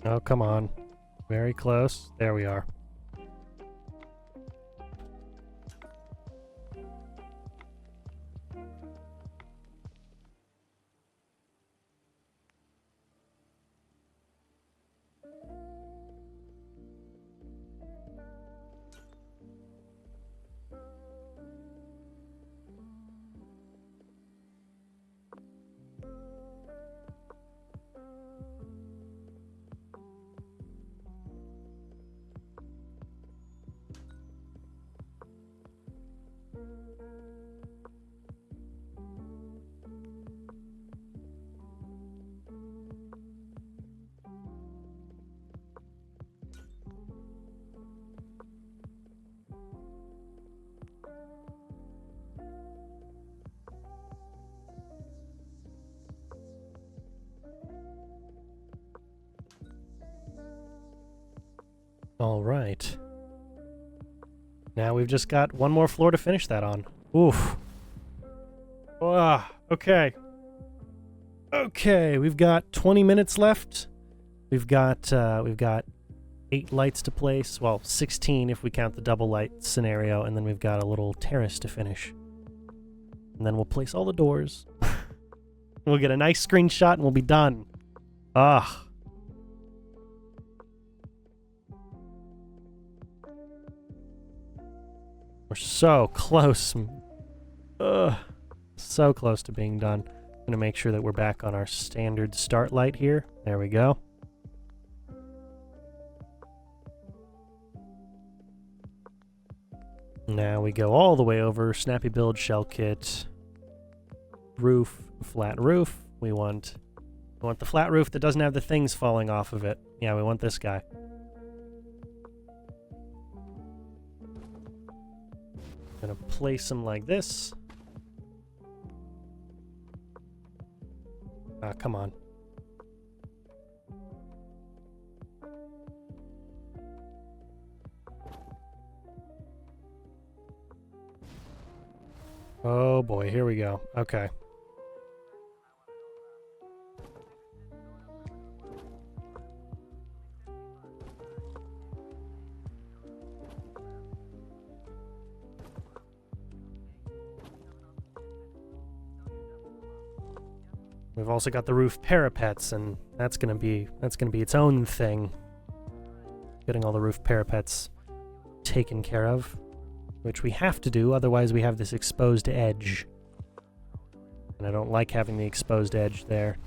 Speaker 1: Oh, come on. Very close. There we are. All right. Now we've just got one more floor to finish that on. Oof. Ah, okay. Okay, we've got 20 minutes left. We've got 8 lights to place. Well, 16 if we count the double light scenario, and then we've got a little terrace to finish. And then we'll place all the doors. We'll get a nice screenshot and we'll be done. Ah. We're so close. Ugh. So close to being done. I'm gonna make sure that we're back on our standard start light here. There we go. Now we go all the way over. Snappy build, shell kit, roof, flat roof. We want the flat roof that doesn't have the things falling off of it. Yeah, we want this guy. Gonna place them like this. come on. Oh boy, here we go. Okay. We've also got the roof parapets, and that's gonna be its own thing. Getting all the roof parapets taken care of, which we have to do, otherwise we have this exposed edge. And I don't like having the exposed edge there.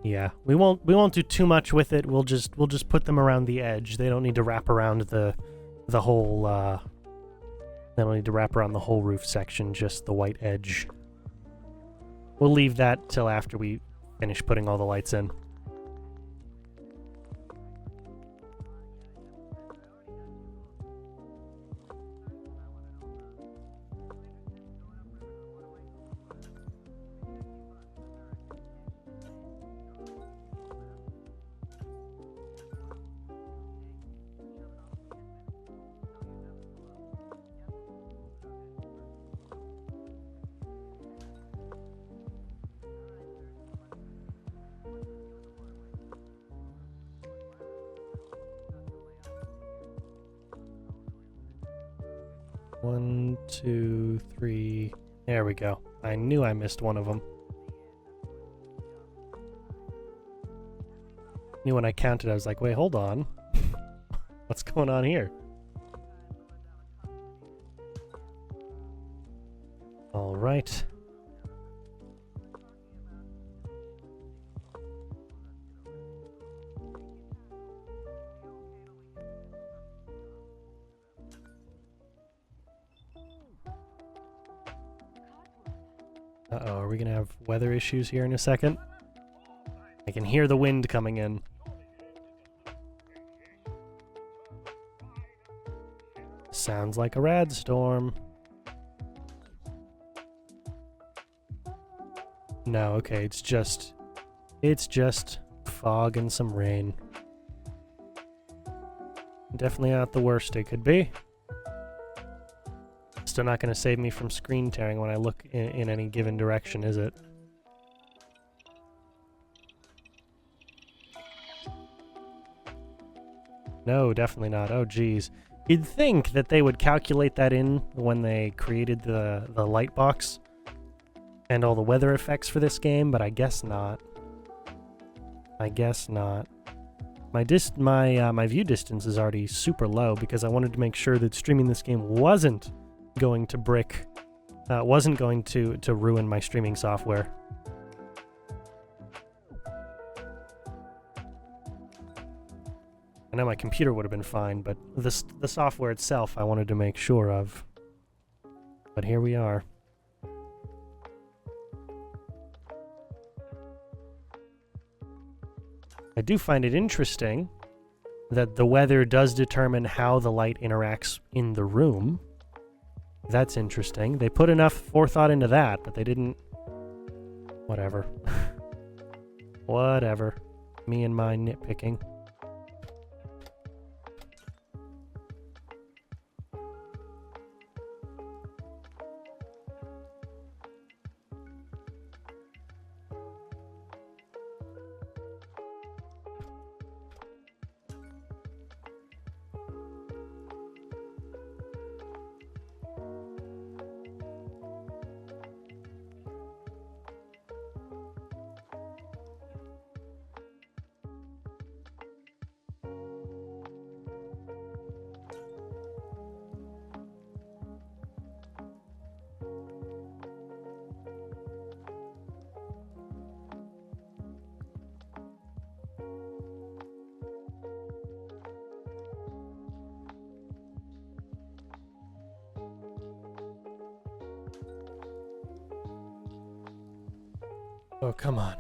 Speaker 1: Yeah, we won't do too much with it. We'll just put them around the edge. They don't need to wrap around the whole they don't need to wrap around the whole roof section, just the white edge. We'll leave that till after we finish putting all the lights in. One, two, three. There we go. I knew I missed one of them. Knew when I counted, I was like, wait, hold on. What's going on here? All right. Uh-oh, are we gonna have weather issues here in a second? I can hear the wind coming in. Sounds like a rad storm. No, okay, it's just fog and some rain. Definitely not the worst it could be. Still not going to save me from screen tearing when I look in any given direction, is it? No, definitely not. Oh, geez. You'd think that they would calculate that in when they created the light box and all the weather effects for this game, but I guess not. I guess not. My view distance is already super low because I wanted to make sure that streaming this game wasn't going to wasn't going to ruin my streaming software. I know my computer would have been fine, but the software itself I wanted to make sure of. But here we are. I do find it interesting that the weather does determine how the light interacts in the room. That's interesting. They put enough forethought into that, but they didn't... Whatever. Whatever. Me and my nitpicking. Oh, come on.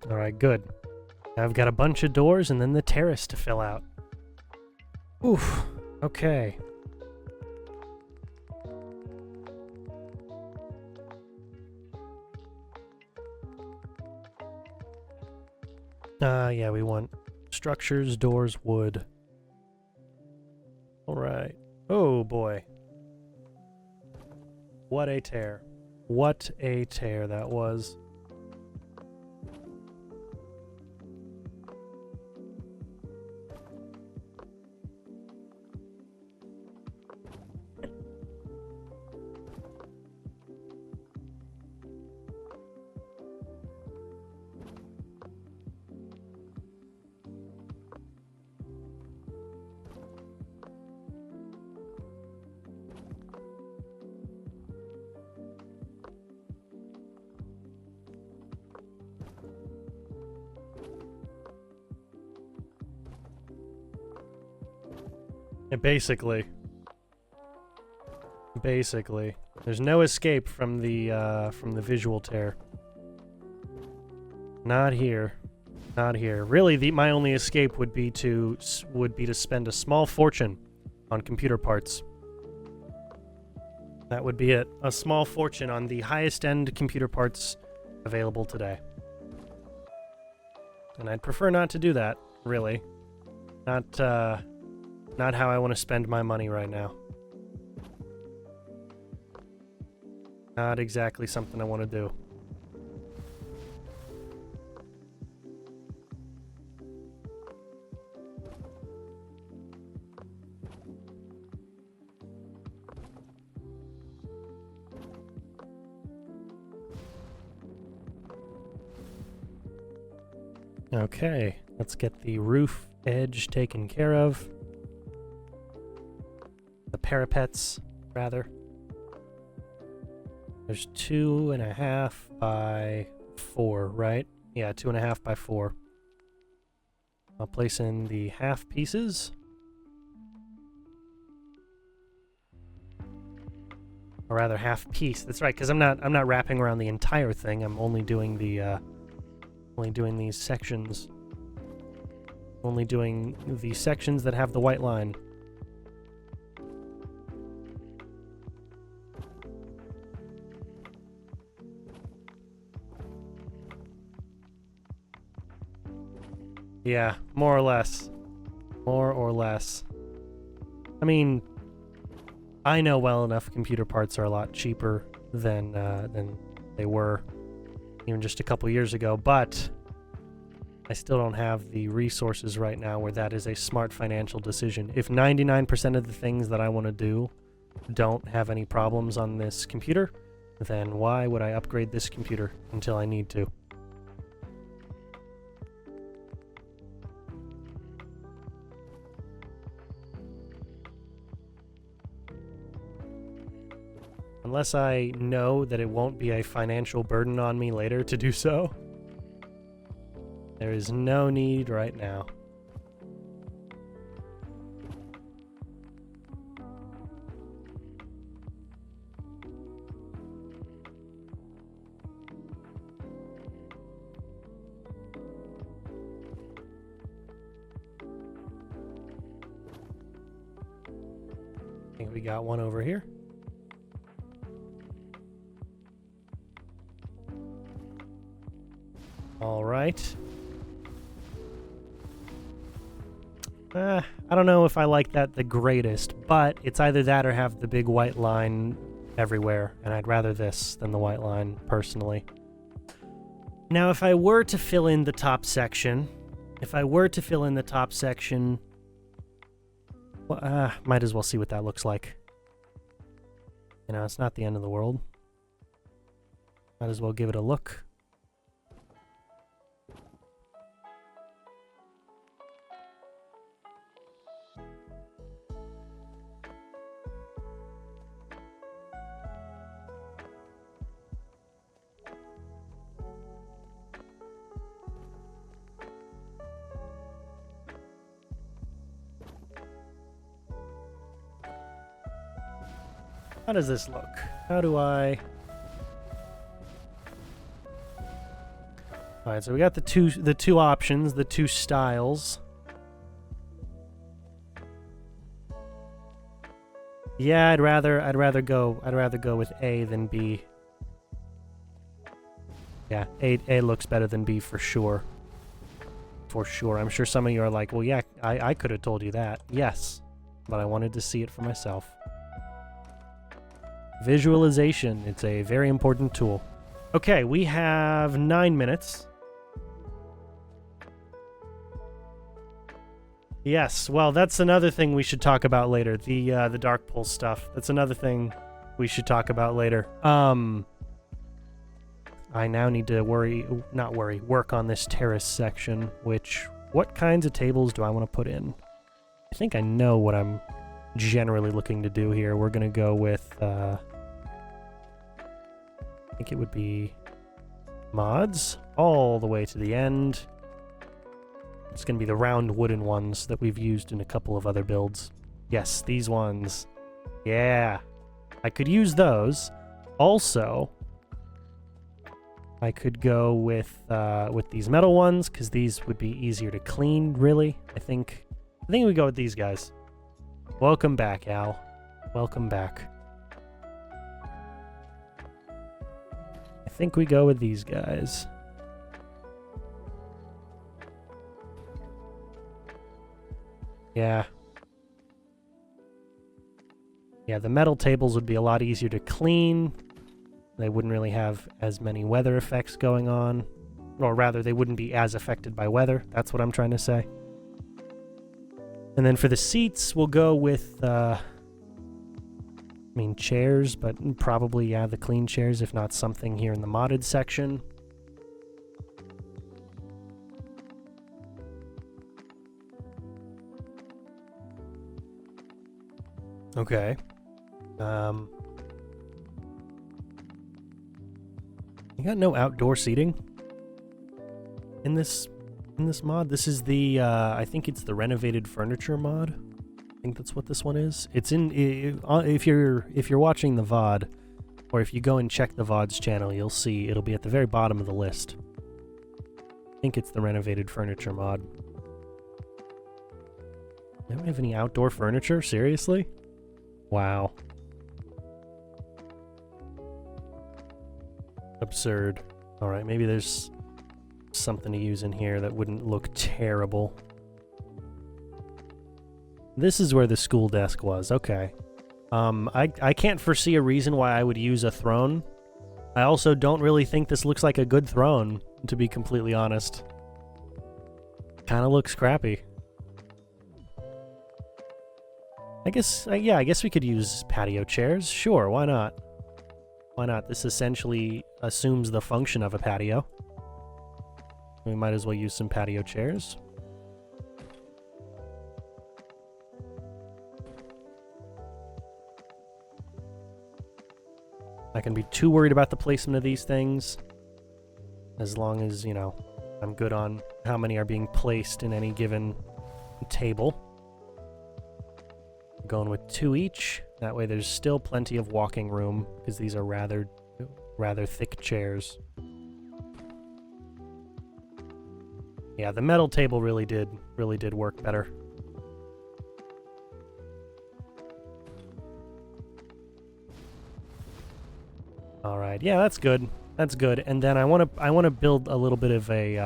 Speaker 1: Alright, good. Now I've got a bunch of doors and then the terrace to fill out. Oof. Okay. Yeah, we want structures, doors, wood. Alright. Oh, boy. What a tear. What a tear that was. Yeah, basically, there's no escape from the visual tear. Not here, not here. Really, my only escape would be to spend a small fortune on computer parts. That would be it. A small fortune on the highest end computer parts available today. And I'd prefer not to do that, really. Not how I want to spend my money right now. Not exactly something I want to do. Okay, let's get the roof edge taken care of. The parapets, rather. There's 2.5 by 4, right? Yeah, 2.5 by 4. I'll place in the half pieces. Or rather, half piece. That's right, because I'm not wrapping around the entire thing. I'm only doing these sections. Only doing the sections that have the white line. Yeah, more or less. More or less. I mean, I know well enough computer parts are a lot cheaper than they were even just a couple years ago, but I still don't have the resources right now where that is a smart financial decision. If 99% of the things that I want to do don't have any problems on this computer, then why would I upgrade this computer until I need to? Unless I know that it won't be a financial burden on me later to do so. There is no need right now. I think we got one over here. All right. I don't know if I like that the greatest, but it's either that or have the big white line everywhere, and I'd rather this than the white line, personally. Now, if I were to fill in the top section, well, might as well see what that looks like. You know, it's not the end of the world. Might as well give it a look. How does this look? How do I... Alright, so we got the two options, the two styles. Yeah, I'd rather go with A than B. Yeah, A looks better than B for sure. For sure. I'm sure some of you are like, well, yeah, I could have told you that. Yes, but I wanted to see it for myself. Visualization, it's a very important tool. Okay, we have 9 minutes. Yes, well, that's another thing we should talk about later. The dark pulse stuff. That's another thing we should talk about later. I now need to work on this terrace section, what kinds of tables do I want to put in? I think I know what I'm generally looking to do here. We're going to go with, I think it would be mods all the way to the end. It's going to be the round wooden ones that we've used in a couple of other builds. Yes, these ones. Yeah. I could use those. Also, I could go with these metal ones, because these would be easier to clean, really. I think we go with these guys. Welcome back, Al. Welcome back. I think we go with these guys. Yeah. Yeah, the metal tables would be a lot easier to clean. They wouldn't really have as many weather effects going on. Or rather, they wouldn't be as affected by weather. That's what I'm trying to say. And then for the seats, we'll go with, chairs, but probably, yeah, the clean chairs, if not something here in the modded section. Okay. You got no outdoor seating in this mod. This is the I think it's the renovated furniture mod. I think that's what this one is. It's in if you're watching the VOD, or if you go and check the VOD's channel, you'll see it'll be at the very bottom of the list. I think it's the renovated furniture mod. Don't we have any outdoor furniture? Seriously? Wow. Absurd. Alright, maybe there's something to use in here that wouldn't look terrible. This is where the school desk was. Okay. I can't foresee a reason why I would use a throne. I also don't really think this looks like a good throne, to be completely honest. Kind of looks crappy. I guess, yeah, I guess we could use patio chairs. Sure, why not? Why not? This essentially assumes the function of a patio. We might as well use some patio chairs. I can be too worried about the placement of these things, as long as, you know, I'm good on how many are being placed in any given table. Going with 2 each. That way there's still plenty of walking room, because these are rather thick chairs. Yeah, the metal table really did work better. All right, yeah, that's good. That's good. And then I want to build a little bit of a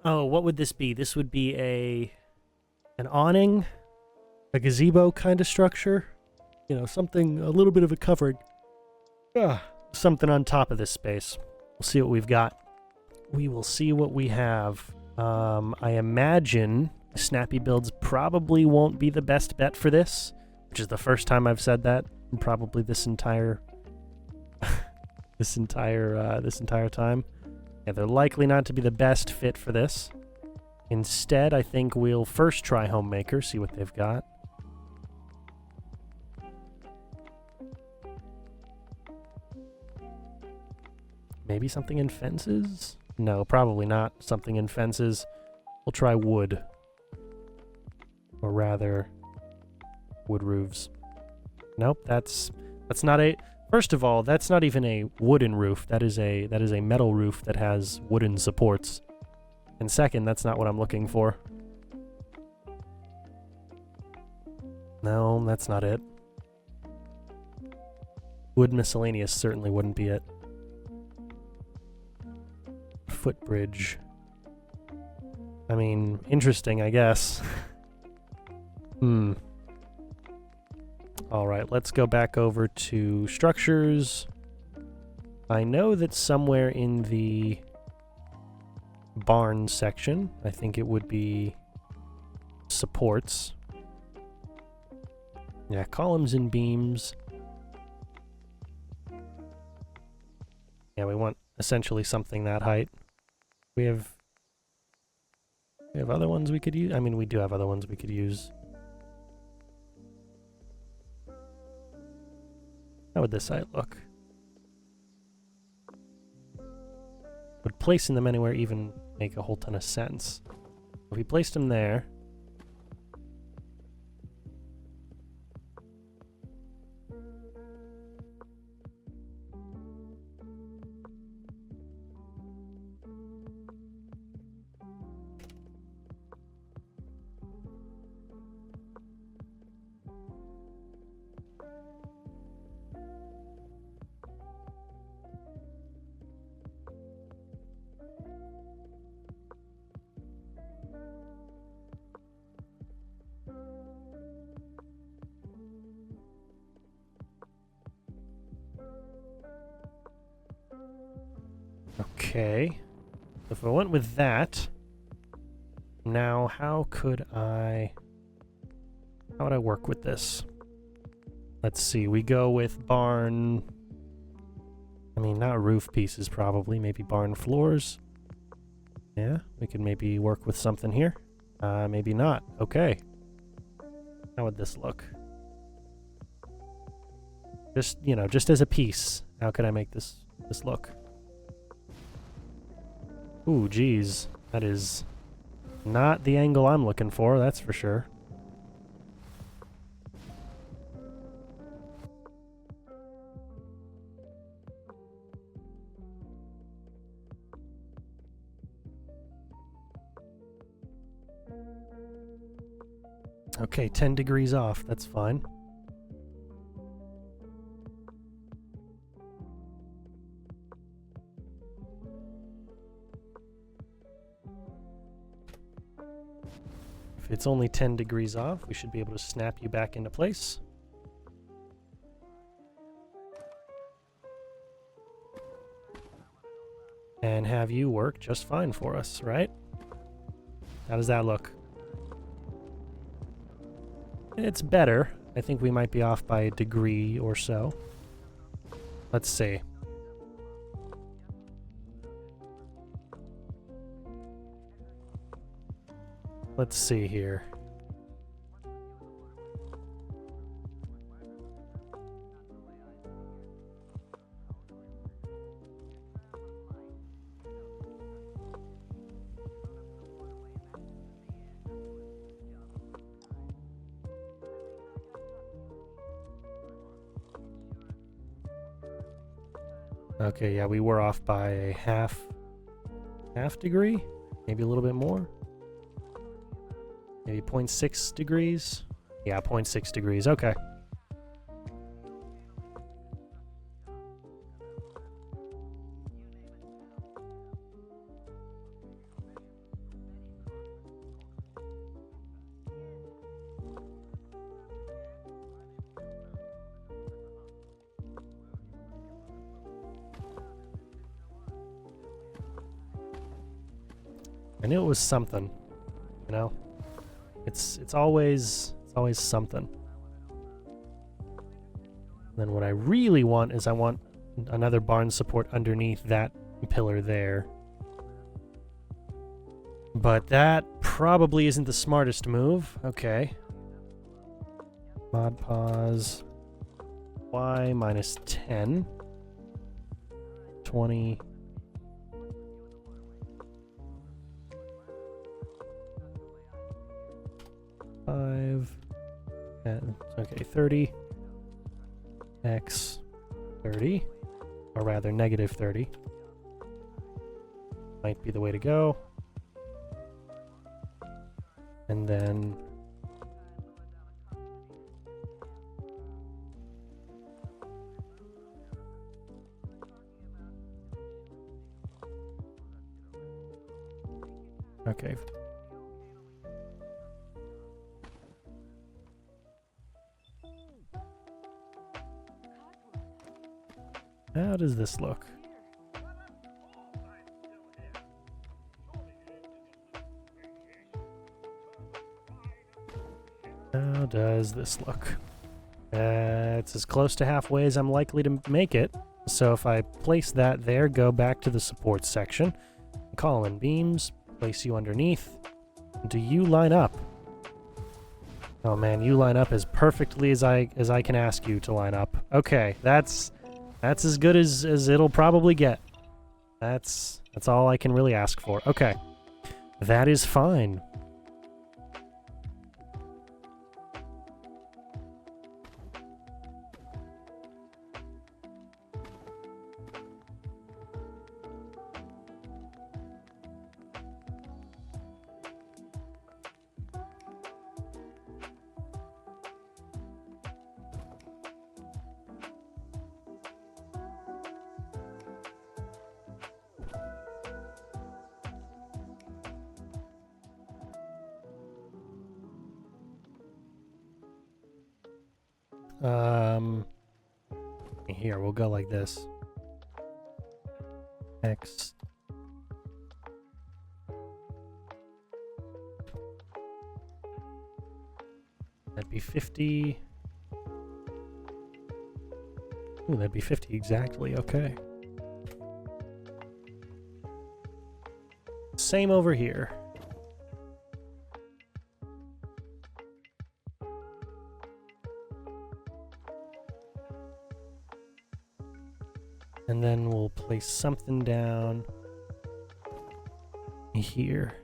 Speaker 1: oh, what would this be? This would be an awning, a gazebo kind of structure. You know, something, a little bit of a covering. Something on top of this space. We'll see what we've got. We will see what we have. I imagine Snappy builds probably won't be the best bet for this, which is the first time I've said that in probably this entire this entire time. Yeah, they're likely not to be the best fit for this. Instead, I think we'll first try Homemaker, see what they've got. Maybe something in fences? No, probably not something in fences. We'll try wood. Or rather, wood roofs. Nope, that's not a... First of all, that's not even a wooden roof. That is a metal roof that has wooden supports. And second, that's not what I'm looking for. No, that's not it. Wood miscellaneous certainly wouldn't be it. Footbridge. I mean, interesting, I guess. Alright, let's go back over to structures. I know that somewhere in the barn section, I think it would be supports. Yeah, columns and beams. Yeah, we want essentially something that height. We have other ones we could use. I mean, we do have other ones we could use. How would this site look? Would placing them anywhere even make a whole ton of sense? If we placed them there... Okay, if I went with that, now how would I work with this? Let's see, we go with barn, I mean, not roof pieces probably, maybe barn floors. Yeah, we could maybe work with something here. Maybe not, okay. How would this look? Just, you know, just as a piece, how could I make this look? Ooh, geez. That is not the angle I'm looking for, that's for sure. Okay, 10 degrees off, that's fine. If it's only 10 degrees off, we should be able to snap you back into place. And have you work just fine for us, right? How does that look? It's better. I think we might be off by a degree or so. Let's see. Let's see here. Okay, yeah, we were off by a half degree, maybe a little bit more. Maybe 0.6 degrees? Yeah, 0.6 degrees, okay. I knew it was something, you know? It's always something. Then what I really want is I want another barn support underneath that pillar there. But that probably isn't the smartest move. Okay. Mod pause. Y minus 10. 20. Okay, 30. X 30. Or rather, negative 30. Might be the way to go. And then... Okay. How does this look? How does this look? It's as close to halfway as I'm likely to make it. So if I place that there, go back to the support section, call in beams, place you underneath. Do you line up? Oh man, you line up as perfectly as I can ask you to line up. Okay, that's as good as it'll probably get. That's all I can really ask for. Okay. That is fine. Here, we'll go like this. X. That'd be 50. Ooh, that'd be 50 exactly, okay. Same over here. And then we'll place something down here.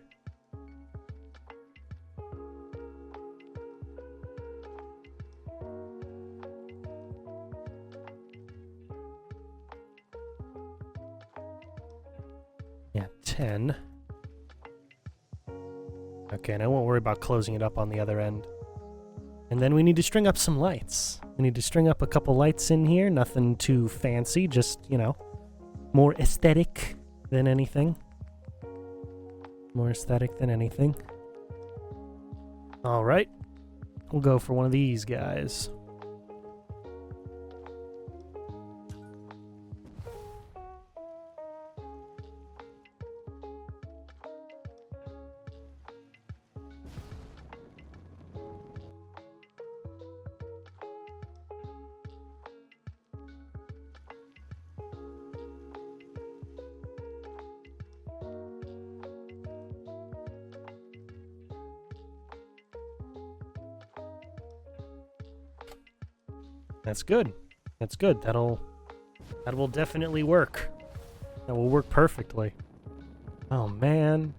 Speaker 1: Yeah, 10. Okay, and I won't worry about closing it up on the other end. And then we need to string up some lights. We need to string up a couple lights in here. Nothing too fancy, just, you know, more aesthetic than anything. More aesthetic than anything. All right. We'll go for one of these guys. That's good. That's good. That will definitely work. That will work perfectly. Oh man,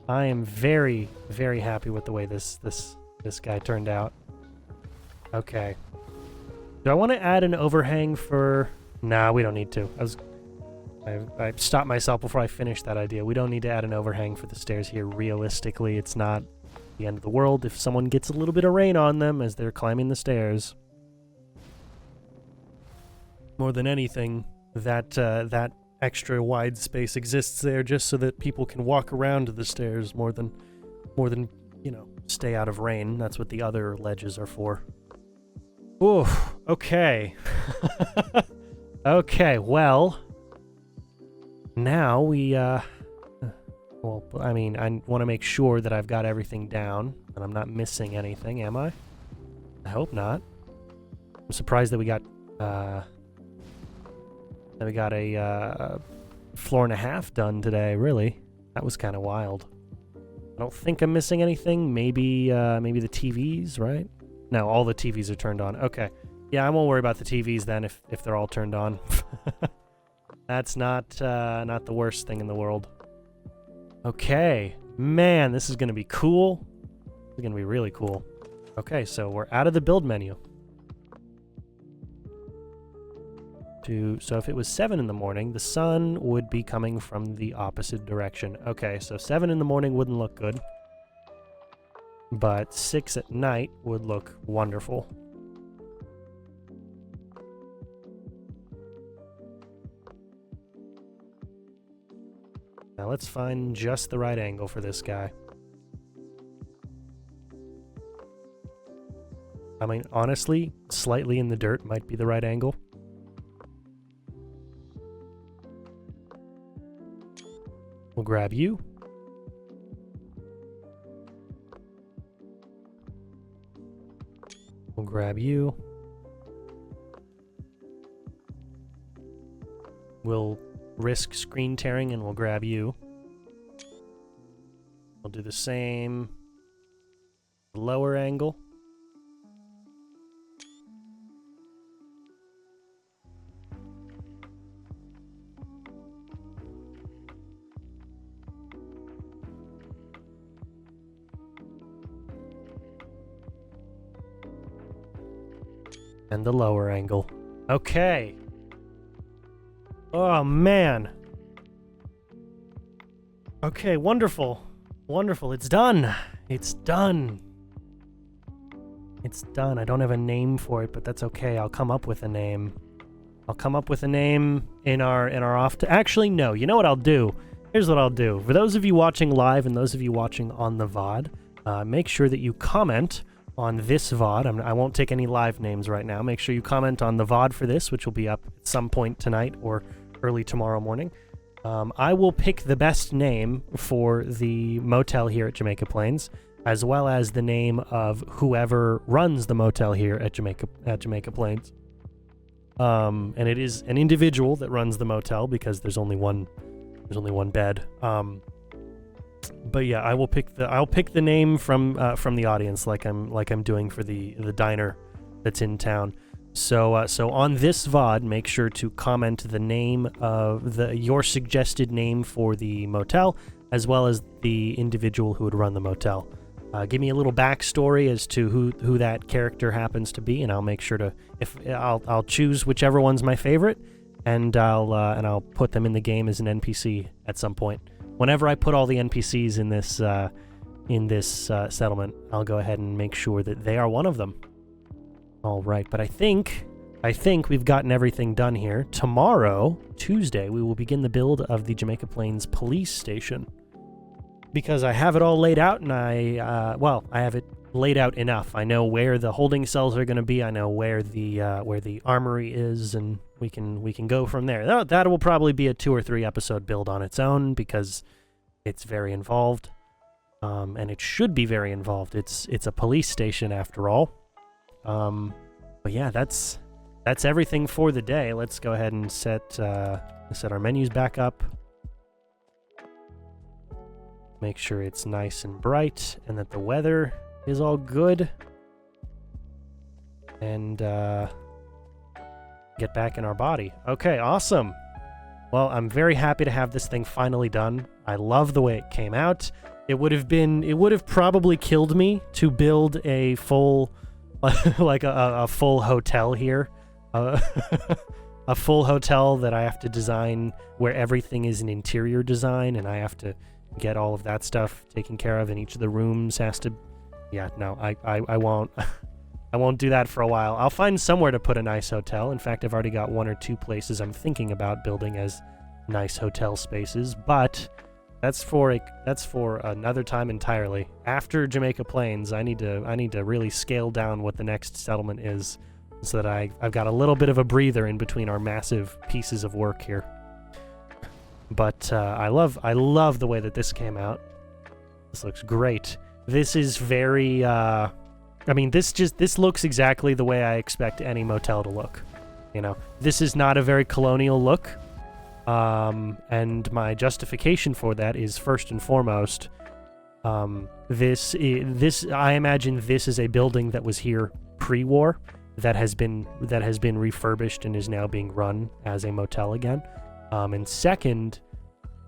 Speaker 1: I am very, very happy with the way this guy turned out. Okay. Do I want to add an overhang for? Nah, we don't need to. I stopped myself before I finished that idea. We don't need to add an overhang for the stairs here. Realistically, it's not the end of the world if someone gets a little bit of rain on them as they're climbing the stairs. More than anything, that extra wide space exists there just so that people can walk around the stairs more than you know, stay out of rain. That's what the other ledges are for. Ooh, okay. Okay, well, now we well, I mean, I want to make sure that I've got everything down and I'm not missing anything, am I? I hope not. I'm surprised that we got Then we got a floor and a half done today, really. That was kind of wild. I don't think I'm missing anything. Maybe maybe the TVs, right? No, all the TVs are turned on. Okay. Yeah, I won't worry about the TVs then if they're all turned on. That's not the worst thing in the world. Okay. Man, this is going to be cool. It's going to be really cool. Okay, so we're out of the build menu. So if it was 7 in the morning, the sun would be coming from the opposite direction. Okay, so 7 in the morning wouldn't look good. But 6 at night would look wonderful. Now let's find just the right angle for this guy. I mean, honestly, slightly in the dirt might be the right angle. We'll grab you. We'll grab you. We'll risk screen tearing and we'll grab you. We'll do the same lower angle. And the lower angle. Okay. Oh, man. Okay, wonderful. Wonderful. It's done. It's done. It's done. I don't have a name for it, but that's okay. I'll come up with a name. I'll come up with a name in our off to... Actually, no. You know what I'll do? Here's what I'll do. For those of you watching live and those of you watching on the VOD, make sure that you comment on this VOD. I won't take any live names right now. Make sure you comment on the VOD for this, which will be up at some point tonight or early tomorrow morning. I will pick the best name for the motel here at Jamaica Plains, as well as the name of whoever runs the motel here at Jamaica Plains. And it is an individual that runs the motel because there's only one bed. But yeah, I'll pick the name from the audience, like I'm doing for the diner that's in town. So on this VOD, make sure to comment the name of your suggested name for the motel, as well as the individual who would run the motel. Give me a little backstory as to who that character happens to be, and I'll make sure to I'll choose whichever one's my favorite, and I'll put them in the game as an NPC at some point. Whenever I put all the NPCs in this settlement, I'll go ahead and make sure that they are one of them. All right, but I think we've gotten everything done here. Tomorrow, Tuesday, we will begin the build of the Jamaica Plains Police Station. Because I have it all laid out, and I have it laid out enough. I know where the holding cells are going to be. I know where the armory is, and we can go from there. That will probably be a 2 or 3 episode build on its own because it's very involved, and it should be very involved. It's a police station after all. But yeah, that's everything for the day. Let's go ahead and set our menus back up. Make sure it's nice and bright and that the weather is all good. And get back in our body. Okay, awesome. Well, I'm very happy to have this thing finally done. I love the way it came out. It would have probably killed me to build a full like a full hotel here. A full hotel that I have to design where everything is an interior design and I have to get all of that stuff taken care of, and each of the rooms has to... Yeah, no, I won't. I won't do that for a while. I'll find somewhere to put a nice hotel. In fact, I've already got 1 or 2 places I'm thinking about building as nice hotel spaces, but that's for another time entirely. After Jamaica Plains, I need to really scale down what the next settlement is, so that I've got a little bit of a breather in between our massive pieces of work here. But I love the way that this came out. This looks great. This is very I mean, this looks exactly the way I expect any motel to look. You know, this is not a very colonial look. And my justification for that is, first and foremost, I imagine this is a building that was here pre-war that has been refurbished and is now being run as a motel again. And second,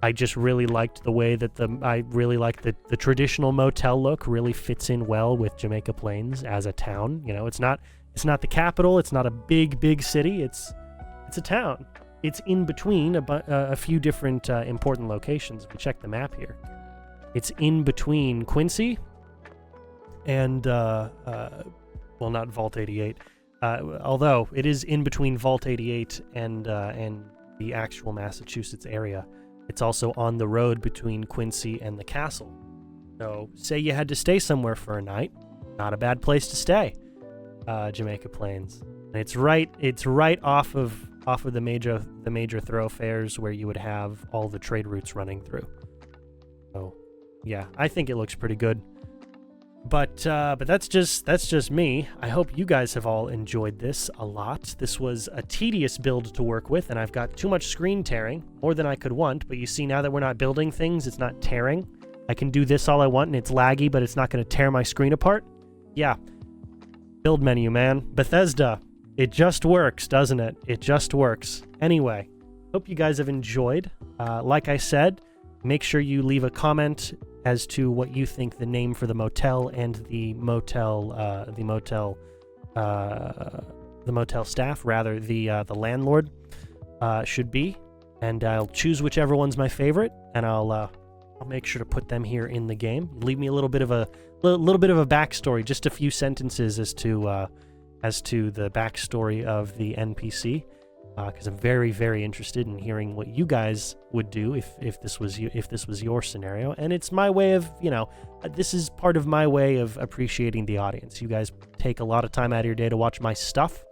Speaker 1: I just really liked the way that the traditional motel look really fits in well with Jamaica Plains as a town. You know, it's not the capital, it's not a big city, it's a town. It's in between a few different important locations. If we check the map here, it's in between Quincy and well, not Vault 88, although it is in between Vault 88 and the actual Massachusetts area. It's also on the road between Quincy and the castle. So, say you had to stay somewhere for a night, not a bad place to stay. Jamaica Plains, and it's right off of the major thoroughfares where you would have all the trade routes running through. So, yeah, I think it looks pretty good. But that's just me. I hope you guys have all enjoyed this a lot. This was a tedious build to work with, and I've got too much screen tearing, more than I could want. But you see, now that we're not building things, it's not tearing. I can do this all I want, and it's laggy, but it's not going to tear my screen apart. Yeah. Build menu, man. Bethesda. It just works, doesn't it? It just works. Anyway, hope you guys have enjoyed. Like I said, make sure you leave a comment as to what you think the name for the motel and the motel staff, rather the landlord, should be, and I'll choose whichever one's my favorite, and I'll make sure to put them here in the game. Leave me a little bit of a backstory, just a few sentences as to the backstory of the NPC, because I'm very, very interested in hearing what you guys would do if this was your scenario. And it's my way of, this is part of my way of appreciating the audience. You guys take a lot of time out of your day to watch my stuff.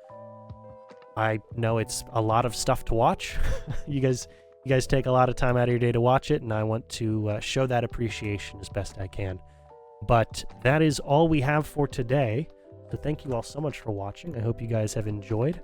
Speaker 1: I know it's a lot of stuff to watch. You guys take a lot of time out of your day to watch it, and I want to show that appreciation as best I can. But that is all we have for today. So thank you all so much for watching. I hope you guys have enjoyed.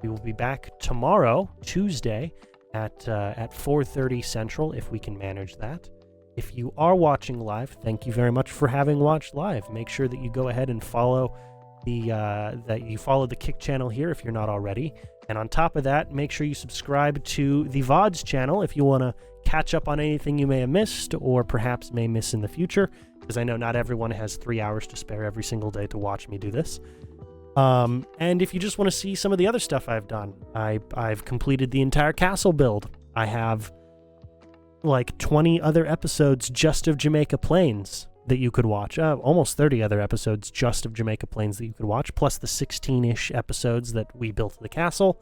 Speaker 1: We will be back tomorrow, Tuesday, at 4:30 Central, if we can manage that. If you are watching live, thank you very much for having watched live. Make sure that you go ahead and follow the Kick channel here if you're not already. And on top of that, make sure you subscribe to the VODs channel if you want to catch up on anything you may have missed or perhaps may miss in the future, because I know not everyone has 3 hours to spare every single day to watch me do this. And if you just want to see some of the other stuff I've done, I've completed the entire castle build. I have like 20 other episodes just of Jamaica Plains that you could watch. Almost 30 other episodes just of Jamaica Plains that you could watch, plus the 16-ish episodes that we built the castle.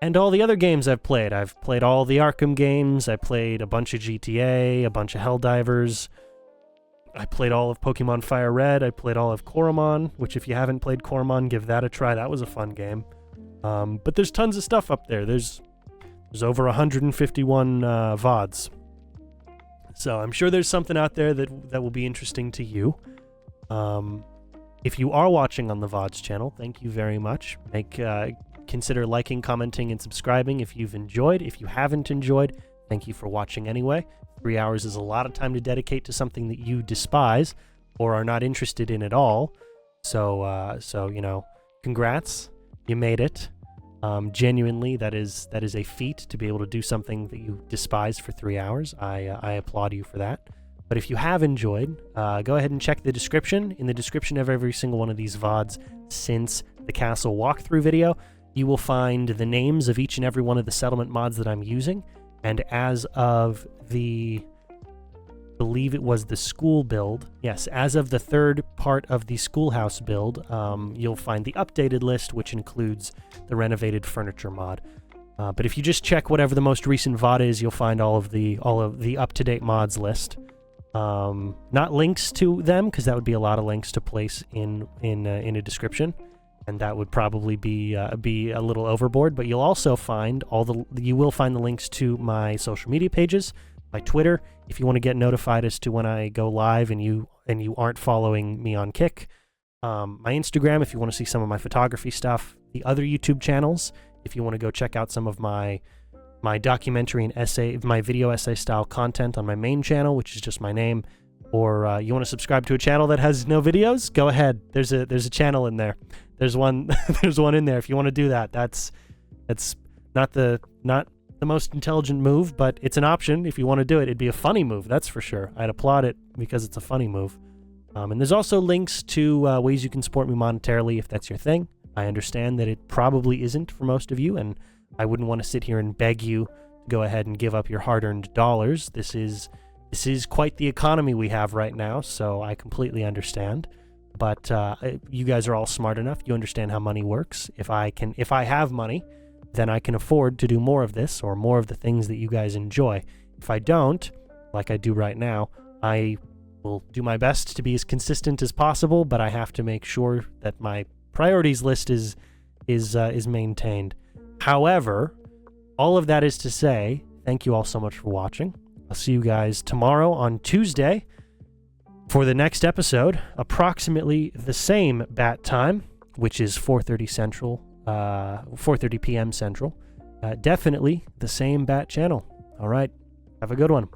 Speaker 1: And all the other games I've played. I've played all the Arkham games. I played a bunch of GTA, a bunch of Helldivers. I played all of Pokemon Fire Red. I played all of Coromon, which if you haven't played Coromon, give that a try. That was a fun game. But there's tons of stuff up there. There's over 151 VODs. So I'm sure there's something out there that will be interesting to you. If you are watching on the VODs channel, thank you very much. Consider liking, commenting, and subscribing if you've enjoyed. If you haven't enjoyed, thank you for watching anyway. 3 hours is a lot of time to dedicate to something that you despise or are not interested in at all. So congrats, you made it. Genuinely, that is a feat to be able to do something that you despise for 3 hours. I applaud you for that. But if you have enjoyed, go ahead and check the description. In the description of every single one of these VODs since the castle walkthrough video, you will find the names of each and every one of the settlement mods that I'm using. And as of believe it was the school build. Yes, as of the third part of the schoolhouse build, you'll find the updated list, which includes the renovated furniture mod. But if you just check whatever the most recent VOD is, you'll find all of the up-to-date mods list. Not links to them, because that would be a lot of links to place in a description, and that would probably be a little overboard. But you'll also find the links to my social media pages, my Twitter, if you want to get notified as to when I go live and you aren't following me on Kick. My Instagram, if you want to see some of my photography stuff. The other YouTube channels, if you want to go check out some of my documentary and essay, my video essay style content on my main channel, which is just my name, or you want to subscribe to a channel that has no videos, go ahead. There's a channel in there. There's one there's one in there if you want to do that. That's not the most intelligent move, but it's an option if you want to do it. It'd be a funny move, that's for sure. I'd applaud it because it's a funny move. And there's also links to ways you can support me monetarily if that's your thing. I understand that it probably isn't for most of you, and I wouldn't want to sit here and beg you to go ahead and give up your hard-earned dollars. This is quite the economy we have right now, so I completely understand. But you guys are all smart enough. You understand how money works. If I have money, then I can afford to do more of this or more of the things that you guys enjoy. If I don't, like I do right now, I will do my best to be as consistent as possible, but I have to make sure that my priorities list is maintained. However, all of that is to say, thank you all so much for watching. I'll see you guys tomorrow on Tuesday for the next episode, approximately the same bat time, which is 4:30 Central, 4:30 p.m. Central. Definitely the same bat channel. All right, have a good one.